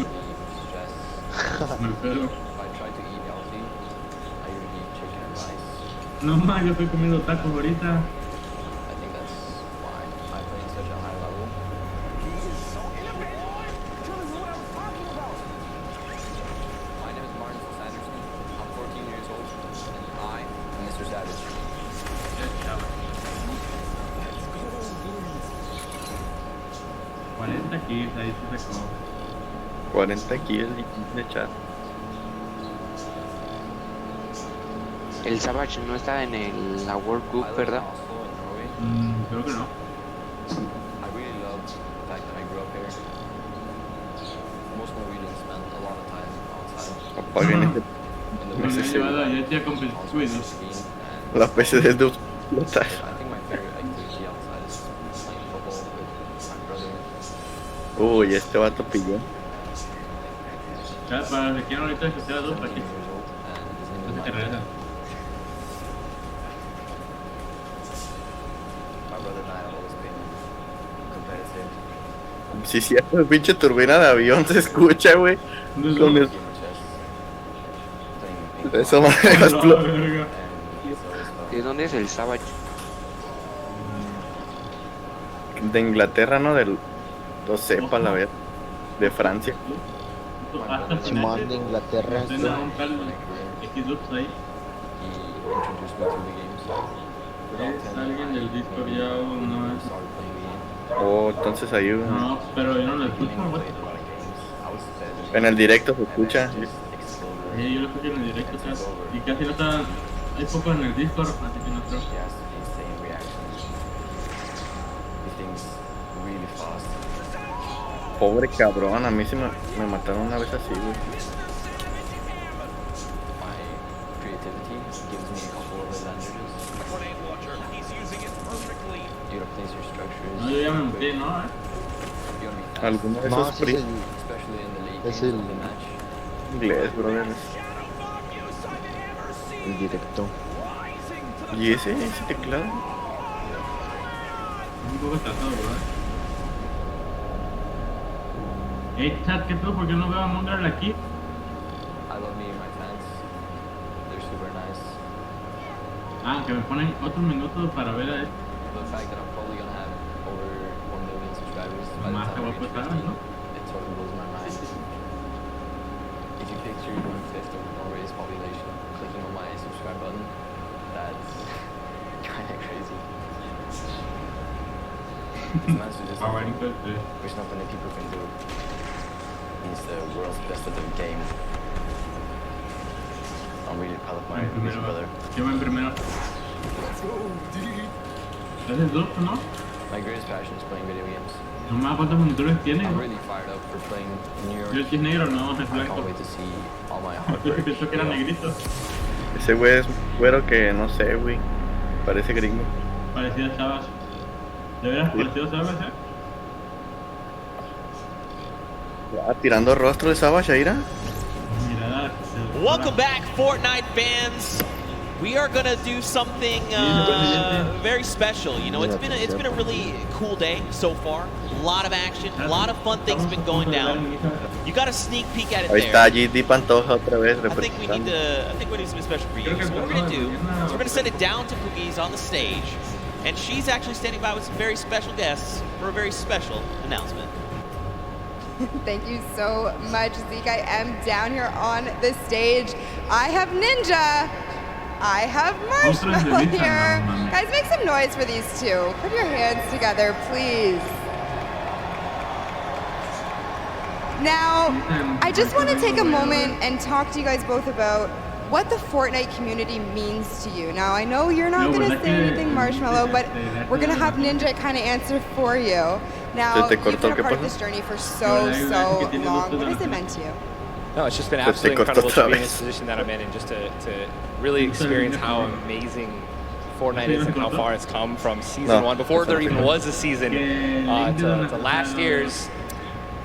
me pedo. No más, yo estoy comiendo tacos ahorita. kills, ahí se sacó. 40 kills de chat. El Savage no está en la World Cup, ¿verdad? Creo que no. I really love the fact that I grew up here. Most Norwegians spend a lot of time outside. Apaguen este. Me he llevado a Jelty a competir. La PC de SIGUE. I think my favorite activity outside is playing football with my brother. Uy, este vato pilló. Para los que quieran ahorita escuchar a dos, ¿para qué? No se carrera. Si cierto, el pinche turbina de avión se escucha, güey. Con el... Eso más explota. ¿De dónde es el Savage? De Inglaterra, ¿no? Del... No sé, para la ver. De Francia. Simón de Inglaterra. Suena un tal xDubz ahí. ¿Es alguien del Discord ya o no es? Oh, entonces ahí... No, pero yo no lo escucho, güey. En el directo se escucha. Sí, yo lo escucho en el directo, casi. Y casi no está... Hay poco en el Discord, así que no creo. Pobre cabrón, a mí sí me mataron una vez así, güey. No, yo ya me muté, ¿no? ¿Alguno de No, esos sí es el inglés, brother? el directo. ¿Y ese teclado? Un poco tratado, bro. Hey, chat, ¿qué tú? ¿Por qué no veo a Mongrel aquí? I love meeting my fans. They're super nice. Ah, que me ponen otro minuto para ver a él. The fact that I'm probably gonna have over 1 million subscribers by the Más time que va I a reach pasar, 15, ¿no? it totally blows my mind. If you picture 1/5 of Norway's population clicking on my subscribe button, that's kinda crazy. It's massive, just which not many people can do. He's the world's best at the game. I'm really proud of my music brother. Yo voy en primero. ¿Es el dos, no? My greatest passion is playing video games. No más, ¿cuántos monitores tiene? I'm really fired up for playing in New York. Yo el negro, no, es I blanco. can't wait to see all my hard Yo work. pensé que era negrito. Ese güey es güero que no sé, güey. Parece gringo. Parecía a Savage. ¿De veras parecido a Savage, eh? Ya, tirando rostro de Savage, Aira. Welcome back, Fortnite fans. We are gonna do something very special. You know, it's been a really cool day so far. A lot of action, a lot of fun things have been going down. You got a sneak peek at it Ahí there. está GD Pantoja otra vez I think we need to do something special for you. So what we're gonna do is we're gonna send it down to Cookies on the stage, and she's actually standing by with some very special guests for a very special announcement. Thank you so much, Zeke. I am down here on the stage. I have Ninja. I have Marshmallow here. Guys, make some noise for these two. Put your hands together, please. Now, I just want to take a moment and talk to you guys both about what the Fortnite community means to you. Now, I know you're not going to say anything, Marshmallow, but we're going to have Ninja kind of answer for you. Now, you've been a part of this journey for so long. What has it meant to you? No, it's just been absolutely incredible to be in this position that I'm in, and just to really experience how amazing Fortnite is and how far it's come from season 1, before there even was a season, to last year's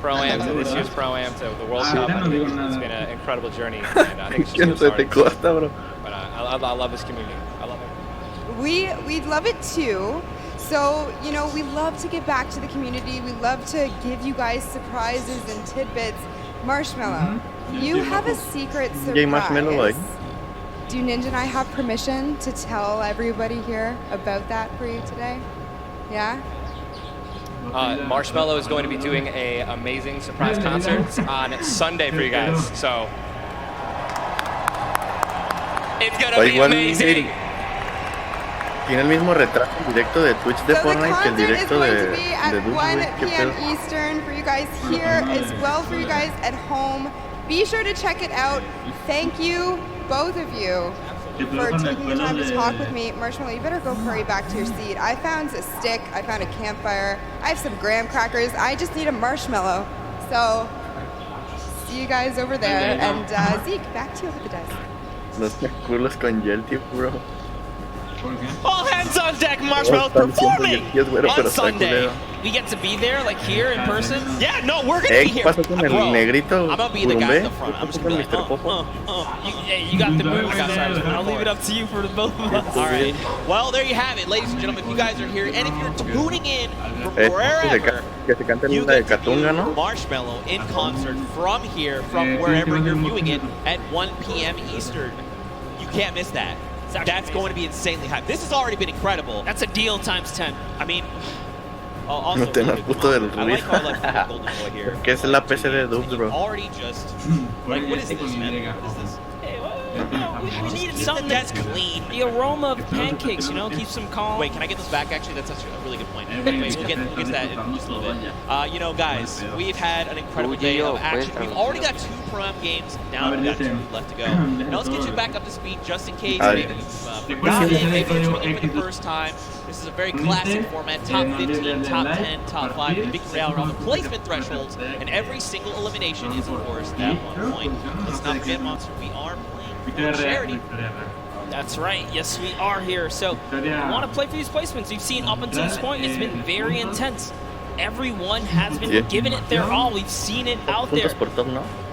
Pro-Am, to this year's Pro-Am, to the World Cup. I think it's been an incredible journey, and I think it's just getting started. But I love this community. I love it. We love it too. So, you know, we love to give back to the community. We love to give you guys surprises and tidbits. Marshmallow, you have a secret surprise. Do Ninja and I have permission to tell everybody here about that for you today? Yeah? Marshmallow is going to be doing an amazing surprise concert on Sunday for you guys. So it's going to be amazing. Tiene el mismo retraso directo de Twitch de Fortnite que el directo de Dubz, 1 p.m. Eastern for you guys here as well for you guys at home. Be sure to check it out. Thank you, both of you, for taking the time to talk with me. Marshmallow, you better go hurry back to your seat. I found a stick, I found a campfire, I have some graham crackers, I just need a marshmallow. So, see you guys over there, and Zeke, back to you with the dice. Los culos con Jelty, bro. All hands on deck, Marshmallow performing on Sunday. We get to be there, like here in person. Yeah, no, we're gonna be here. ¿Qué pasó con el negrito? I'm gonna be the guy in the front. I'm just gonna be like, you got the moves. I'll leave it up to you for the both of us. All right. Well, there you have it, ladies and gentlemen. If you guys are here, and if you're tuning in from wherever, you get to view Marshmallow in concert from here, from wherever you're viewing it at 1 p.m. Eastern. You can't miss that. That's going to be insanely hype. This has already been incredible. That's a deal times 10. I mean, also, no tengo puto del ruido. Golden Boy here. ¿Qué es la PC de Dubz, bro? Already just like, what is this, man? What is this? Hey, we needed something that's clean. The aroma of pancakes, you know, keeps them calm. Wait, can I get this back? Actually, that's actually a really good point. Anyway, we'll get to that in just a little bit. You know, guys, we've had an incredible day of action. We've already got 2 Pro-Am games. Now we've got 2 left to go. Now let's get you back up to speed just in case. Maybe you're tuning in for the first time. This is a very classic format. Top 15, top 10, top 5. The victory hour on the placement thresholds. And every single elimination is, of course, that 1 point. Let's not forget, Monster, we are playing for charity. That's right. Yes, we are here. So we want to play for these placements. We've seen up until this point, it's been very intense. Everyone has been giving it their all. We've seen it out there.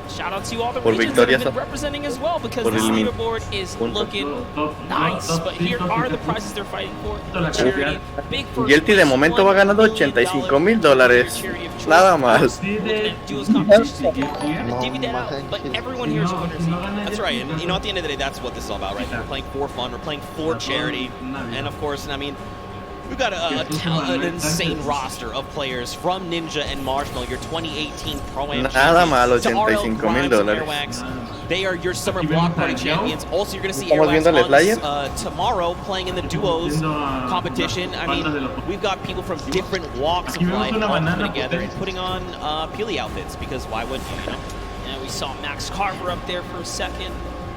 Shout out to all the regions that have been representing as well, because this leaderboard is looking nice. But here are the prizes they're fighting for. Charity, big first. Jelty de momento va ganando $85,000. Nada más. But everyone here is a winner. That's right. And you know, at the end of the day, that's what this is all about, right? We're playing for fun. We're playing for charity. And of course, I mean, we've got an insane roster of players from Ninja and Marshmallow, your 2018 Pro-Am champions, to $85,000. They are your summer block party champions. Also, you're going to see Airwax tomorrow playing in the duos competition. I mean, we've got people from different walks of life all coming together and putting on Peely outfits, because why wouldn't you, you know? And we saw Max Carver up there for a second.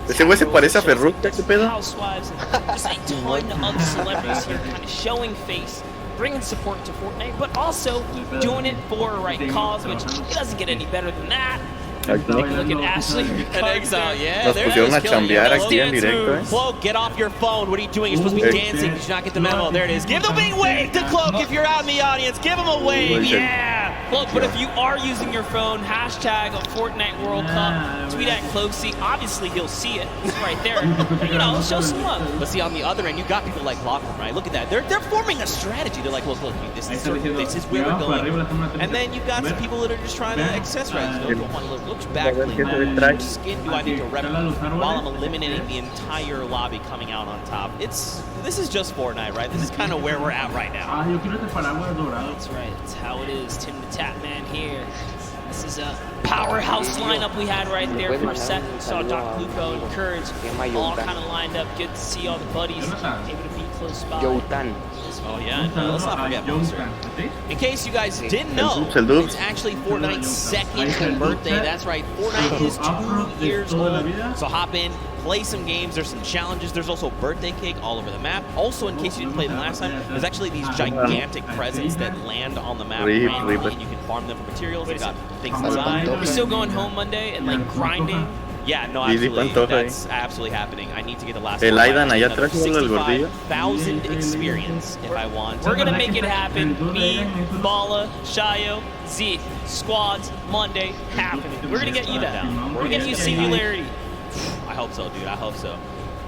Ese güey se parece a Ferruca, ¿qué pedo? Housewives and just a ton of celebrities here kind of showing face, bringing support to Fortnite, but also doing it for a right cause, which it doesn't get any better than that. Look at Ashley and Exile, yeah. Nos pusieron a chambear aquí en directo, Cloak, get off your phone. What are you doing? You're supposed to be dancing. Did you not get the memo? There it is. Give the big wave to Cloak if you're out in the audience. Give him a wave, yeah. Cloak, but if you are using your phone, hashtag Fortnite World Cup, tweet at Cloaksy. Obviously, he'll see it. It's right there. You know, show some love. But see, on the other end, you got people like Lachlan, right? Look at that. They're forming a strategy. They're like, look, this is where we're going. And then you've got some people that are just trying to accessorize. Don't want to look back. Which skin do I need to rep while I'm eliminating the entire lobby coming out on top? This is just Fortnite, right? This is kind of where we're at right now. That's right. It's how it is. Tim the Tap Man here. This is a powerhouse lineup we had right there for a second. We saw Dr. Luco and Courage all kind of lined up. Good to see all the buddies able to be close by. Oh yeah, no, let's not forget Monster. In case you guys didn't know, it's actually Fortnite's 2nd birthday. That's right, Fortnite is 2 years old. So hop in, play some games. There's some challenges. There's also birthday cake all over the map. Also, in case you didn't play them last time, there's actually these gigantic presents that land on the map randomly, and you can farm them for materials. They've got things inside. Are we still going home Monday and like grinding? Yeah, no, absolutely. That's absolutely happening. I need to get the last 65,000 experience if I want. We're going to make it happen. Me, Bala, Shayo, Zeke, squads, Monday, happening. We're going to get you that. We're going to get you Singularity. I hope so, dude. I hope so.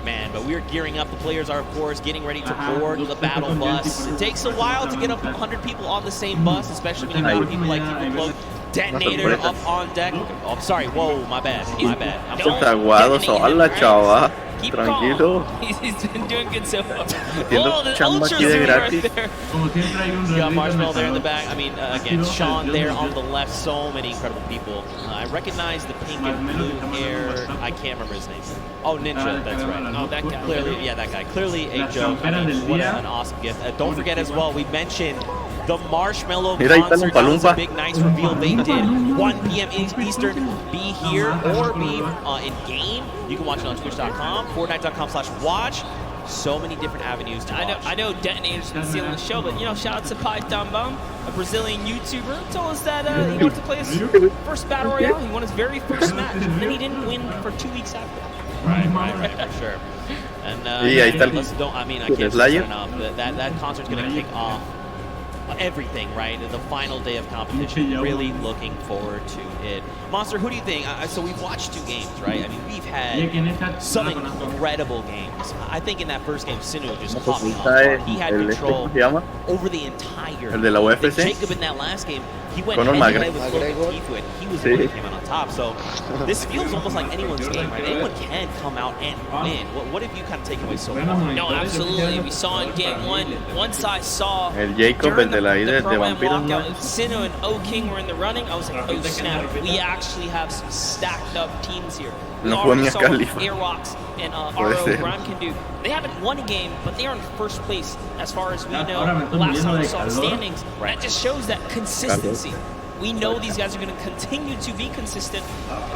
Man, but we're gearing up. The players are, of course, getting ready to board the battle bus. It takes a while to get up 100 people on the same bus, especially when you got people like People Cloak. Detonator up on deck. Oh, sorry. Whoa, my bad. My bad. I'm sorry. Aguado sola, chava. Keep Tranquilo. calm. He's been doing good so far. Haciendo The chamba ultras aquí de right gratis. there. Como siempre hay un You got release Marshmallow there in the retador. back. I mean, again, Sean there on the left. So many incredible people. I recognize the pink and blue hair. I can't remember his name. Oh, Ninja. That's right. Oh, that guy. Clearly, yeah, that guy. Clearly a joke. I mean, what an awesome gift. Don't forget as well, we mentioned the Marshmallow concert. That was a big, nice reveal they did. 1 p.m. Eastern. Be here or be in game. You can watch it on twitch.com, Fortnite.com/watch. So many different avenues to watch. I know Detonator's been stealing the show, but you know, shout out to Python Bum, a Brazilian YouTuber, told us that he wanted to play his first battle royale. He won his very first match, and then he didn't win for 2 weeks after. Right, for sure. And Y ahí está el I mean, I can't say enough. That concert's gonna kick off everything, right? The final day of competition. Really looking forward to it. Monster, who do you think? So we've watched 2 games, right? I mean, we've had some incredible games. I think in that first game, Sinu just caught me off guard. He had control over the entire. El de la UFC. Jacob in that last game, he went Conor head-to-head with Tifu, and he was the one who came out on top. So this feels almost like anyone's game, right? Anyone can come out and win. What have you kind of taken away so far? No, absolutely. We saw in game 1, once I saw El Jacob, el de la de vampiros, ¿no? Sinu and O-King were in the running. I was like, oh snap, we actually have some stacked up teams here. We already saw what Airrocks and RO Grime can do. They haven't won a game, but they are in first place as far as we know. Last time we saw the standings, that just shows that consistency. We know these guys are going to continue to be consistent,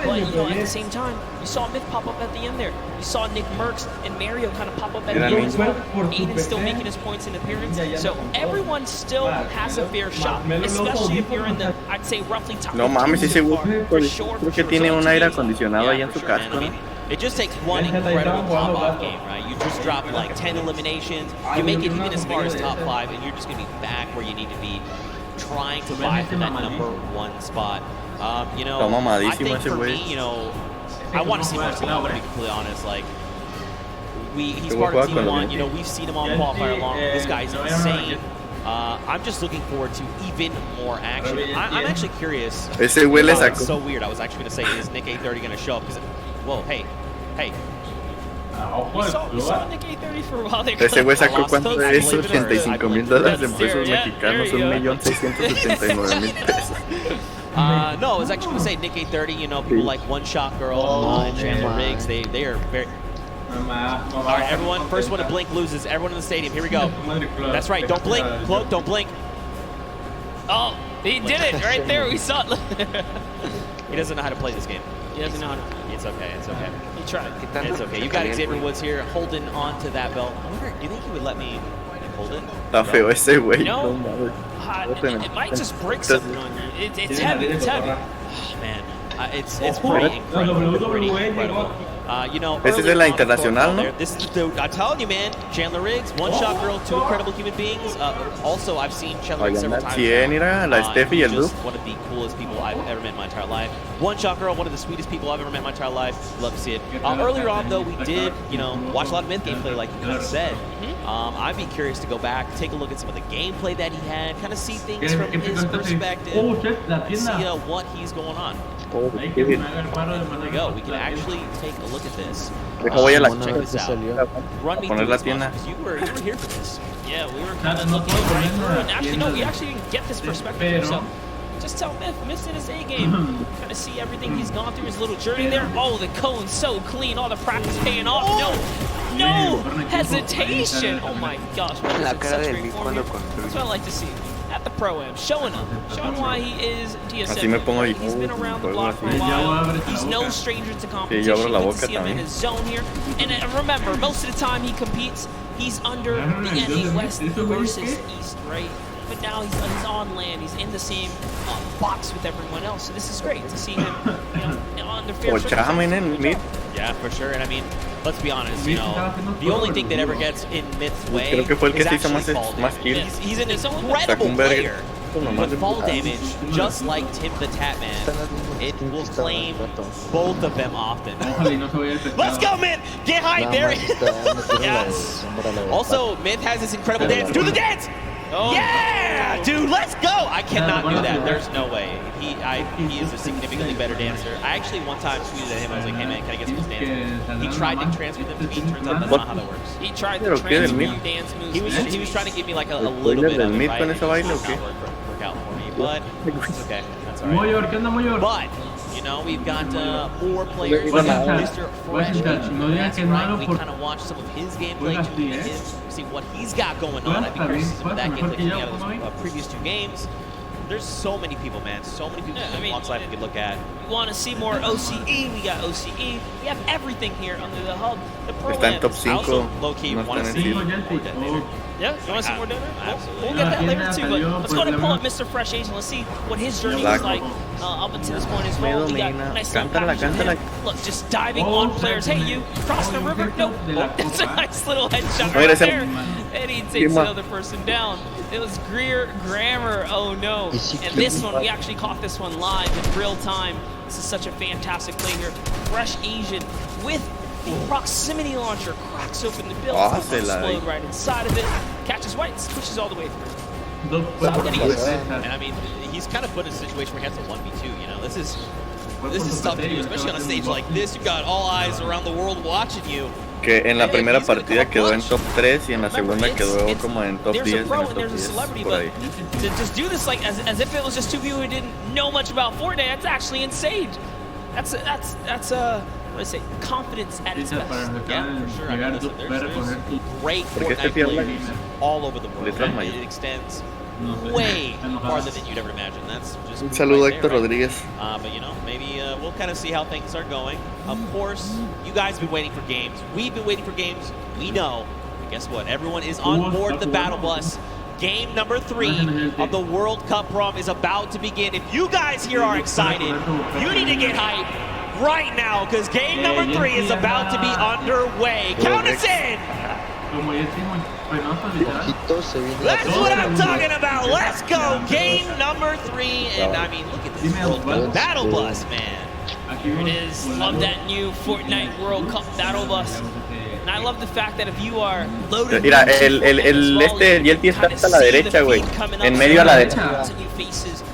but you know, at the same time, you saw Myth pop up at the end there. You saw Nick Merckx and Mario kind of pop up at the end as well. Aiden's still making his points in appearance, so everyone still has a fair shot, especially if you're in the, I'd say, roughly top 15 so far. For sure, creo que tiene un aire acondicionado ahí en su casco, ¿no? It just takes one incredible pop-off game, right? You just drop like 10 eliminations, you make it even as far as top 5, and you're just going to be back where you need to be, trying to vie for that #1 spot. You know, I think for me, you know, I want to see Marcelo, to be completely honest. Like, he's part of Team 1. You know, we've seen him on qualifier long. This guy's insane. I'm just looking forward to even more action. I'm actually curious. Ese güey le sacó. It's so weird. I was actually going to say, is Nick A30 going to show up? Because, whoa, hey. We saw Nick A30 for a while there. Ese güey sacó cuánto de eso, $85,000 en pesos mexicanos, $1,169,000 pesos. No, I was actually going to say Nick A30, you know, people like One Shot Girl and Chandler Riggs, they are very... All right, everyone, first one to blink loses. Everyone in the stadium, here we go. That's right, don't blink. Cloak, don't blink. Oh, he did it right there. We saw it. He doesn't know how to play this game. He doesn't know how to. It's okay, it's okay. He tried. It's okay. You got Xavier Woods here holding on to that belt. I wonder, do you think he would let me hold it? Está feo ese güey. No, it might just break something on you. It's heavy. It's heavy. Oh, man, it's pretty incredible. You know, This is de la internacional, ¿no? This is the, I'm telling you, man. Chandler Riggs, One Shot Girl, 2 incredible human beings. Also, I've seen Chandler Riggs several times. Mira, la Steffi y el Just one of the coolest people I've ever met in my entire life. One Shot Girl, one of the sweetest people I've ever met in my entire life. Love to see it. Earlier on, though, we did, you know, watch a lot of Myth gameplay, like you said. I'd be curious to go back, take a look at some of the gameplay that he had, kind of see things from his perspective, and see what he's going on. There we go. We can actually take a look at this. Check this out. Run me through this, because you were here for this. Yeah, we were kind of looking right through it. Actually, no, we actually didn't get this perspective. So just tell Myth in his A game. Kind of see everything he's gone through, his little journey there. Oh, the cone's so clean. All the practice paying off. No hesitation. Oh my gosh. That's what I like to see. At the Pro-Am, showing up, showing why he is DSM. He's been around the block for a while. He's no stranger to competition. You can see him in his zone here. And remember, most of the time he competes, he's under the NA West versus East, right? But now he's on land. He's in the same box with everyone else. So this is great to see him, you know, under fair circumstances. Yeah, for sure. And I mean, let's be honest, you know, the only thing that ever gets in Myth's way is actually fall damage. He's an incredible player, but fall damage, just like Tim the Tatman, it will claim both of them often. Let's go, Myth! Get high there! Yes! Also, Myth has this incredible dance. Do the dance! Oh. Yeah, dude, let's go! I cannot do that. There's no way. He is a significantly better dancer. I actually one time tweeted at him. I was like, hey man, can I get some dance? He tried to transfer them to me. Turns out that's not how that works. He tried to transfer dance moves. He was trying to give me like a little bit of it, right? It did not work out for me, but it's okay. That's all right. But you know, we've got more players. Mr. Fresh, that's right. We kind of watched some of his gameplay, see what he's got going on. I'd be curious to see some of that gameplay coming out of those previous 2 games. There's so many people, man. So many people in Walks Life we could look at. We want to see more OCE. We got OCE. We have everything here under the hub. The Está en top 5. Low-key want to see more Detonator. Yeah, you want to see more Detonator? Absolutely. We'll get that later too, but let's go ahead and pull up Mr. Fresh Asian. Let's see what his journey was like up until this point as well. We got a nice little package of him. Look, just diving on players. Hey, you cross the river? Nope. It's a nice little headshot right there. And he takes another person down. It was Greer Grammar. Oh no. And this one, we actually caught this one live in real time. This is such a fantastic play here. Fresh Asian with the proximity launcher cracks open the build, explode right inside of it, catches White, pushes all the way through. And I mean, he's kind of put in a situation where he has a 1v2. You know, this is tough to do, especially on a stage like this. You've got all eyes around the world watching you. Que en la primera partida quedó en top 3 y en la segunda quedó como en top 10. There's a pro and there's a celebrity, but to just do this like as if it was just 2 people who didn't know much about Fortnite, that's actually insane. That's what do I say? Confidence at its best. Yeah, for sure. I mean, listen, there's great Fortnite players all over the world. It extends way farther than you'd ever imagine. That's just un saludo a Héctor Rodríguez. But you know, maybe we'll kind of see how things are going. Of course, you guys have been waiting for games. We've been waiting for games. We know. But guess what? Everyone is on board the battle bus. Game number 3 of the World Cup prom is about to begin. If you guys here are excited, you need to get hyped right now, because game number 3 is about to be underway. Count us in! That's what I'm talking about. Let's go. Game number 3. And I mean, look at this World Cup battle bus, man. Here it is. Love that new Fortnite World Cup battle bus. And I love the fact that if you are loaded. Mira, el Jelty está hasta la derecha, güey. En medio a la derecha.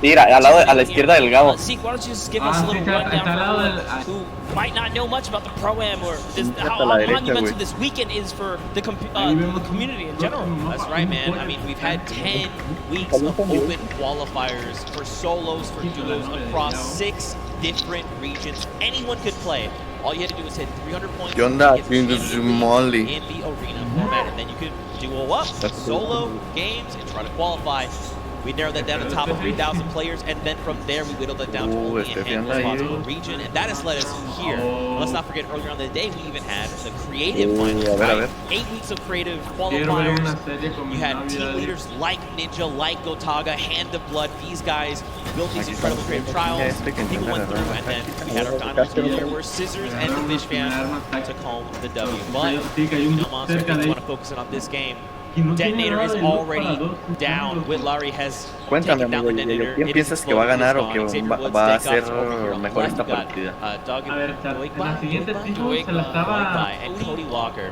Mira, al lado, a la izquierda del Gabo. Why don't you just give us a little rundown for who might not know much about the Pro-Am or how monumental this weekend is for the community in general. That's right, man. I mean, we've had 10 weeks of open qualifiers for solos, for duos across 6 different regions. Anyone could play. All you had to do was hit 300 points in the arena format, and then you could duo up, solo games, and try to qualify. We narrowed that down to top of 3,000 players, and then from there we whittled it down to only a handful of spots per region, and that has led us here. Let's not forget, earlier on in the day, we even had the creative finals, right? 8 weeks of creative qualifiers. You had team leaders like Ninja, like Gotaga, Hand of Blood. These guys built these incredible creative trials. People went through, and then we had our finals where there were Scissors and the Fish Fam to home the W. But, you know, Monster, we want to focus in on this game. Detonator is already down. Whitlari has taken down the Detonator. ¿Quién piensas que va a ganar o que va a hacer mejor esta partida? La siguiente tribu se la estaba... And Cody Walker.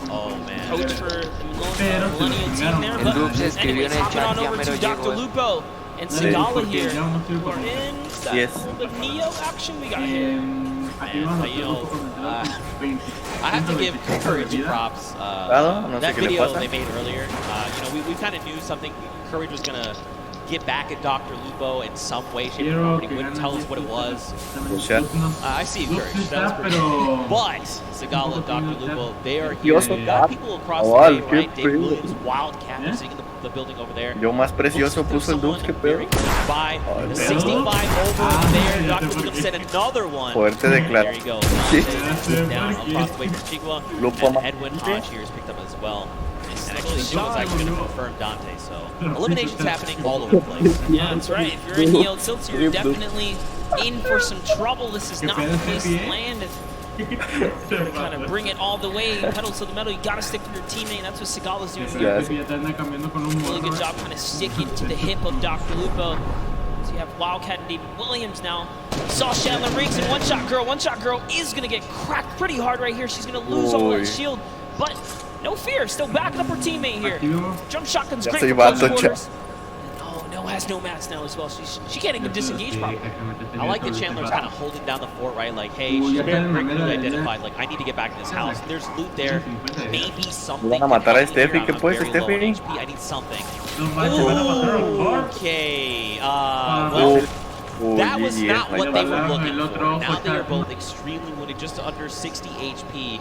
Oh man. Coach for the Millennial team there. But anyways, hopping on over to Dr. Lupo and Sigala here. We're in the Neo action we got here. I have to give Courage props. That video they made earlier, you know, we kind of knew something. Courage was going to get back at Dr. Lupo in some way, shape, or form, but he wouldn't tell us what it was. I see you, Courage. That was pretty cool. But Sigala and Dr. Lupo, they are here. People across the way, right? Dave Williams, Wildcat, are sitting in the building over there. Yo más precioso puso el Dubz, que pedo. By the 65 over there, Dr. Williams said another one. Fuerte there you go. Down across the way from Chigua, and Edwin Cheers picked up as well. And actually, it was actually going to confirm Dante, so eliminations happening all over the place. Yeah, that's right. If you're in the old tilts, you're definitely in for some trouble. This is not the place to land. Kind of bring it all the way, pedal to the metal. You got to stick with your teammate. That's what Sigala's doing here. Really good job kind of sticking to the hip of Dr. Lupo. So you have Wildcat and David Williams now. Saw Shanlin Riggs and One Shot Girl. One Shot Girl is going to get cracked pretty hard right here. She's going to lose all that shield, but no fear, still backing up her teammate here. Jump shotgun's great Soy for close vato, quarters. Oh, no, has no mats now as well. She can't even disengage properly. I like that Chandler's kind of holding down the fort, right? Like, hey, she's very quickly identified, like, I need to get back in this house. There's loot there. Maybe something. Van a matar a Steffi, ¿qué puedes, Steffi? I need something. Okay. Well, that was not what they were looking for. Now they are both extremely wounded, just under 60 HP.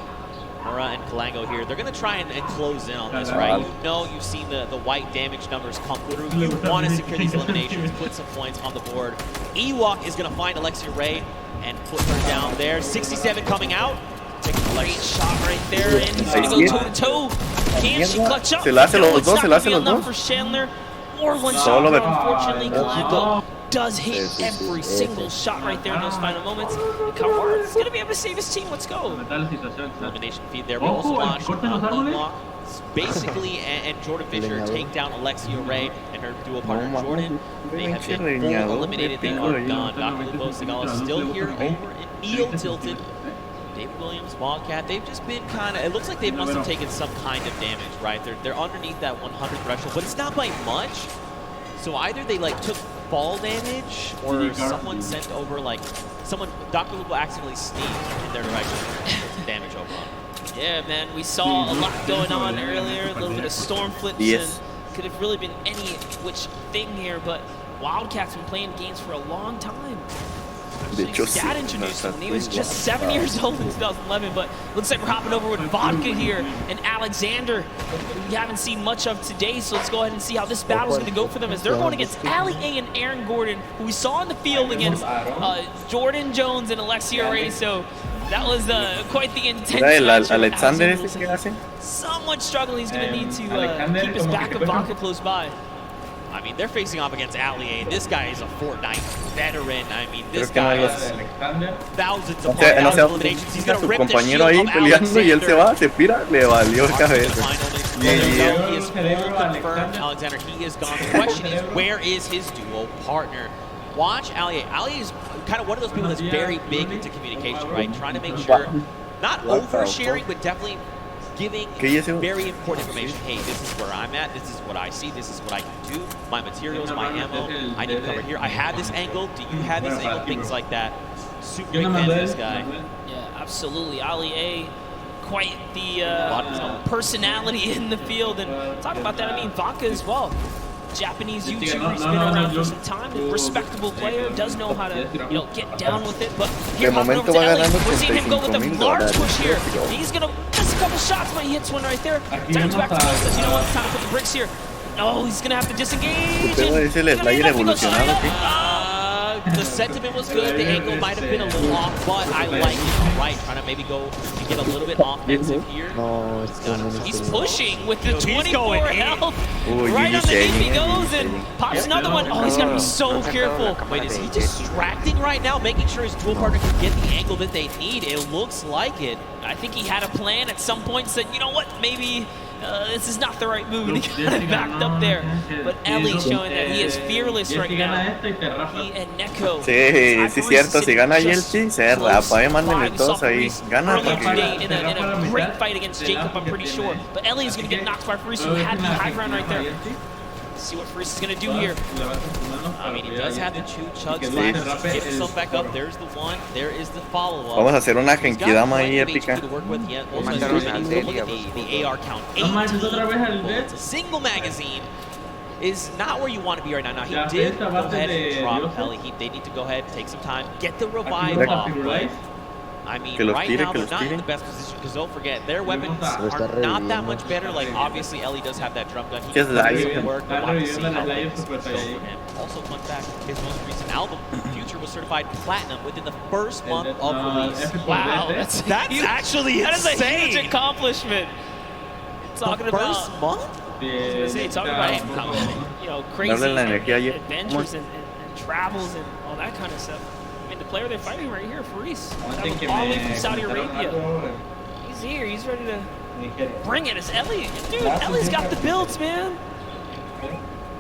Mura and Kalango here. They're going to try and close in on this, right? You know, you've seen the white damage numbers come through. You want to secure these eliminations, put some points on the board. Ewok is going to find Alexia Ray and put her down there. 67 coming out. Taking a great shot right there, and he's going to go toe-to-toe. Can she clutch up? Se la hace los dos, se la hace los dos. For Chandler, or one shot, unfortunately, Kalango does hit every single shot right there in those final moments. Kawar is going to be able to save his team. Let's go. Elimination feed there. We also watched Ewok basically and Jordan Fisher take down Alexia Ray and her dual partner Jordan. They have been full eliminated. They are done. Dr. Lupo Segala is still here over in Eel Tilted. David Williams, Wildcat, they've just been kind of, it looks like they must have taken some kind of damage, right? They're underneath that 100 threshold, but it's not by much. So either they like took fall damage or someone sent over like, Dr. Lupo accidentally sneaked in their direction and took damage over on them. Yeah, man, we saw a lot going on earlier, a little bit of storm flips and could have really been any which thing here, but Wildcat's been playing games for a long time. His dad introduced him when he was just 7 years old in 2011, but looks like we're hopping over with Vodka here and Alexander, who we haven't seen much of today, so let's go ahead and see how this battle's going to go for them as they're going against Ali A and Aaron Gordon, who we saw in the field against Jordan Jones and Alexia Ray, so that was quite the intense Alexander, somewhat struggling. He's going to need to keep his backup Vodka close by. I mean, they're facing off against Ali A. This guy is a Fortnite veteran. I mean, this guy has thousands of eliminations. He's going to rip the shield of Alexander. Se pira, le valió cabeza. He is full confirmed. Alexander, he is gone. The question is, where is his duo partner? Watch Ali A. Ali is kind of one of those people that's very big into communication, right? Trying to make sure, not oversharing, but definitely giving very important information. Hey, this is where I'm at. This is what I see. This is what I can do. My materials, my ammo. I need to cover here. I have this angle. Do you have this angle? Things like that. Super big fan of this guy. Yeah, absolutely. Ali A, quite the personality in the field. And talk about that, I mean, Vodka as well. Japanese YouTuber, he's been around for some time, a respectable player, does know how to, get down with it, but here hopping over to Ellie, we're seeing him go with a large push here. He's gonna miss a couple shots, but he hits one right there. Turns back to Will, says, you know what, time to put the bricks here. No, he's gonna have to disengage. The sentiment was good. The angle might have been a little off, but I like it. Right, trying to maybe go and get a little bit offensive here. No, he's pushing with the 24 health. Right underneath he goes and pops another one. Oh, he's got to be so careful. Wait, is he distracting right now, making sure his dual partner can get the angle that they need? It looks like it. I think he had a plan at some point, said, you know what, maybe this is not the right move, and he got it backed up there. But Ellie showing that he is fearless right now. He and Neko. Sí, sí, cierto. Si gana Jelty, se rapa. Mándenle todos ahí. Gana. In a great fight against Jacob, I'm pretty sure. But Ellie is going to get knocked by Faris, who had the high ground right there. Let's see what Faris is going to do here. I mean, he does have the two chugs left. Get himself back up. There's the one. There is the follow-up. Vamos a hacer una genkidama ahí épica. The AR count 18 bullets. A single magazine is not where you want to be right now. Now, he did go ahead and drop Ellie. They need to go ahead, take some time, get the revive off, right? I mean, right now they're not in the best position because don't forget, their weapons are not that much better. Like, obviously, Ellie does have that drum gun. He can do work, but we'll have to see how things go for him. Also, fun fact, his most recent album, Future, was certified platinum within the first month of release. Wow, that's actually insane. That is a huge accomplishment. Talking about first month? Talking about crazy adventures and travels and all that kind of stuff. I mean, the player they're fighting right here, Faris, all the way from Saudi Arabia. He's here. He's ready to bring it. It's Ellie. Dude, Ellie's got the builds, man.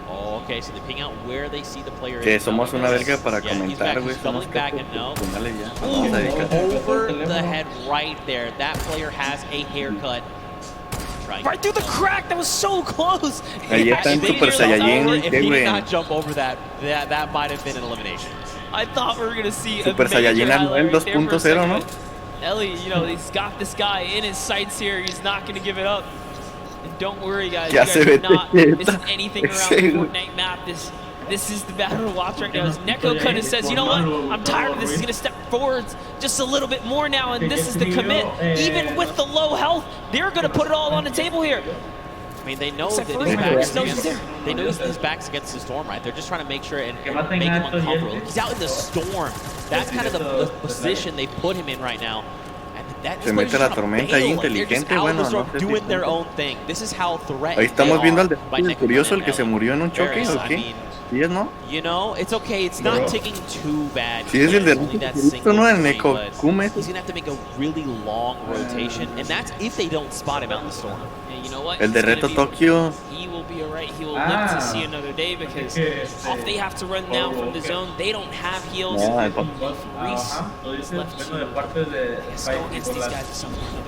Oh, okay, so they ping out where they see the player. Que somos una verga para comentar, güey. Doubling back and no. Over the head right there. That player has a haircut. Right through the crack. That was so close. Ahí está en Super Saiyajin. If he did not jump over that might have been an elimination. I thought we were going to see Super Saiyajin Anuel 2.0, ¿no? Ellie, you know, he's got this guy in his sights here. He's not going to give it up. And don't worry, guys. You guys are not missing anything around the Fortnite map. This is the battle to watch right now. As Neko kind of says, you know what? I'm tired of this. He's going to step forwards just a little bit more now, and this is the commit. Even with the low health, they're going to put it all on the table here. I mean, they know that his back's against the storm, right? They're just trying to make sure and make him uncomfortable. He's out in the storm. That's kind of the position they put him in right now. Se mete la tormenta ahí inteligente, bueno, no sé doing their own thing. This is how threatened. Ahí estamos viendo al curioso, el que se murió en un choque, ¿o qué? ¿Sí es, no? You know, it's okay. It's not ticking too bad. Sí, es el de ¿no? El Neko Kume. He's gonna have to make a really long rotation, and that's if they don't spot him out in the storm. And you know what? El de Reto Tokio. He will be alright. He will live to see another day because if they have to run now from the zone, they don't have heals. Reese is left to go against these guys.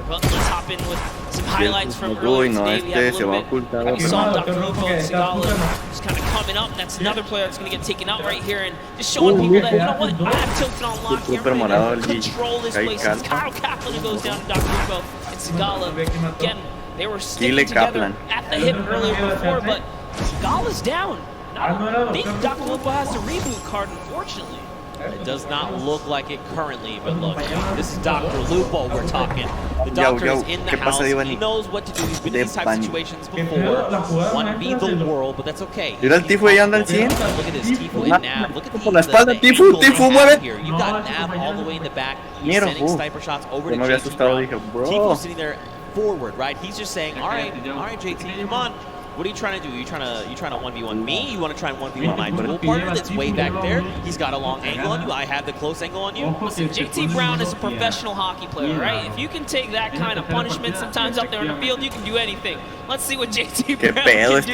Let's hop in with some highlights from earlier today. We have a little bit. We saw Dr. Lupo and Sigala just kind of coming up. That's another player that's going to get taken out right here and just showing people that, you know what, I have tilted on lock here. I'm going to control this place. It's Kyle Kaplan who goes down to Dr. Lupo and Sigala. Again, they were sticking together at the hip earlier before, but Sigala's down. I think Dr. Lupo has the reboot card, unfortunately. It does not look like it currently, but look, this is Dr. Lupo we're talking. The doctor is in the house. He knows what to do. He's been in these types of situations before. 1v the world, but that's okay. Mira el Tifu ahí anda al 100. Look at this, Tifu and Nav. Look at por la espalda, Tifu, mueve. Here. You've got Nav all the way in the back. He's sending sniper shots over to JT Brown. Tifu's sitting there forward, right? He's just saying, all right, JT, come on. What are you trying to do? You trying to 1v1 me? You want to try and 1v1 my dual partner that's way back there? He's got a long angle on you. I have the close angle on you. Listen, JT Brown is a professional hockey player, right? If you can take that kind of punishment sometimes out there in the field, you can do anything. Let's see what JT Brown can do against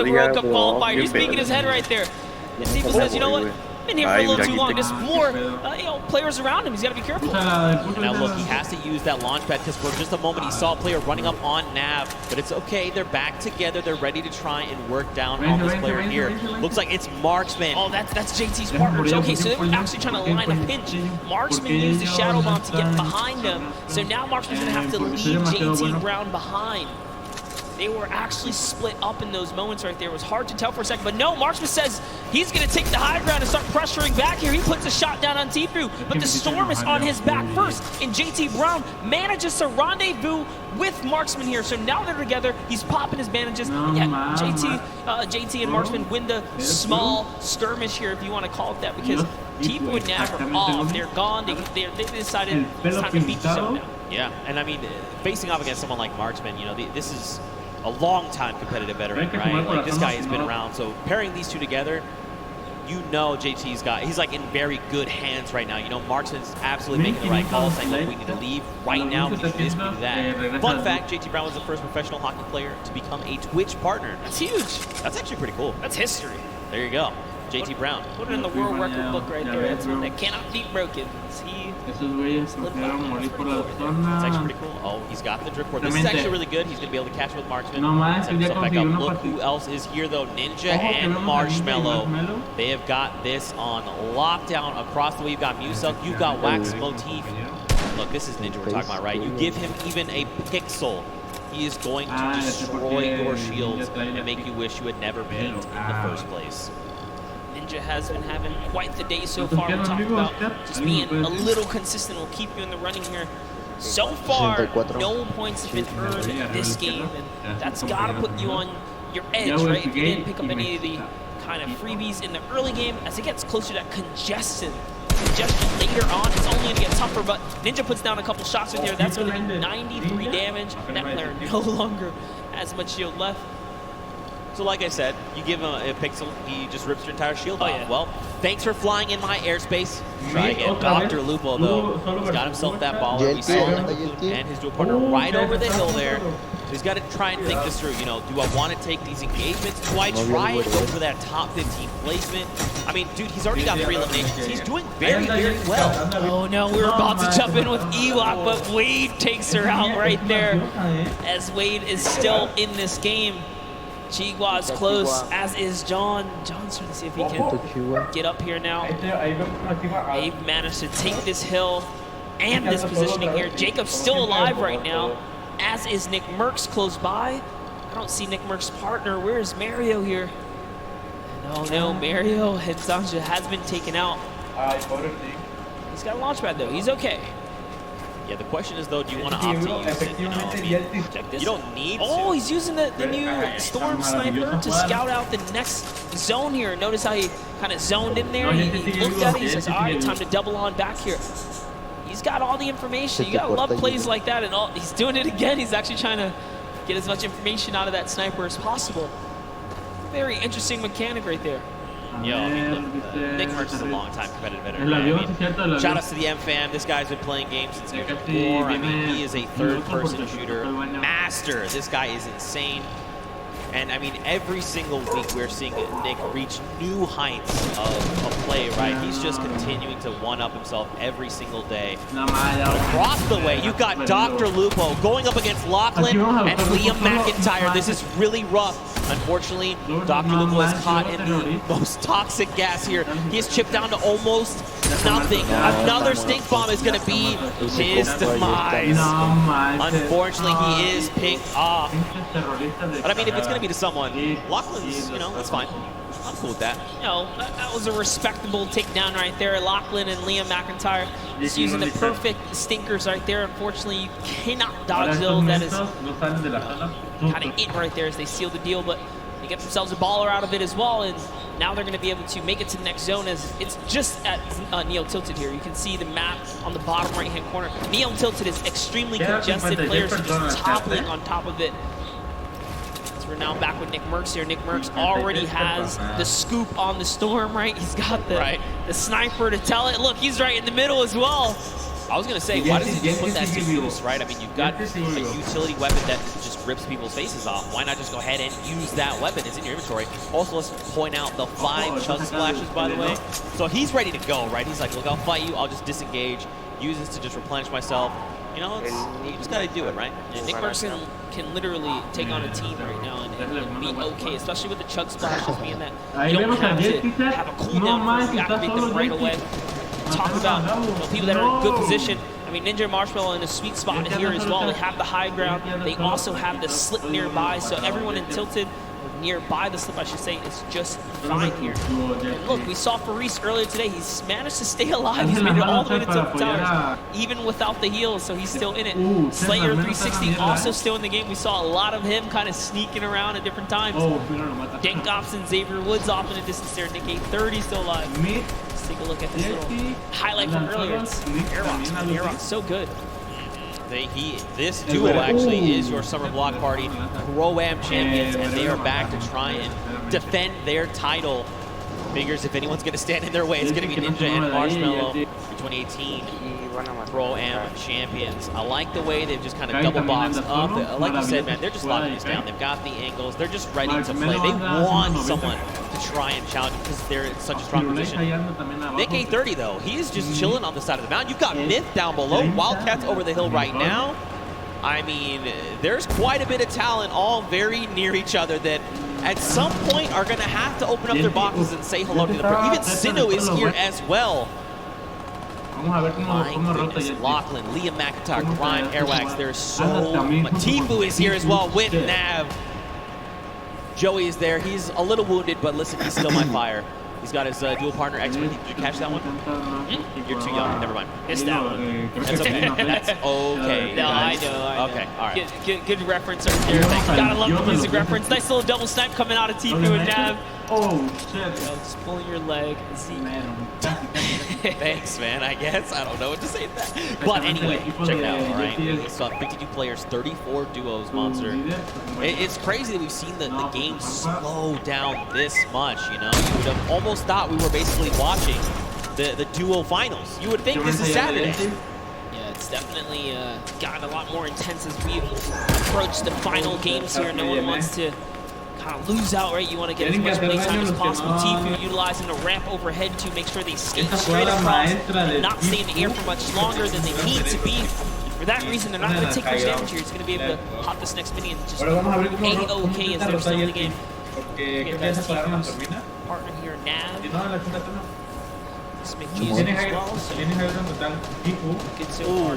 the World Cup qualifier. He's speaking his head right there. And Tifu says, you know what? Been here for a little too long. There's more players around him. He's got to be careful. Now look, he has to use that launch pad because for just a moment he saw a player running up on Nav, but it's okay. They're back together. They're ready to try and work down on this player here. Looks like it's Marksman. Oh, that's JT's partner. Okay, so they were actually trying to line a pinch. Marksman used the Shadow Bomb to get behind him. So now Marksman's going to have to leave JT Brown behind. They were actually split up in those moments right there. It was hard to tell for a second, but no, Marksman says he's going to take the high ground and start pressuring back here. He puts a shot down on Tifu, but the storm is on his back first, and JT Brown manages to rendezvous with Marksman here. So now they're together. He's popping his bandages. Yeah, JT and Marksman win the small skirmish here, if you want to call it that, because Tifu and Nav are off. They're gone. They decided it's time to beat each other now. Yeah, and I mean, facing off against someone like Marksman, you know, this is a long-time competitive veteran, right? Like, this guy has been around, so pairing these two together, you know he's like in very good hands right now. You know, Marksman's absolutely making the right call, saying, look, we need to leave right now, we need to do this, we need to do that. Fun fact, JT Brown was the first professional hockey player to become a Twitch partner. That's huge. That's actually pretty cool. That's history. There you go. JT Brown. Put it in the world record book right there. That's one that cannot be broken. Esos güeyes lograron morir por la zona. That's actually pretty cool. Oh, he's got the drift. This is actually really good. He's going to be able to catch with Marksman. No más, Look who else is here, though. Ninja and Marshmallow. They have got this on lockdown across the way. You've got Musel. You've got Wax Motif. Look, this is Ninja we're talking about, right? You give him even a pixel, he is going to destroy your shields and make you wish you had never peaked in the first place. Ninja has been having quite the day so far. We're talking about just being a little consistent will keep you in the running here. So far, no points have been earned in this game, and that's got to put you on your edge, right? If you didn't pick up any of the kind of freebies in the early game, as it gets closer to that congestion later on, it's only going to get tougher, but Ninja puts down a couple shots right there. That's going to be 93 damage. That player no longer has much shield left. So like I said, you give him a pixel, he just rips your entire shield off. Well, thanks for flying in my airspace. Try again. Dr. Lupo, though, he's got himself that baller. We saw him and his dual partner right over the hill there. So he's got to try and think this through. You know, do I want to take these engagements? Do I try and go for that top 15 placement? I mean, dude, he's already got 3 eliminations. He's doing very, very well. Oh no, we were about to jump in with Ewok, but Wade takes her out right there as Wade is still in this game. Chigua's close, as is John. John's trying to see if he can get up here now. They've managed to take this hill and this positioning here. Jacob's still alive right now, as is Nick Merckx close by. I don't see Nick Merckx's partner. Where's Mario here? No, Mario and Sanja has been taken out. He's got a launch pad though, he's okay. Yeah, the question is though, do you want to opt to use it? You know, I mean, check this. You don't need to. Oh, he's using the new Storm Sniper to scout out the next zone here. Notice how he kind of zoned in there. He looked at it, he says, all right, time to double on back here. He's got all the information. You gotta love plays like that, and he's doing it again. He's actually trying to get as much information out of that sniper as possible. Very interesting mechanic right there. Yo, I mean, look, Nick Merckx is a long-time competitive veteran. I mean, shout outs to the M fam. This guy's been playing games since he was 4. I mean, he is a third-person shooter master. This guy is insane. And I mean, every single week we're seeing Nick reach new heights of play, right? He's just continuing to one-up himself every single day. But across the way, you've got Dr. Lupo going up against Lachlan and Liam McIntyre. This is really rough. Unfortunately, Dr. Lupo is caught in the most toxic gas here. He is chipped down to almost nothing. Another stink bomb is going to be his demise. Unfortunately, he is picked off. But I mean, if it's going to be to someone, Lachlan's, you know, that's fine. I'm cool with that. You know, that was a respectable takedown right there. Lachlan and Liam McIntyre just using the perfect stinkers right there. Unfortunately, you cannot dodge those. That is kind of it right there as they seal the deal, but they get themselves a baller out of it as well, and now they're going to be able to make it to the next zone as it's just at Neo Tilted here. You can see the map on the bottom right-hand corner. Neo Tilted is extremely congested. Players are just toppling on top of it. We're now back with Nick Merckx here. Nick Merckx already has the scoop on the Storm, right? He's got the sniper to tell it. Look, he's right in the middle as well. I was going to say, why doesn't he just put that to use, right? I mean, you've got a utility weapon that just rips people's faces off. Why not just go ahead and use that weapon? It's in your inventory. Also, let's point out the 5 chug splashes, by the way. So he's ready to go, right? He's like, look, I'll fight you. I'll just disengage. Use this to just replenish myself. You know, you just got to do it, right? And Nick Merckx can literally take on a team right now and be okay, especially with the chug splashes being that you don't have to have a cooldown to activate them right away. Talk about people that are in good position. I mean, Ninja and Marshmallow in a sweet spot here as well. They have the high ground. They also have the slip nearby, so everyone in Tilted, nearby the slip, I should say, is just fine here. And look, we saw Faris earlier today. He's managed to stay alive. He's made it all the way to Tilted Towers, even without the heals, so he's still in it. Slayer 360 also still in the game. We saw a lot of him kind of sneaking around at different times. Dank Ops and Xavier Woods off in the distance there. Nick 830 still alive. Let's take a look at this little highlight from earlier. It's Airbox, man. Airbox, so good. This duo actually is your Summer Block Party Pro-Am champions, and they are back to try and defend their title. Figures if anyone's going to stand in their way, it's going to be Ninja and Marshmallow, the 2018 Pro-Am champions. I like the way they've just kind of double boxed up. Like you said, man, they're just locking this down. They've got the angles. They're just ready to play. They want someone to try and challenge because they're in such a strong position. Nick 830, though, he's just chilling on the side of the mountain. You've got Myth down below. Wildcats over the hill right now. I mean, there's quite a bit of talent all very near each other that at some point are going to have to open up their boxes and say hello to the pro. Even Sino is here as well. My goodness, Lachlan, Liam McIntyre, Grime, Airwax, there's so Matifu is here as well with Nav. Joey is there. He's a little wounded, but listen, he's still my fire. He's got his dual partner expert. Did you catch that one? You're too young. Never mind. Missed that one. That's okay. That's okay. No, I know. Okay, all right. Good reference right there. Gotta love the music reference. Nice little double snipe coming out of Tifu and Nav. Oh, shit. Just pulling your leg. Thanks, man, I guess. I don't know what to say to that. But anyway, check it out, all right? We saw 52 players, 34 duos, Monster. It's crazy that we've seen the game slow down this much, you know? You would have almost thought we were basically watching the duo finals. You would think this is Saturday. Yeah, definitely gotten a lot more intense as we approach the final games here. No one wants to kind of lose out, right? You want to get as much playtime as possible. Tfue utilizing the ramp overhead to make sure they skate straight across and not stay in the air for much longer than they need to be. For that reason, they're not going to take much damage here. It's going to be able to hop this next mini and just A-OK as they're still in the game. Partner here, Nav.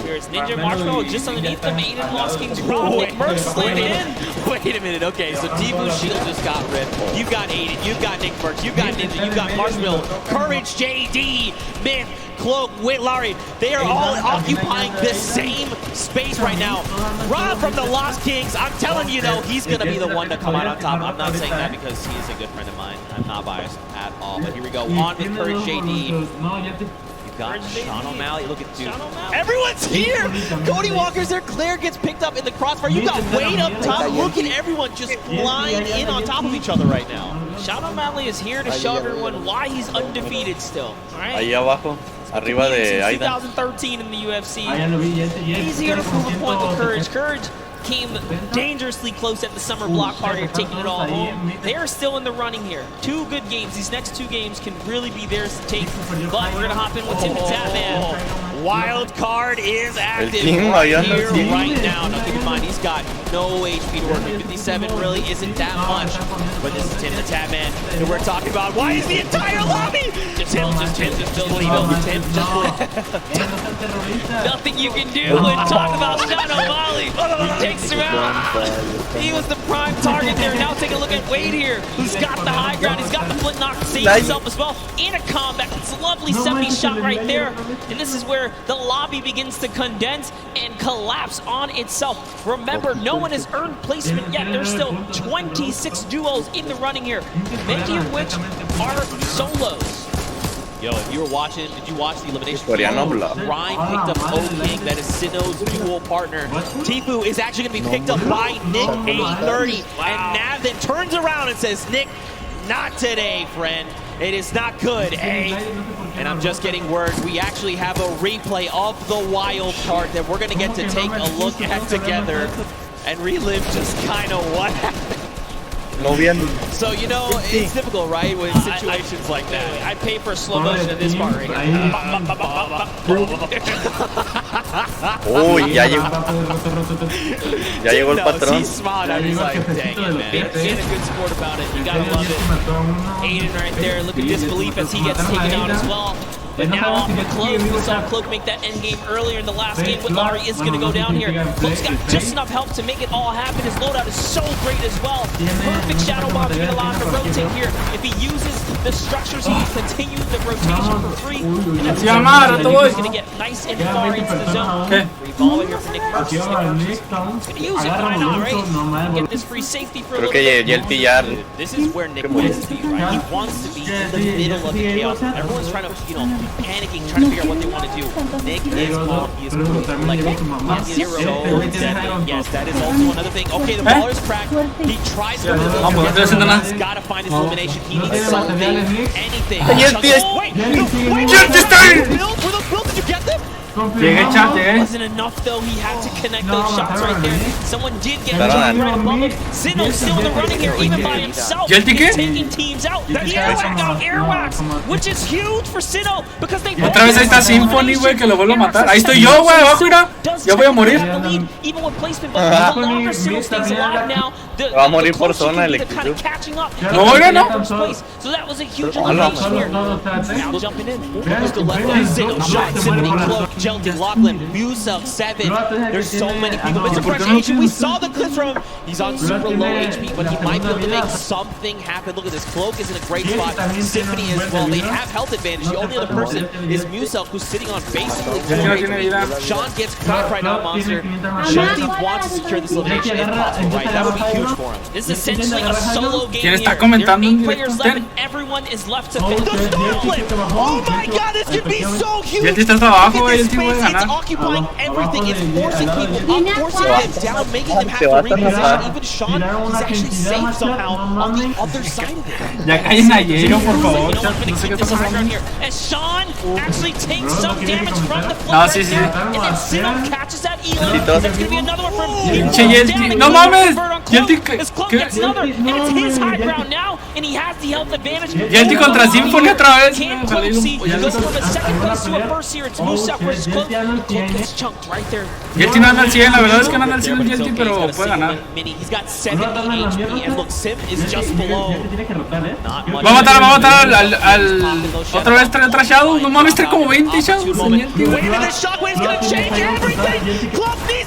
Here's Ninja Marshmallow just underneath them. Aiden lost King's Rob. Nick Merck slid in. Wait a minute. Okay, so Tfue's shield just got ripped. You've got Aiden. You've got Nick Merck. You've got Ninja. You've got Marshmallow. Courage, JD, Myth, Cloak, Whitlarry. They are all occupying this same space right now. Rob from the Lost Kings. I'm telling you, though, he's going to be the one to come out on top. I'm not saying that because he is a good friend of mine. I'm not biased at all. But here we go. On with Courage, JD. You've got Sean O'Malley. Look at dude. Everyone's here. Cody Walker's there. Claire gets picked up in the crossfire. You got Wade up top. Look at everyone just flying in on top of each other right now. Sean O'Malley is here to show everyone why he's undefeated still. All right. Ahí abajo. Arriba de Aidan. 2013 in the UFC. Easier to prove a point with Courage. Courage came dangerously close at the summer block party, taking it all home. They are still in the running here. 2 good games. These next 2 games can really be theirs to take. But we're going to hop in with Tim the Tatman. Wild card is active right here, right now. Now keep in mind, he's got no HP to work with. 57 really isn't that much. But this is Tim the Tatman that we're talking about. Why is the entire lobby? Just Tim, just believe it. Tim, just believe it. Nothing you can do and talk about Sean O'Malley. Takes him out. He was the prime target there. Now take a look at Wade here, who's got the high ground. He's got the flint knock to save himself as well. In a combat. It's a lovely 70 shot right there. And this is where the lobby begins to condense and collapse on itself. Remember, no one has earned placement yet. There's still 26 duos in the running here, many of which are solos. Yo, if you were watching, did you watch the elimination? Ryan picked up O-King, that is Sinnoh's dual partner. Tfue is actually going to be picked up by Nick, 80-30. And Nav then turns around and says, Nick, not today, friend. It is not good, eh? And I'm just getting words. We actually have a replay of the wild card that we're going to get to take a look at together and relive just kind of what happened. So, you know, it's difficult, right, with situations like that. I pay for slow motion in this part right here. Oh, ya llegó el patrón. He's smart. I was like, dang it, man. Being a good sport about it. You gotta love it. Aiden right there. Look at disbelief as he gets taken out as well. But now off the Cloak, we saw Cloak make that end game earlier in the last game. Whitlarry is going to go down here. Cloak's got just enough help to make it all happen. His loadout is so great as well. Perfect Shadow Bomb to get allowed to rotate here. If he uses the structures, he can continue the rotation for free. And that's he's going to get nice and far into the zone. Revolver here for Nick Merck. He's going to use it. Why not, right? Get this free safety for a little bit. This is where Nick wants to be, right? He wants to be in the middle of the chaos. Everyone's trying to, you know, panicking, trying to figure out what they want to do. Nick is calm. He is cool. Like, yes, that is also another thing. Okay, the baller's cracked. He tries to he's got to find his elimination. He needs something, anything. Wait, were those builds? Did you get them? Wasn't enough though. He had to connect those shots right there. Someone did get a jump right above him. Sinnoh's still in the running here, even by himself. He's taking teams out. The airwax got airwax, which is huge for Sinnoh because they. Otra vez ahí está Symphony, güey, que lo vuelvo a matar. Ahí estoy yo, güey, abajo, mira. Ya voy a morir. Even with placement, but the longer Sinnoh stays alive now, va a morir por zona electricidad. No, no. So that was a huge elimination here. Now jumping in. Who's the left eye? Sinnoh shot, Symphony Cloak. Jelty, Lachlan, Musa, 7. There's so many people. Mr. Frustration, we saw the clips from him. He's on super low HP, but he might be able to make something happen. Look at this. Cloak is in a great spot. Symphony as well. They have health advantage. The only other person is Musa, who's sitting on basically full HP. Sean gets cracked right now, Monster. Jelty wants to secure this elimination if possible, right? That would be huge approach for him. This is essentially a solo game. ¿Quién está comentando en players left and everyone is left to finish. The stall flip! Oh my god, this could be so huge! Jelty está hasta abajo, Jelty puede ganar. It's occupying everything. It's forcing people up, forcing them down, making them have to reposition. Even Sean, he's actually safe somehow on the other side of it. Ya callen a Yero, por favor. No sé qué está pasando. As Sean actually takes some damage from the flip No, sí, sí. and then Sino catches that Elam. There's gonna be another one from him. Pinche Jelty. No mames. Jelty. Gets another, and it's his high ground now, and he has the health advantage. Jelty contra Symphony otra vez. Can Clopsy go from a second place to a first here? It's Musa versus Cloak. Cloak gets chunked right there. Jelty no anda al 100, la verdad es que no anda al 100 el Jelty, pero puede ganar. He's got 70 HP, and look, Sim is just below. Va a matar al otra vez trae otra Shadow. No mames, trae como 20 Shadows en Jelty.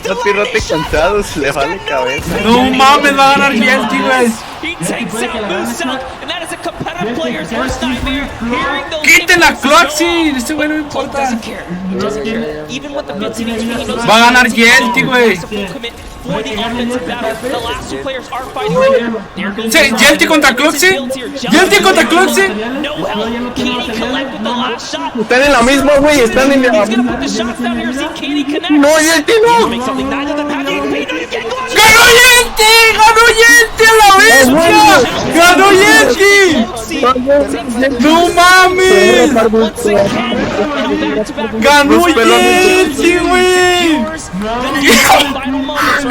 No pirrote cansados, le vale cabeza. No mames, va a ganar Jelty, güey. ¡Quiten a Cloxy! Este güey no me importa. Va a ganar Jelty, güey. Sí, Jelty contra Cloxy. Jelty contra Cloxy. Están en la misma, güey. Están en la misma. No, Jelty no. ¡Ganó Jelty! ¡Ganó Jelty a la bestia! ¡Ganó Jelty! ¡No mames! ¡Ganó Jelty, güey!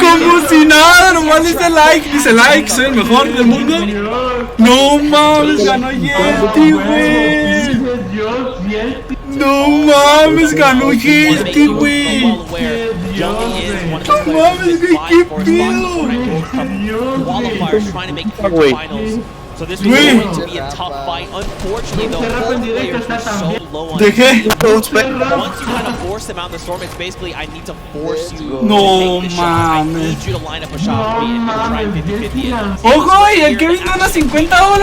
Como si nada, nomás dice like, soy el mejor del mundo. No mames, ganó Jelty, güey. No mames, ganó Jelty, güey. No mames, güey, qué pedo. So this was going to be a tough fight. Unfortunately, though, both players were so low on once you kind of force them out in the storm, it's basically I need to force you to take the shot. I need you to line up a shot for me and try 50-50. ¡Ojo! Y el Kevin gana $50 a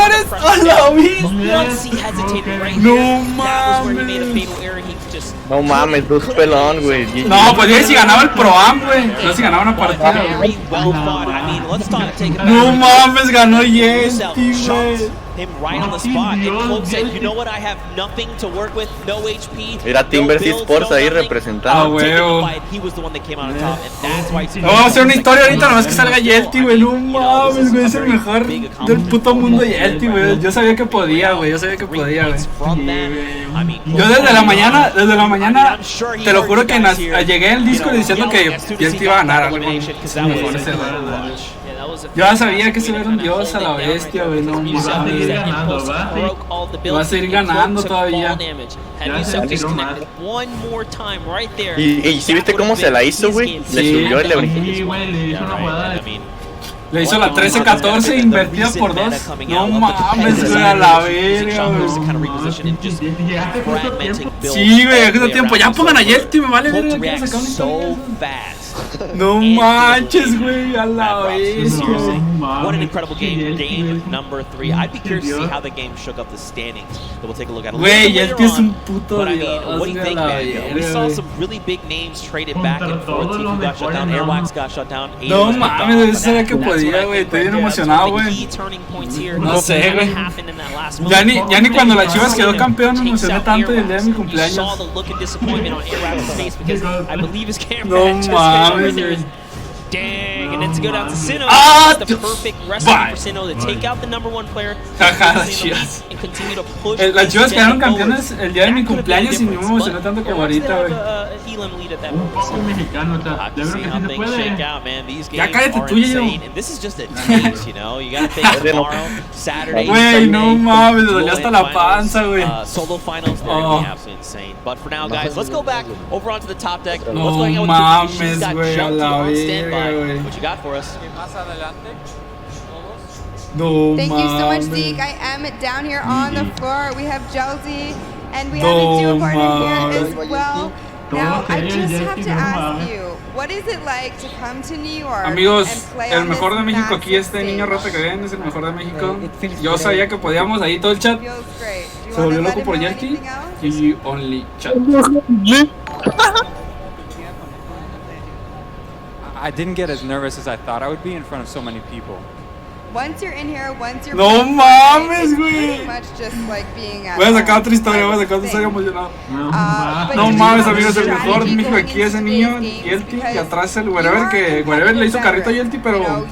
la vez. Once he hesitated right no there, that was where he made a fatal error. He just... No mames, dos pelón, güey. No, pues ya si ganaba el Pro-Am, güey. No, si ganaba una partida, güey. No mames, ganó Jelty. Him right on the spot. And Cloak said, you know what, I have nothing to work with, no HP. Era Timber Sports ahí representando. Ah, huevo. He was the one that came out on top, and that's why. Vamos a hacer una historia ahorita, nomás que salga Jelty, güey. No mames, güey, es el mejor del puto mundo Jelty, güey. Yo sabía que podía, güey. Yo sabía que podía, güey. Yo desde la mañana, te lo juro que llegué en el Discord diciendo que Jelty iba a ganar algo. Es el mejor ese, güey. Yo ya sabía que se era un dios a la bestia, güey, no mames. Va a seguir ganando todavía. Y si viste cómo se la hizo, güey, le subió el original. Le hizo la 13-14 invertida por 2. No mames, güey, a la verga, güey. Sí, güey, hace tiempo. Ya pongan a Jelty, me vale verga. Quiero sacar una historia. No manches, güey, a la vez. What an incredible game. Game number 3. I'd be curious to see how the game shook up the standings. But we'll take a look at it. Güey, Jelty es un puto But I mean, what do you think, man? We saw some really big names traded back and forth. Tifu got shut down, Airwax got shut down. No mames, eso sabía que podía, güey. Estoy bien emocionado, güey. No sé, güey. Ya ni cuando la Chivas quedó campeón me emocioné tanto el día de mi cumpleaños. No mames, güey. Dang, and then to go down to Sino, that's the perfect recipe for Sino to take out the #1 player and continue to push. Las Chivas quedaron campeones el día de mi cumpleaños y no me emocioné tanto como ahorita, güey. Un mexicano, yo creo que sí se puede. Ya cállate tú, yo. This is just a taste, you know. You gotta think tomorrow, Saturday. Güey, no mames, me dolió hasta la panza, güey. Solo finals, they're gonna be absolutely insane. But for now, guys, let's go back over onto the top deck. No What's going on with mames, She's got güey, Jelty a la on standby. verga. What you got for us? No Thank you so much, Zeke. I am down here on the floor. We have Jelty, and we have a duo partner here as well. Now, I just have to ask you, what is it like to come to New York Amigos, and play el on mejor de this México aquí, massive este niño stage? rata que ven, es el mejor de México. Yo sabía que podíamos, ahí todo el chat se volvió loco por Jelty y only chat. I didn't get as nervous as I thought I would be in front of so many people. Once you're in here, once you're No mames, güey. Voy a sacar otra historia, voy a sacar otra historia emocionado. No mames, amigos, el mejor de México aquí ese niño, Jelty, y atrás el Werever, que Werever le hizo carrito a Jelty, pero...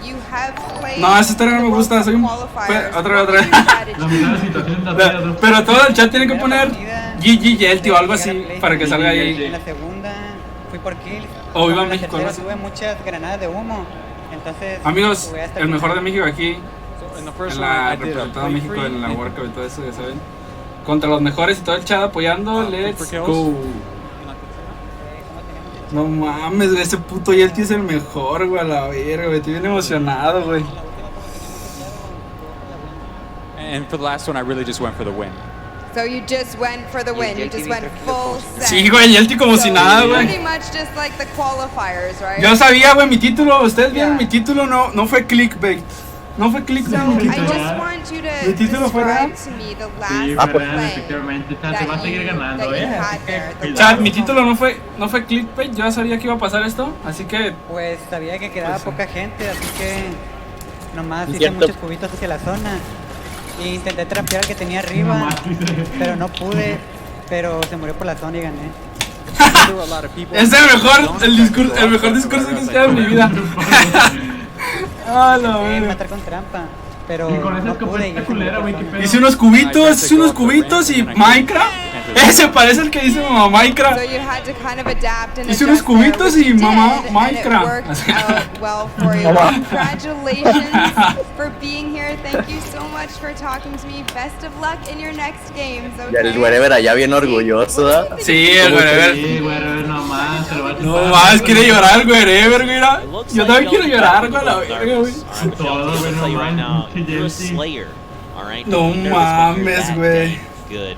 No, esa historia no me gusta, soy un... Otra vez. Pero todo el chat tiene que poner GG Jelty o algo así, para que salga ahí. En la segunda fui por kill. O Viva México, en la tercera tuve muchas granadas de humo. Entonces, amigos, el mejor de México aquí, en la representando a México en la World Cup y todo eso, ya saben. Contra los mejores y todo el chat apoyando, let's go. No mames, güey, ese puto Jelty es el mejor, güey, a la verga, güey, estoy bien emocionado, güey. And for the last one, I really just went for the win. So you just went for the win. You just went full set. Sí, güey, Jelty como si nada, güey. Pretty much just like the qualifiers, right? Yo sabía, güey, mi título, ustedes vieron mi título, no fue clickbait. No fue clickbait, mi título. I just want you to mi título fue real. to me the last efectivamente, te va a seguir ganando, Chat, mi título no fue clickbait, yo sabía que iba a pasar esto, así que... Pues sabía que quedaba poca gente, así que nomás hice muchos cubitos hacia la zona. Y intenté trapear al que tenía arriba, pero no pude, pero se murió por la zona y gané. Es el mejor discurso que he escuchado en mi vida. Matar con trampa, pero no pude. Hice unos cubitos y Minecraft. Ese parece el que dice mamá Minecraft. Hice unos cubitos y mamá Minecraft. Congratulations for being here. Thank you so much for talking to me. Best of luck in your next games. Y el Werever allá bien orgulloso. Sí, el Werever. Sí, Werever nomás, se lo va a No más, quiere llorar el Werever, mira. Yo también quiero llorar, güey, la verga, güey. No mames, güey. Good.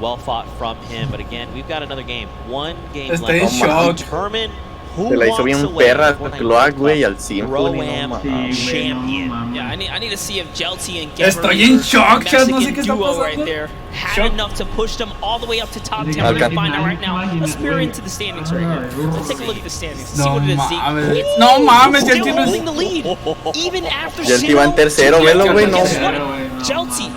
Well fought from him, but again, we've got another game. One game Estoy left. en shock. Determine Se la hizo bien perra, Cloak, güey, al 100. Champion. Yeah, I need to see if Jelty and Estoy en shock, chat, no sé qué está duo pasando. right there had enough to push them all the way up to top 10. We're gonna find out right now. Let's peer into the standings right here. Let's take a look at the standings. See what it is. No mames, Jelty still no holding the lead, even after Jelty va en tercero, velo, güey, no. Jelty,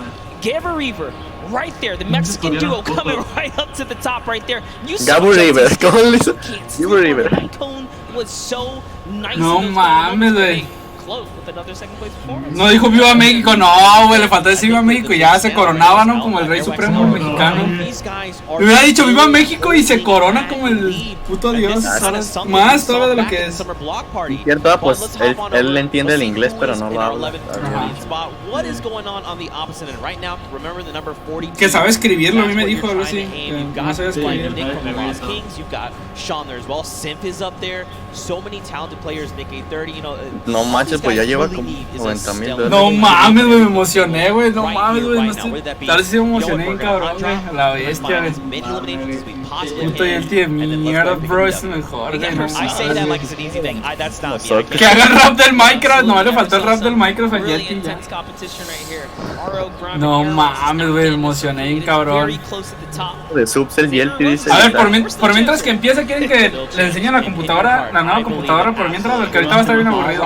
Werever. Right there, the Mexican duo coming right up to the top right there. You saw Werever, ¿cómo le hizo? Werever. That cone was so nice. No mames, güey. Close with another second place performance. No dijo Viva México, no, güey, le faltó decir Viva México y ya se coronaba, ¿no? Como el rey supremo mexicano. Le hubiera dicho Viva México y se corona como el puto dios. Más todavía de lo que es. Cierto, pues él entiende el inglés, pero no lo habla. Que sabe escribirlo, a mí me dijo algo así. No sabía escribir. No manches, pues ya lleva como 90,000. No mames, güey, me emocioné, güey. No mames, güey. Tal vez sí me emocioné, cabrón, güey. A la bestia, güey. Puto Jelty de mierda, bro, es el mejor, güey. No mames. Que haga el rap del Minecraft. No le faltó el rap del Minecraft a Jelty ya. No mames, güey, me emocioné, bien cabrón. De subs el Jelty dice. A ver, por mientras que empieza, ¿quieren que le enseñe la computadora? La nueva computadora, por mientras, porque ahorita va a estar bien aburrido.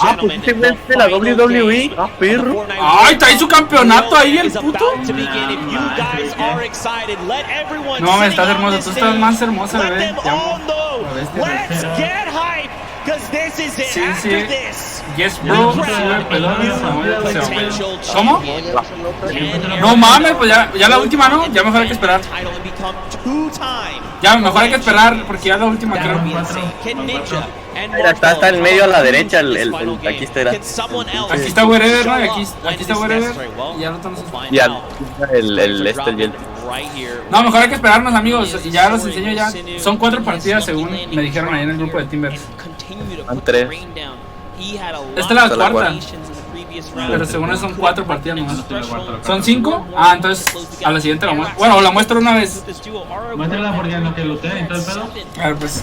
Ah, pues este güey de la WWE. Ah, perro. Ay, está ahí su campeonato ahí, el puto. No, estás hermosa, tú estás más hermosa, bebé. Te amo. Sí, sí. Yes, bro. ¿Cómo? No mames, pues ya la última, ¿no? Ya mejor hay que esperar. Ya mejor hay que esperar porque ya la última creo. Mira, está en medio a la derecha, aquí está. Aquí está Werever, ¿no? Aquí está Werever. Y ya no estamos. Ya, el Jelty. No, mejor hay que esperarnos, amigos. Y ya los enseño ya. Son 4 partidas según me dijeron ahí en el grupo de Timbers. Son 3. Esta es la cuarta. Pero según eso son 4 partidas nomás. ¿Son 5? Ah, entonces a la siguiente la muestro. Bueno, la muestro una vez. Muéstrala porque en lo que lootea y todo el pedo. A ver, pues.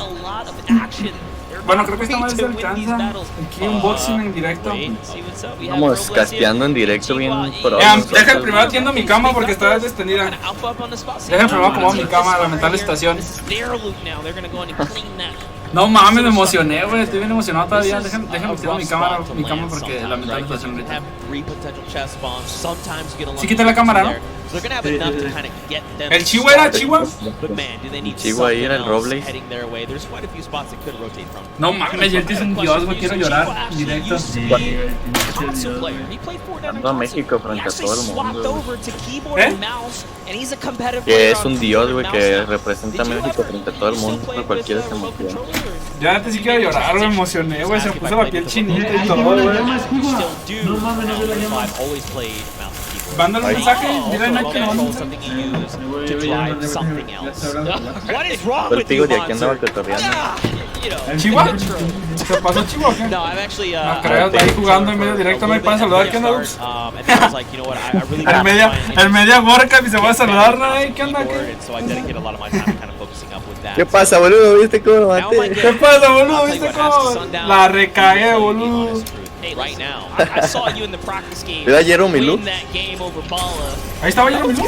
Bueno, creo que esta vez se alcanza. Aquí unboxing en directo. Vamos casteando en directo bien pro. Deja el primero atiendo mi cama porque está destendida. Deja el primero acomodo mi cama, lamentar la situación. No mames, me emocioné, güey. Estoy bien emocionado todavía. Déjame atiendo mi cama porque lamentar la situación ahorita. Sí, quita la cámara, ¿no? ¿El Chihuahua era Chihuahua? Chihuahua ahí era el Robles. No mames, Jelty es un dios, güey. Quiero llorar en directo. Ganando a México frente a todo el mundo. Que es un dios, güey, que representa a México frente a todo el mundo. No cualquiera se emociona. Ya antes sí quiero llorar, me emocioné, güey. Se me puso la piel chinita y todo, güey. No mames, no se la llama. Mándale un mensaje, dile a Nike que no manda un El tío de aquí andaba cotorreando. ¿Chihuahua? ¿Se pasó Chihuahua o qué? No creo, está ahí jugando en medio directo, no hay para saludar, ¿qué onda, Dubz? El media worka y se va a saludar, ¿no? ¿Qué onda, qué? ¿Qué pasa, boludo? ¿Viste cómo lo maté? ¿Qué pasa, boludo? ¿Viste cómo la recagué, boludo? ¿Era Jeremy Lu? Ahí estaba Jeremy Lu.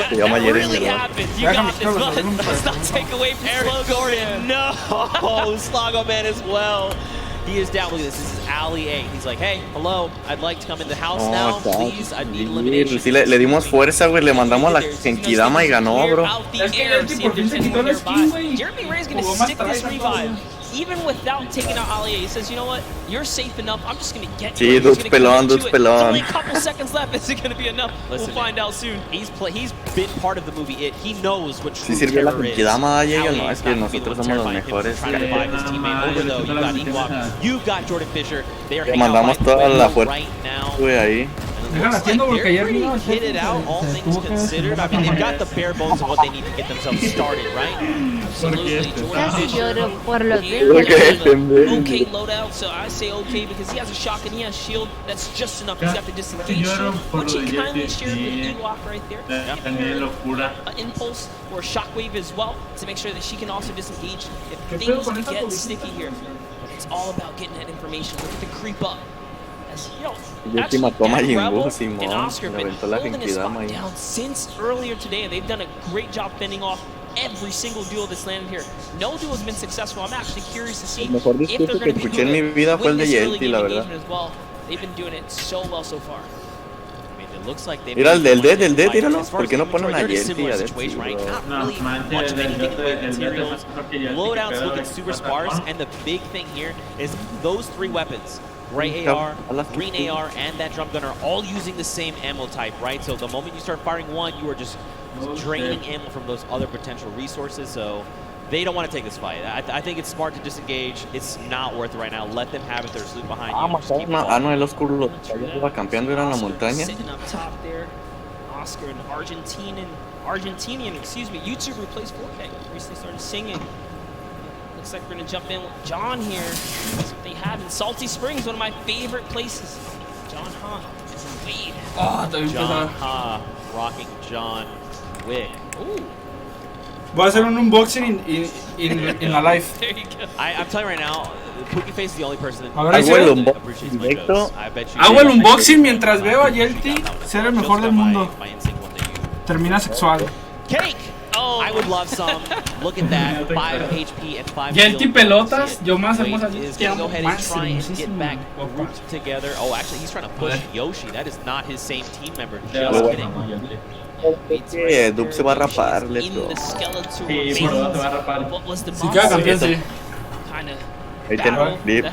Se llama Jeremy Lu. He is down. Look at this. This is Ali A. He's like, hey, hello. I'd like to come in the house now. Please, I need elimination. Sí, le dimos fuerza, güey. Le mandamos la Genkidama y ganó, bro. Es que Jelty por fin se quitó el skin, güey. Jeremy Ray's gonna stick this revive. Even without taking out Ali A, he says, you know what? You're safe enough. I'm just gonna get you. Sí, Dubz pelón, Dubz pelón. Only a couple seconds left. Is it gonna be enough? We'll find out soon. He's been part of the movie. He knows what true terror is. Sí sirve la Genkidama, llega. No, es que nosotros somos los mejores. You've got Jordan Fisher. Le mandamos toda la fuerza, güey, ahí. Dejan haciendo porque ayer no hit it out, all things considered. I mean, they've got the bare bones of what they need to get themselves started, right? Absolutely. Jordan Fisher. Okay loadout, so I say okay because he has a shotgun, he has shield. That's just enough. He's got the disengage shield, which he kindly shared with Ewok right there. An impulse or a shockwave as well to make sure that she can also disengage if things get sticky here. It's all about getting that information. Look at the creep up. Jelty mató a Majimbu, Simón. Le aventó la Genkidama ahí. Since earlier today, and they've done a great job fending off every single duel that's landed here. No duel has been successful. I'm actually curious to see el mejor discurso que escuché en mi vida fue el de Jelty, la verdad. They've been doing it so well so far. Mira el del Dead, míralo. ¿Por qué no ponen a Jelty a Dead? Loadouts looking super sparse, and the big thing here is those three weapons. Gray AR, green AR, and that drum gun are all using the same ammo type, right? So the moment you start firing one, you are just draining ammo from those other potential resources. So they don't want to take this fight. I think it's smart to disengage. It's not worth it right now. Let them have it. There's loot behind you. No, el oscuro lo estaba campeando, era en la montaña. Sitting up top there, Oscar, an Argentinian, excuse me, YouTuber who plays 4K. Recently started singing. Looks like we're gonna jump in with John here. That's what they have in Salty Springs, one of my favorite places. John Ha is in lead. John Ha rocking John Wick. Ooh. Voy a hacer un unboxing in la live. There you go. I'm telling you right now, Pookie Face is the only person that appreciates my jokes. I bet you. Hago el unboxing mientras veo a Jelty ser el mejor del mundo. Termina sexual. Cake! Oh, I would love some. Look at that. 5 HP and 5 Jelty pelotas, yo más hermosa. Is going to go ahead and try and get back grouped together. Oh, actually, he's trying to push Yoshi. That is not his same team member. Just kidding. Dubz se va a rapar, let's go. Si queda campeón, sí. Ahí tenemos clip.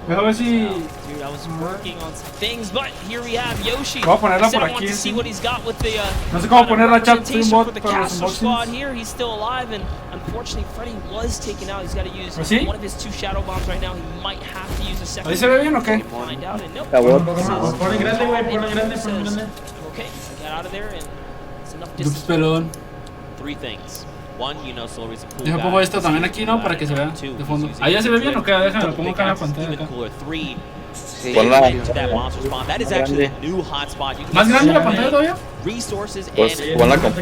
A ver si... Voy a ponerla por aquí. No sé cómo poner la chat, soy un bot para los unboxings. ¿Así? ¿Ahí se ve bien o qué? Ponen grande, güey, ponen grande. Dubz pelón. Deja pongo esto también aquí, ¿no? Para que se vea de fondo. ¿Ahí ya se ve bien o qué? Déjame, lo pongo acá en la pantalla. Acá. Ponla ¿Más grande la pantalla todavía? Pues ponla con...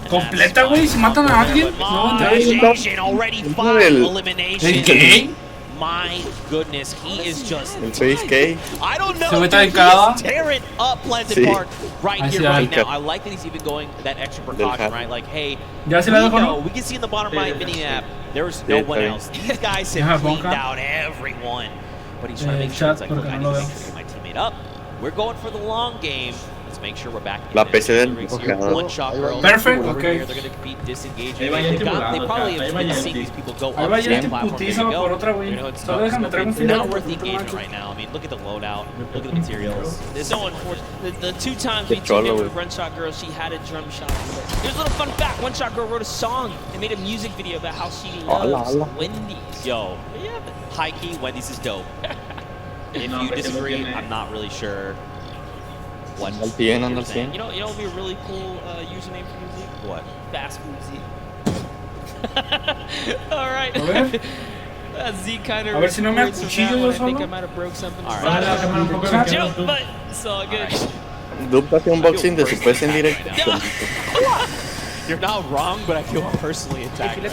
Completa, güey, si matan a alguien. No, ¿El qué? My goodness, he is just. El 6K. I don't know. Se ve Dude, he cada. is tearing up Pleasant Park right here, right now. I like that he's even going that extra precaution, right? Like, hey, we know, we can see in the bottom right mini map, there's no one else. These guys have cleaned out everyone. But he's trying to make sure, it's like, look, I need to make sure my teammate up. We're going for the long game. Let's make sure we're back in La PC del one shot girl. Perfect, okay. They're going to be disengaging. They probably have been seeing these people go up to that platform. You know, it's not worth the engagement right now. I mean, look at the loadout. Look at the materials. There's so unfortunate. The 2 times we teamed in with One Shot Girl, she had a drum shot. Here's a little fun fact. One Shot Girl wrote a song and made a music video about how she loves Wendy's. Yo, yeah, high key, Wendy's is dope. If you disagree, I'm not really sure. What you know, it'd be a really cool username for music. What? Fast food Z. All right. Z kind of. A ver si no me acuchillo yo I think I solo. might have broke something. All right. Joke, but it's all good. Dubz hace unboxing de su PC en directo. You're not wrong, but I feel personally attacked.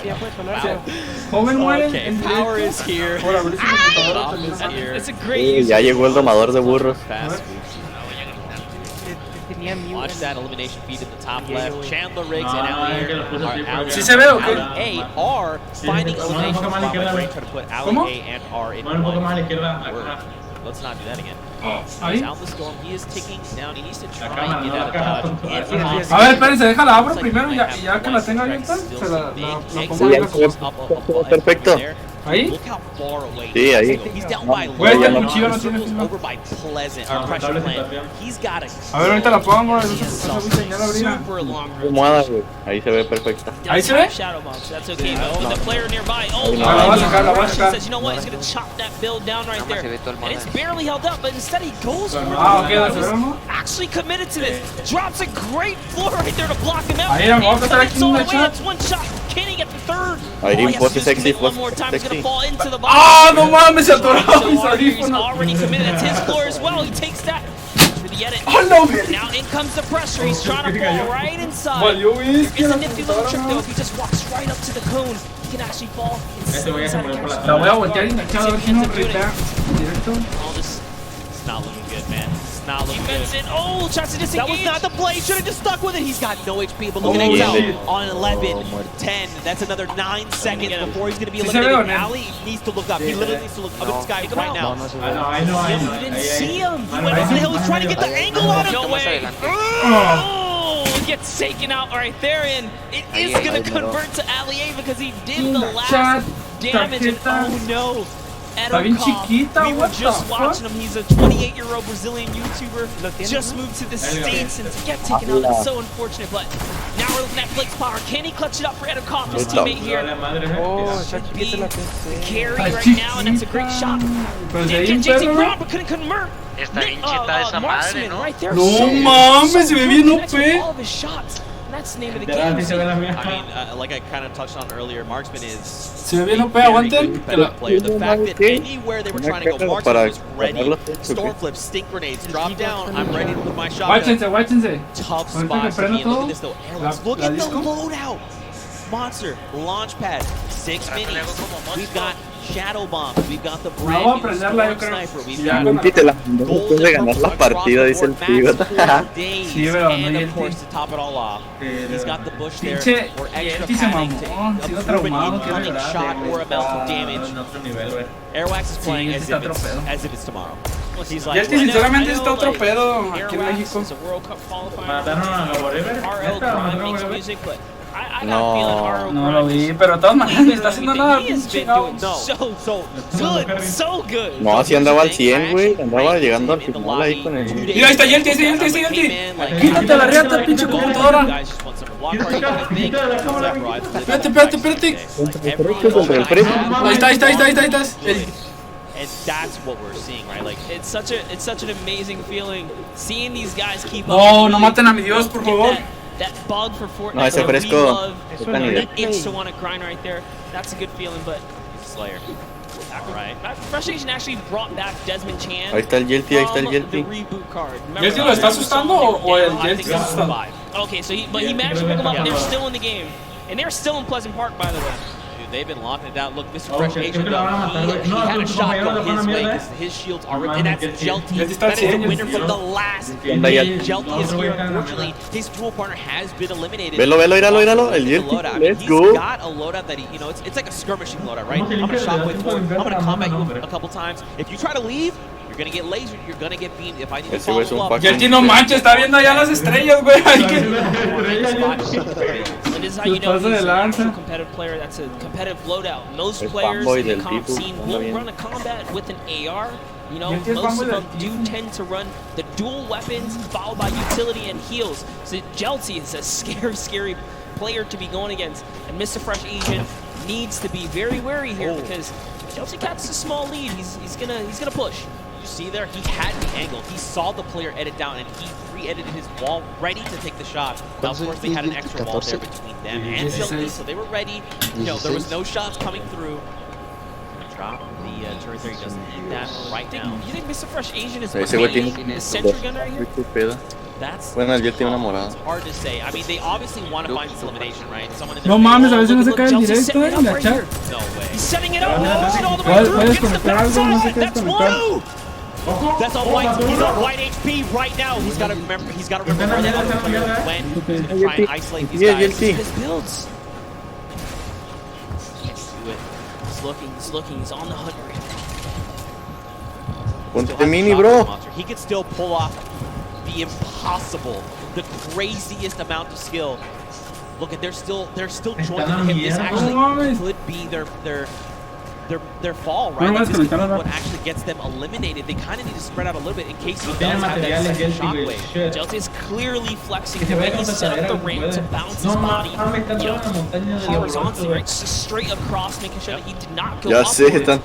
Joven muere. Okay, power is here. Bomb is here. It's a great Ya llegó el domador de burros. Fast food. Watch that elimination feed at the top left. Chandler Riggs and Ali are finding elimination from trying to put Ali A and R in one. Let's not do that again. He's out the storm. He is ticking down. He needs to try and get out of dodge. A ver, espérense, déjala abro primero y ya que la tenga abierta, se la pongo en la cosa. Perfecto. ¿Ahí? Sí, ahí. Güey, este cuchillo no tiene filo. A ver, ahorita la pongo. Almohada, güey. Ahí se ve perfecta. ¿Ahí se ve? La voy a sacar, la voy a sacar. You know what? He's going to chop that build down right there. And it's barely held up, but instead he goes for it. Actually committed to this. Drops a great floor right there to block him out. Ahí, vamos a estar aquí en una chat. That's one shot. Can he get the third? Ahí, pose sexy, pose sexy. ¡Ah, no mames! Se atoró mis audífonos. Already committed. It's his floor as well. He takes that. For the edit. Oh no! Now in comes the pressure. He's trying to fall right inside. It's a nifty little trick though. If he just walks right up to the cone, he can actually fall. La voy a voltear hinchada a ver si no ripea directo. It's not looking good, man. It's not looking good. Oh, tries to disengage. That was not the play. Should have just stuck with it. He's got no HP, but look at Excel on 11, 10. That's another 9 seconds before he's going to be eliminated. Ali needs to look up. He literally needs to look up at this guy right now. I know. You didn't see him. He went over the hill. He's trying to get the angle on him. No way. Oh, gets taken out right there, and it is going to convert to Ali A because he did the last damage. And oh no. We were just watching him. He's a 28-year-old Brazilian YouTuber. Just moved to the States, and to get taken out, it's so unfortunate. But now we're looking at Blake's power. Can he clutch it up for Edukov, his teammate here? Should be the carry right now, and that's a great shot. JT Brown, but couldn't convert. Marksman right there. No mames, se ve bien OP. All of his shots. That's the name of the game. I mean, like I kind of touched on earlier, Marksman is se ve bien OP, aguanten. Player. The fact that anywhere they were trying to go, Marksman was ready. Storm flips, stink grenades, drop down. I'm ready with my shotgun. Wáchense. Tough spot to be in. Look at this though. Airwatch. Look at the loadout. Monster, launch pad, 6 minis. We've got shadow bombs. We've got the brand new sniper. We've got después de ganar la partida, dice el tío. And of course, to top it all off, he's got the bush there or extra padding to approve an incoming shot or amount of damage. Airwax is playing as if it's tomorrow. He's like, Jelty sinceramente está otro pedo aquí en México. Mataron a Werever. No lo vi, pero de todas maneras ni está haciendo nada. So good. No, así andaba al 100, güey. Andaba llegando al final ahí con el. Mira, ahí está Jelty, quítate la riata, pinche computadora. Espérate. Ahí está. And that's what we're seeing, right? Like it's such an amazing feeling seeing these guys keep up. No maten a mi Dios, por favor. That bug for Fortnite. No, ese fresco. That itch to want to grind right there. That's a good feeling, but Slayer. Right. Frustration actually brought back Desmond Chan. Ahí está el Jelty, The reboot card. ¿Jelty lo está asustando o el Jelty está asustando? Okay, so he managed to pick them up, and they're still in the game. And they're still in Pleasant Park, by the way. Dude, they've been locking it down. Look, Mr. Fresh Agent, though, he had a shot going his way because his shields are ripped. And that's Jelty. That is the winner from the last game. Jelty is here. Unfortunately, his dual partner has been eliminated. Velo, míralo. El Jelty. Let's go. He's got a loadout that it's like a skirmishing loadout, right? I'm going to shockwave forward. I'm going to combat you a couple times. If you try to leave, you're gonna get lasered, you're gonna get beamed. If I need to follow up, Jelty, no manches, está viendo allá las estrellas, güey. And this is how you know he's an actual competitive player. That's a competitive loadout. Most players in the comp scene will run a combat with an AR. You know, most of them do tend to run the dual weapons followed by utility and heals. So Jelty is a scary player to be going against. And Mr. Fresh Agent needs to be very wary here because Jelty catches a small lead. He's gonna push. See there, he had the angle. He saw the player edit down and he re-edited his wall ready to take the shot. Now, of course, they had an extra wall there between them and Jelty, so they were ready. You know, there was no shots coming through. Drop the turret there. He doesn't need that right now. You think Mr. Fresh Asian is playing the sentry gun right here? That's hard to say. I mean, they obviously want to find this elimination, right? Someone in no mames, a veces no se cae el directo en la chat. No way. He's setting it up. All the way through. Gets the backside. That's one. That's on white. He's on white HP right now. He's got to remember where the other player went to try and isolate these guys. His builds. Do it. He's looking. He's on the hunt right now. Ponte mini, bro. He could still pull off the impossible, the craziest amount of skill. Look at they're still joining him. This actually could be their fall, right? This is what actually gets them eliminated. They kind of need to spread out a little bit in case he does have that second shockwave. Jelty is clearly flexing the way he set up the ramp to bounce his body, you know, horizontally, right? Just straight across, making sure that he did not go upwards. It's a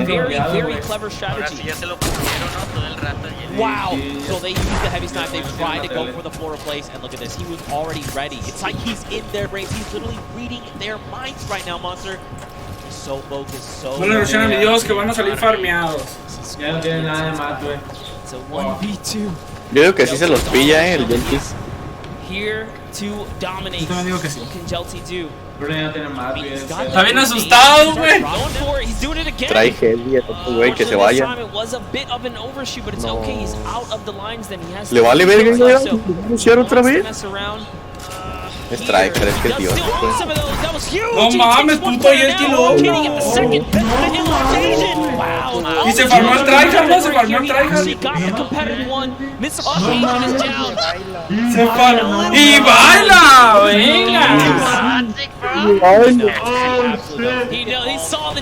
very clever strategy. Wow! So they used the heavy snipe. They tried to go for the floor replace, and look at this. He was already ready. It's like he's in their brains. He's literally reading their minds right now, Monster. So focused, so. No le rushen a mi Dios que van a salir farmeados. Ya no tiene nada de más, güey. It's a 1v2. Yo digo que sí se los pilla, el Jelty. Here to dominate. Yo digo que sí. What can Jelty do? Pero ya no tiene más, güey. Está bien asustado, güey. He's doing it again. Trae Jelty a este güey que se vaya. It was a bit of an overshoot, but it's okay. He's out of the lines. Then he has. Le vale verga, güey. ¿Pusieron otra vez? Striker, es que Dios. No mames, puto Jelty loco. Y se farmó el tryhard, ¿no? Se farmó el tryhard. Se farmó. ¡Y baila! ¡Venga!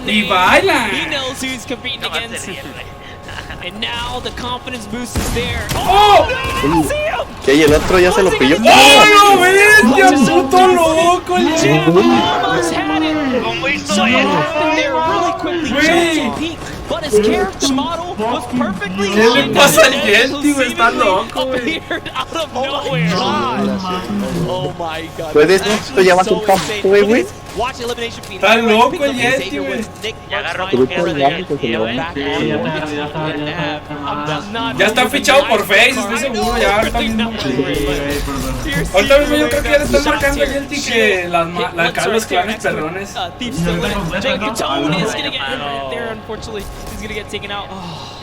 ¡Y baila! And now the confidence boost is there. ¡Oh! Que y el otro ya se lo pilló. ¡Oh, no bestia! ¡Puto loco el chico! ¿Cómo hizo eso? But his character model was perfectly ¿Qué le pasa al Jelty, güey? Está loco, güey. Out of nowhere. Oh my god. ¿Puedes esto ya vas a un campo, güey? Watch elimination feed. Está loco el Jelty, güey. Ya está fichado por Face, estoy seguro. Ya ahorita mismo. Ahorita mismo yo creo que ya le están marcando a Jelty que los clanes perrones.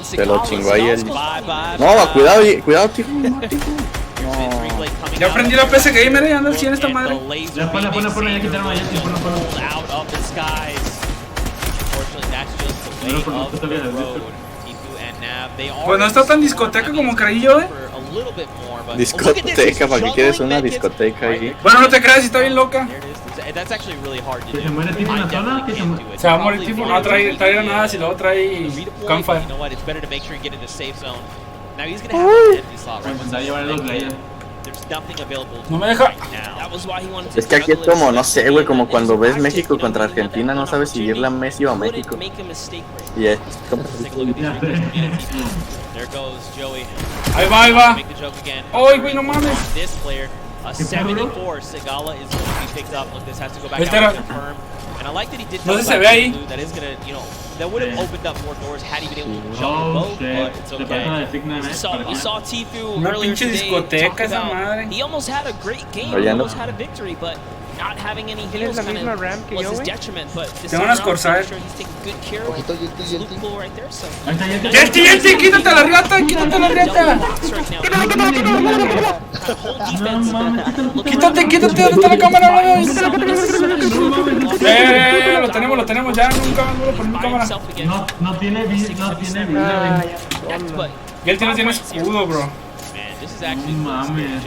Se lo chingó ahí el. No, cuidado, tío. Ya aprendí la PC Gamer y anda al 100 esta madre. Ya ponle, ya quitaron a Jelty, ponle. Pues no está tan discoteca como creí yo, Discoteca, ¿para qué quieres una discoteca ahí? Bueno, no te creas, si está bien loca. Que se muere tipo en la zona, que se va a morir tipo, no trae granadas y luego trae campfire. No me deja. Es que aquí es como, no sé, güey, como cuando ves México contra Argentina, no sabes si irle a Messi o a México. Y es como... Ahí va. ¡Ay, güey, no mames! A 74, Sigala is going to be picked up. Look, this has to go back out and confirm. And I like that he did know that is going to, you know, that would have opened up more doors had he been able to jump the boat, but it's okay. We saw Tfue earlier today talk about, he almost had a great game, he almost had a victory, but not having any heals kind of was his detriment, but this time around, I'm sure he's taking good care of his loot pool right there, so... Jelty, quítate la riata, quítate la riata. Quítate, ¿dónde está la cámara? Lo tenemos ya, nunca más vuelvo a poner cámara. No tiene vida. Jelty no tiene escudo, bro. Mames.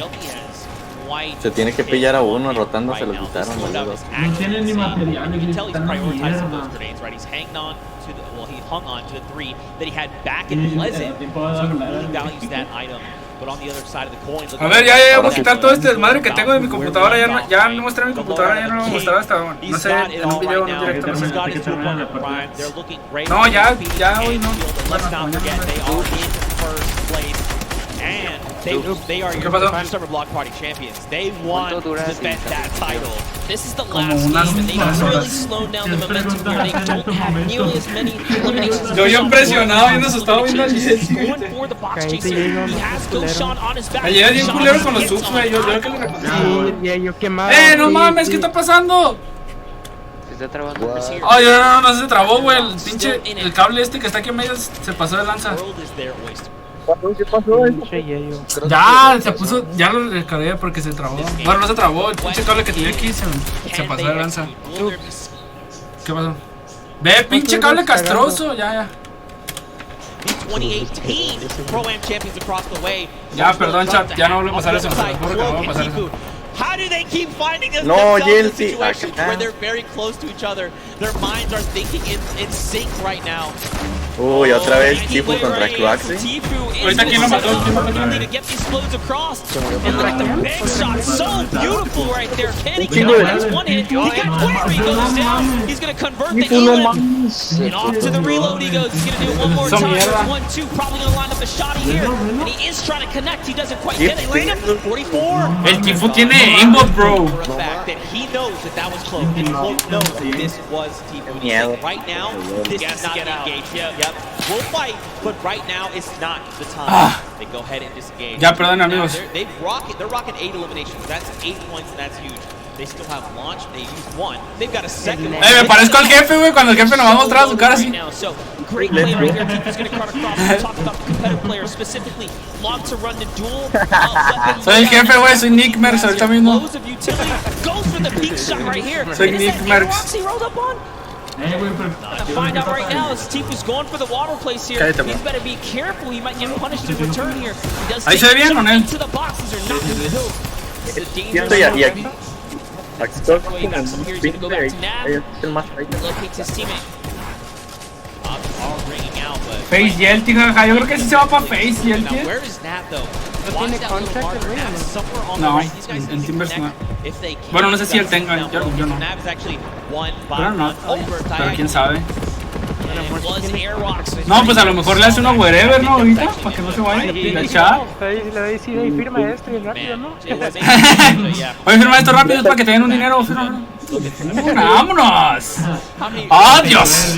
Se tiene que pillar a uno, rotando se lo quitaron. No tiene ni material, están en mierda. He hung on to the 3 that he had back in Pleasant, so he really values that item. But on the other side of the coin, a ver, ya voy a quitar todo este desmadre que tengo de mi computadora. Ya no mostré mi computadora, ya no lo mostraba hasta, no sé, en un video, en un directo. No, ya hoy no. And they are your Summer Block Party champions. They want to defend that title. This is the last game, and they've really slowed down the momentum here. They don't have nearly as many eliminations. Yo impresionado viendo su estado viendo al He's going for the box chaser. He has Goshan on his back. Ayer es bien culero con los subs, güey. Yo que le recomendé. No mames, ¿qué está pasando? Se está trabando. Ay, no se trabó, güey. El pinche, el cable este que está aquí en medio se pasó de lanza. ¿Qué pasó? Ya, se puso, ya lo descargué porque se trabó. Bueno, no se trabó, el pinche cable que tenía aquí se pasó de lanza. ¿Qué pasó? Ve, pinche cable castroso, ya. Ya, perdón, chat, ya no vuelvo a pasar eso. No, Jelty. Where they're very close to each other. Their minds are thinking in sync right now. Uy, otra vez Tfue contra Quaxi. Ahorita aquí no mató. He's gonna convert the Elan. And off to the reload he goes. He's gonna do it one more time. 1-2, probably gonna line up the shot here. And he is trying to connect. He doesn't quite get it. Land him. 44. El Tfue tiene aimbot, bro. For the fact that he knows that was close. And Quote knows that this was Tfue. Right now, this is not the engagement. Yep. We'll fight, but right now it's not the time. They go ahead and disengage. Ya, perdón, amigos. They're rocking 8 eliminations. That's 8 points, and that's huge. They still have launch. They used 1. They've got a second one. Me parezco al jefe, güey, cuando el jefe nos va a mostrar su cara así. So, great play right here. Tfue's going to cut across and talk about the competitive players specifically. Log to run the duel. Soy el jefe, güey, soy Nick Merckx ahorita mismo. Goes for the peak shot right here. Soy Nick Merckx. He rolled up on. Find out right now as Tfue's going for the water place here. He's better be careful. He might get punished in return here. He does ahí se ve bien con él. To the boxes are not going to build. This is a dangerous aquí. He got some here. He's going to go back to Nav. Locates his teammate. All ringing out, but Face Jelty, jaja. Yo creo que sí se va para Face Jelty. Now where is Nav though? Tiene contract el Real. No, en Timbers no. Bueno, no sé si él tenga, yo no. Pero no, pero quién sabe. No, pues a lo mejor le hace uno Werever, ¿no? Ahorita, para que no se vaya la chat. Le va a decir, hey, firma esto y rápido, ¿no? Oye, firma esto rápido, es para que te den un dinero, firma. ¡Vámonos! ¡Oh, Dios!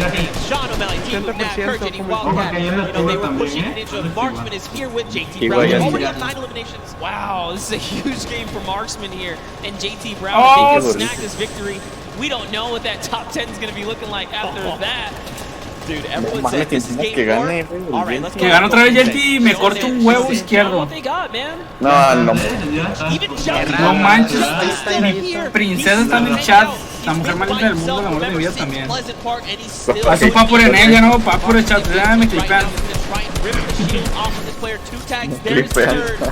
Wow, this is a huge game for Marksman here. And JT Brown, they can snag this victory. We don't know what that top 10 is going to be looking like after that. Dude, everyone said this is game 4. All right, let's go. Que gana otra vez Jelty y me corta un huevo izquierdo. No manches. Mi princesa está en el chat. La mujer más linda del mundo, el amor de mi vida también. Haz un papur en ella, ¿no? Papur de chat. Me clipean.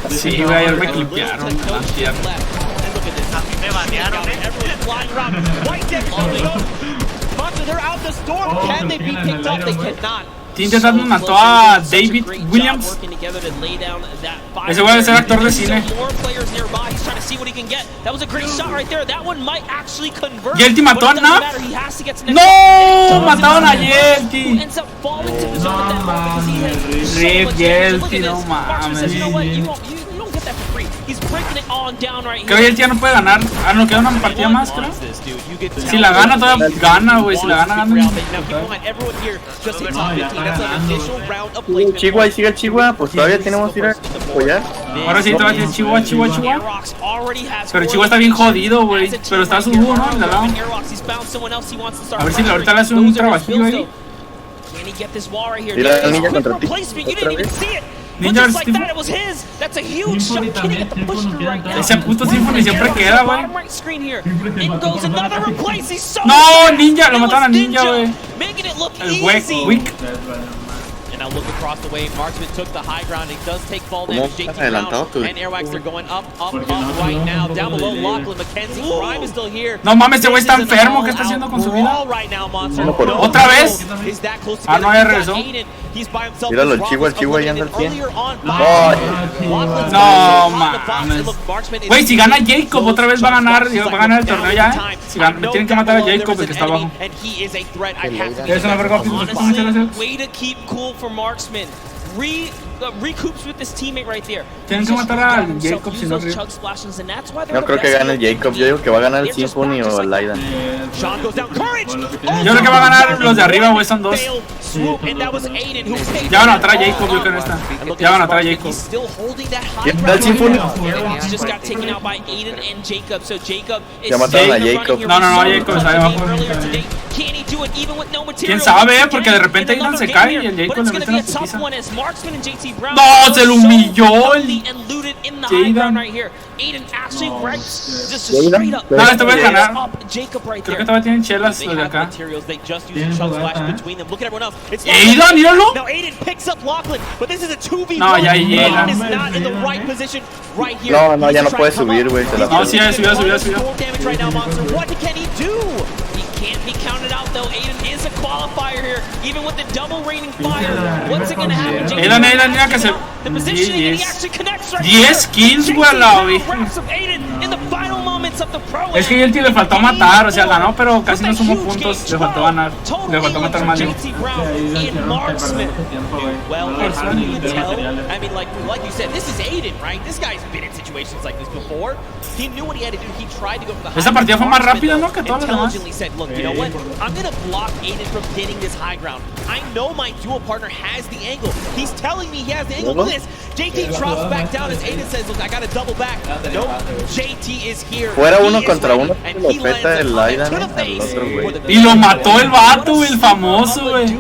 Sí, güey, ayer me clipearon. Me banearon, they're out the storm. Can they be picked up? They cannot. Tintas mató a David Williams. Ese güey debe ser actor de cine. Jelty mató a Nav. No, mataron a Jelty. Rip Jelty, no mames. Creo que él ya no puede ganar. Ah, no, queda una partida más, creo. Si la gana, todavía gana, güey. Si la gana, gana. Chihuahua, sigue el Chihuahua, pues todavía tenemos que ir a apoyar. Ahora sí, todavía tiene Chihuahua. Pero Chihuahua está bien jodido, güey. Pero está su dúo, ¿no? A ver si ahorita le hace un trabajillo ahí. Mira, el ninja contra ti. Ninja vs. Ese puto Symphony siempre queda, güey. No, Ninja, lo mataron a Ninja, güey. El Wick. And now look across the way. Marksman took the high ground. He does take fall damage. JT Brown and Airwax are going up right now. Down below, Lachlan McKenzie. Grime is still here. No mames, ese güey está enfermo. ¿Qué está haciendo con su vida? ¿Otra vez? Ah, no, ya regresó. Míralo, el Chihuahua ya anda al pie. No mames. Güey, si gana Jacob, otra vez va a ganar el torneo ya. Si gana, me tienen que matar a Jacob, el que está abajo. Es una verga. Way to keep cool for Marksman. Recoups with this teammate right there. Tienen que matar a Jacob si no. No creo que gane el Jacob. Yo digo que va a ganar el Symphony o el Aidan. Yo creo que va a ganar los de arriba, güey, son dos. Ya van a matar a Jacob, yo creo en esta. Ya van a matar a Jacob. ¿Está el Symphony? Ya mataron a Jacob. No, Jacob está debajo. ¿Quién sabe? Porque de repente Aidan se cae y el Jacob le mete una putiza. No, se lo humilló el Aidan. No, este voy a ganar. Creo que todavía tienen chelas los de acá. Aidan, míralo. No, ya Aidan. No, ya no puede subir, güey. No, sí, subió. Can't be counted out though. Aiden is a qualifier here, even with the double raining fire. What's it gonna happen? Aidan, mira que se. 10 kills, güey, a la vez. Es que Jelty le faltó matar, o sea, ganó, pero casi no sumó puntos. Le faltó ganar. Le faltó matar más. Well, how do you tell? I mean, like you said, this is Aiden, right? This guy's been in situations like this before. He knew what he had to do. He tried to go for the high. Esa partida fue más rápida, ¿no? Que todas las demás. You know what? I'm gonna block Aiden from getting this high ground. I know my dual partner has the angle. He's telling me he has the angle. Look at this. JT drops back down as Aiden says, look, I gotta double back. Nope, JT is here. Fuera uno contra uno, lo peta el Aidan al otro, güey. Y lo mató el vato, el famoso, güey.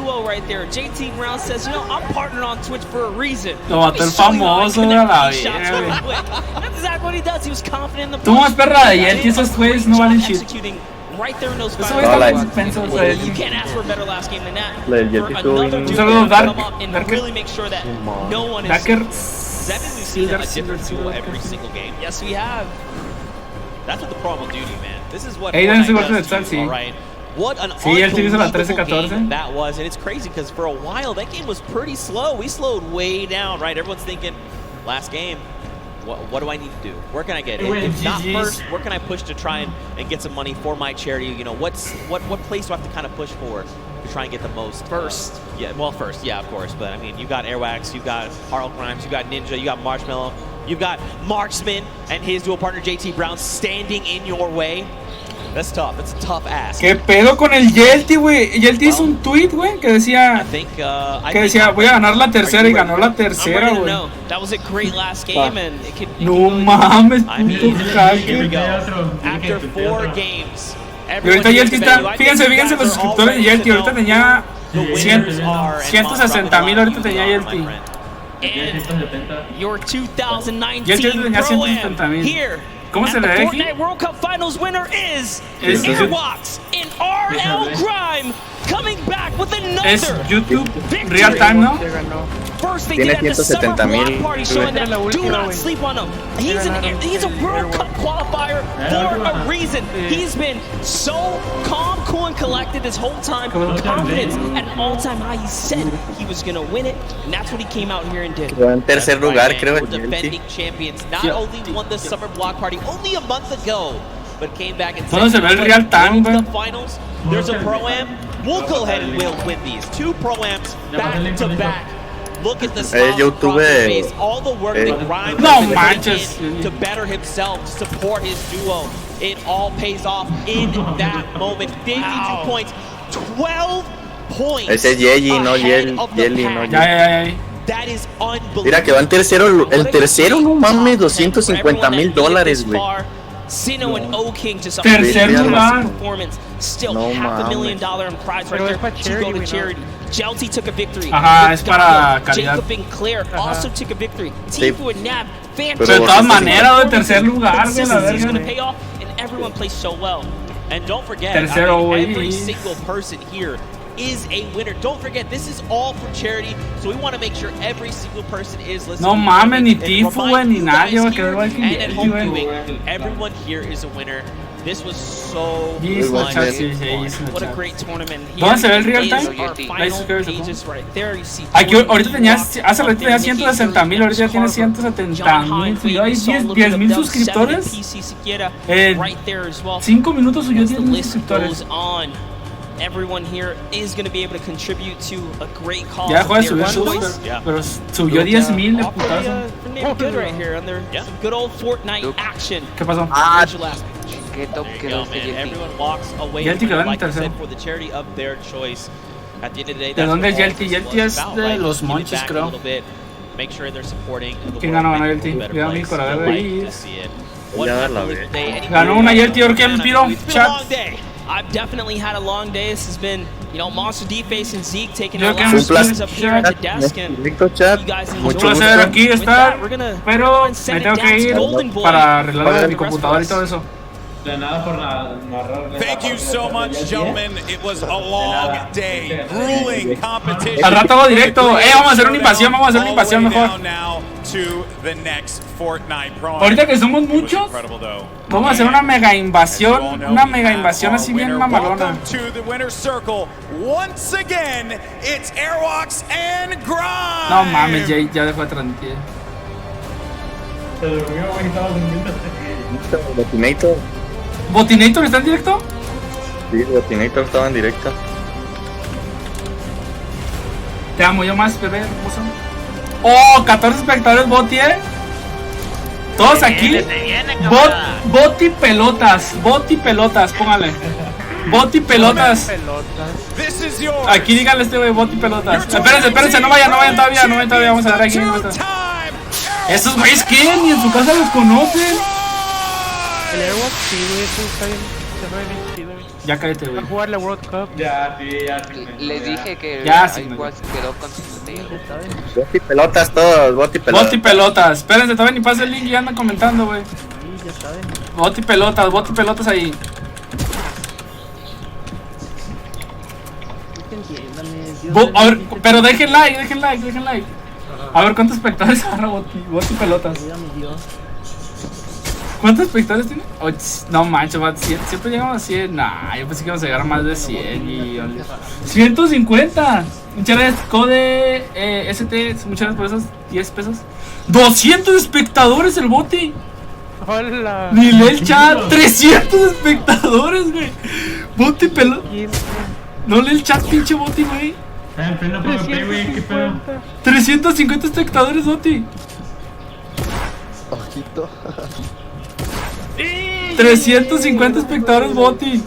JT Brown says, you know, I'm partnered on Twitch for a reason. Lo mató el famoso, güey, a la vez. That's exactly what he does. He was confident in the Tú más perra de Jelty, esos güeyes no valen shit. Right there in those Eso está muy suspenso, you can't ask for a better last game than that. Un saludo, Darker. Really make sure that no one is. Darker. We've seen a different duo every single game. Yes, we have. That's what the problem will do to you, man. This is what Aidan se golpe de tal, sí. What an unbelievable game that was, and it's crazy because for a while that game was pretty slow. We slowed way down, right? Everyone's thinking, last game. What do I need to do? Where can I get it? If not first, where can I push to try and get some money for my charity? You know, what place do I have to kind of push for to try and get the most? First, yeah, well, first, yeah, of course. But I mean, you got Airwax, you got Harl Grimes, you got Ninja, you got Marshmallow, you got Marksman and his dual partner JT Brown standing in your way. That's tough. That's a tough ask. ¿Qué pedo con el Jelty, güey? Jelty hizo un tweet, güey, que decía voy a ganar la tercera y ganó la tercera, güey. That was a great last game and it could no mames, puto hacker. After 4 games. Y ahorita Jelty está, fíjense los suscriptores de Jelty, ahorita tenía 160,000, ahorita tenía Jelty. Your 2019 Jelty tenía 170,000. ¿Cómo se le ve aquí? Fortnite World Cup Finals winner is Airwax in RL Grime coming back with another. Es YouTube Real Time, ¿no? First they did at the Summer Block Party showing that do not sleep on him. He's a World Cup qualifier for a reason. He's been so calm, cool, and collected this whole time. Confidence at an all-time high. He said he was gonna win it, and that's what he came out here and did. En tercer lugar, creo. Defending champions not only won the Summer Block Party only a month ago, but came back and said, se ve el Real Time, güey. Finals. There's a pro-am. We'll go ahead and we'll win these 2 pro-ams back to back. Look at the smile across his face. All the work that Grimes has put in to better himself, to support his duo. It all pays off in that moment. 52 points, 12 points. Ese es Jelty, no Jelty, no Jelty. That is unbelievable. Mira que va en tercero, el tercero, no mames, $250,000, güey. Sino and O-King just tercer lugar. Performance. Still $500,000 in prize right there to go to charity. Jelty took a victory. Ajá, es para caridad. Jacob and Claire also took a victory. Tifu and Nab, pero de todas maneras, de tercer lugar, güey, la verga. Going to pay off, and everyone plays so well. And don't forget, every single person here is a winner. Don't forget, this is all for charity, so we want to make sure every single person is listening. No mames, ni Tifu, güey, ni nadie va a quedar igual que Jelty, güey. Everyone here is a winner. This was so fun. What a great tournament. ¿Dónde se ve el real time? Aquí ahorita tenías, hace rato tenías 160,000, ahorita ya tienes 170,000. Subió ahí 10,000 suscriptores. En 5 minutos subió 10,000 suscriptores. Everyone here is going to be able to contribute to a great cause. Ya dejó de subir pero subió 10,000 de putazo. Good right here under some good old Fortnite action. ¿Qué pasó? ¿Qué top quedó este Jelty? Everyone walks away like I said, for the charity of their choice. At the end of the day, ¿de dónde es Jelty? Jelty es de los Monchis, creo. Make sure they're supporting. ¿Quién ganó Jelty? Ganó mi corazón ahí. Ya la ve. Ganó una Jelty, ¿por qué me inspiró? Chat. I've definitely had a long day. This has been, you know, Monster D facing Zeke taking a lot of streams up here at the desk. And you guys mucho placer aquí estar, pero me tengo que ir para arreglar mi computadora y todo eso. Thank you so much, gentlemen. It was a long day, grueling competition. Al rato hago directo. Vamos a hacer una invasión, mejor. Ahorita que somos muchos, vamos a hacer una mega invasión así bien mamalona. No mames, Jay, ya dejó de transmitir. Se durmió, güey, estaba durmiendo. Botinator. ¿Botinator está en directo? Sí, Botinator estaba en directo. Te amo yo más, bebé hermoso. Oh, 14 espectadores, Boti, todos aquí. Boti pelotas, póngale. Boti pelotas. Aquí díganle este güey, Boti pelotas. Espérense, no vayan todavía, vamos a ver aquí. Esos güeyes que ni en su casa los conocen. El Airwalk, sí, güey, eso está bien. Se ve bien chido, güey. Ya cállate, güey. Va a jugar la World Cup. Ya. Les dije que igual quedó con su tío. Boti pelotas todos, Boti pelotas. Boti pelotas. Espérense, todavía ni pasa el link y andan comentando, güey. Sí, ya saben. Boti pelotas ahí. A ver, pero dejen like. A ver cuántos espectadores agarra Boti pelotas. ¿Cuántos espectadores tiene? Oh, no manches, siempre llegamos a 100. Nah, yo pensé que íbamos a llegar a más de 100 y 150. Muchas gracias, code ST, muchas gracias por esos 10 pesos. 200 espectadores el Boti. Hola. Ni lee el chat. 300 espectadores, güey. Boti pelota. No lee el chat, pinche Boti, güey. 350 espectadores, Boti. Ojito. 350 espectadores, Boti.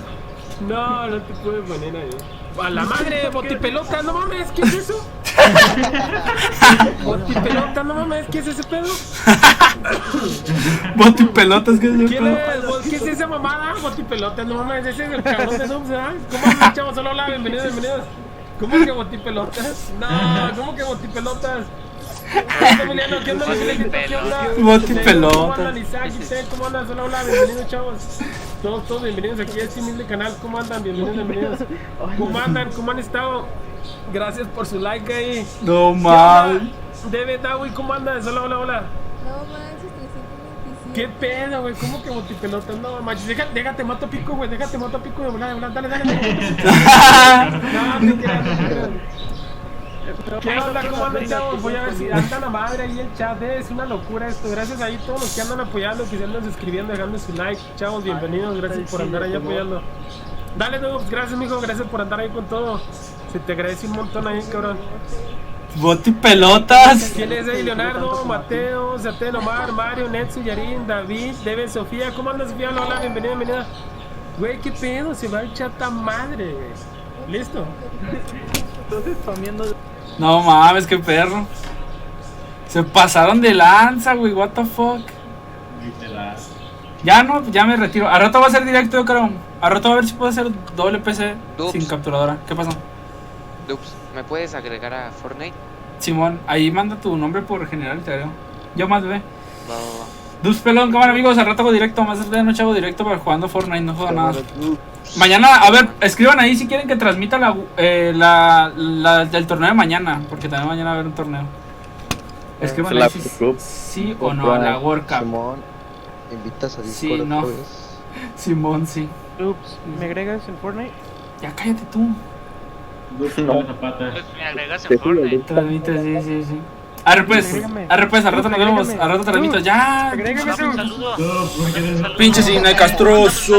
No te puedes poner ahí. A la madre, Boti pelota, no mames, ¿qué es eso? Boti pelota, no mames, ¿qué es ese pedo? Boti pelotas, ¿qué es ese pedo? ¿Qué es esa mamada? Boti pelota, no mames, ese es el cabrón de Dubz, ¿verdad? ¿Cómo andan, chavos? Solo hola, bienvenidos. ¿Cómo que Boti pelotas? No, ¿cómo que Boti pelotas? ¿Qué onda, Boti pelotas. ¿Cómo andan? Solo hola, bienvenidos, chavos. Todos bienvenidos aquí a este humilde canal. ¿Cómo andan? Bienvenidos. ¿Cómo andan? ¿Cómo han estado? Gracias por su like ahí. No mames. David Dawi, ¿cómo andas? Hola. No manches, 327. ¿Qué pedo, güey? ¿Cómo que Boti pelotas? No manches, déjate mato pico, güey. Déjate mato pico de volada. Dale. No, te quedas. ¿Qué onda? ¿Cómo andan, chavos? Voy a ver si andan a madre ahí el chat. Es una locura esto. Gracias ahí a todos los que andan apoyando, que se andan suscribiendo, dejando su like. Chavos, bienvenidos. Gracias por andar ahí apoyando. Dale, Dubz. Gracias, mijo. Gracias por andar ahí con todo. Se te agradece un montón ahí, cabrón. Bote y pelotas. ¿Quién es ahí? Leonardo, Mateo, Zatén, Omar, Mario, Netsu, Yarin, David, Deben, Sofía. ¿Cómo andas, Sofía? Hola, bienvenida, bienvenida. Güey, qué pedo, se va a echar tan madre, güey. ¿Listo? Entonces, comiendo. No mames, qué perro. Se pasaron de lanza, güey, what the fuck. Ya no, ya me retiro. A rato va a ser directo, yo creo. A rato va a ver si puedo hacer doble PC sin capturadora. ¿Qué pasó? Dubz, ¿me puedes agregar a Fortnite? Simón, ahí manda tu nombre por general y te agrego. Yo más, bebé. Va. Dubz pelón, cámara amigos, al rato hago directo. Más tarde de noche hago directo para jugando Fortnite, no juego nada. Mañana, a ver, escriban ahí si quieren que transmita la del torneo de mañana. Porque también mañana va a haber un torneo. Escriban ahí si sí o no a la World Cup. Simón, invitas a Discord sí, no. otra vez. Simón, sí. Ups, ¿me agregas en Fortnite? Ya cállate tú. No. Me agregas en Fortnite. Transmite, sí. Arre pues, al rato nos vemos, al rato transmito, ya. Un saludo. Pinche cine castroso.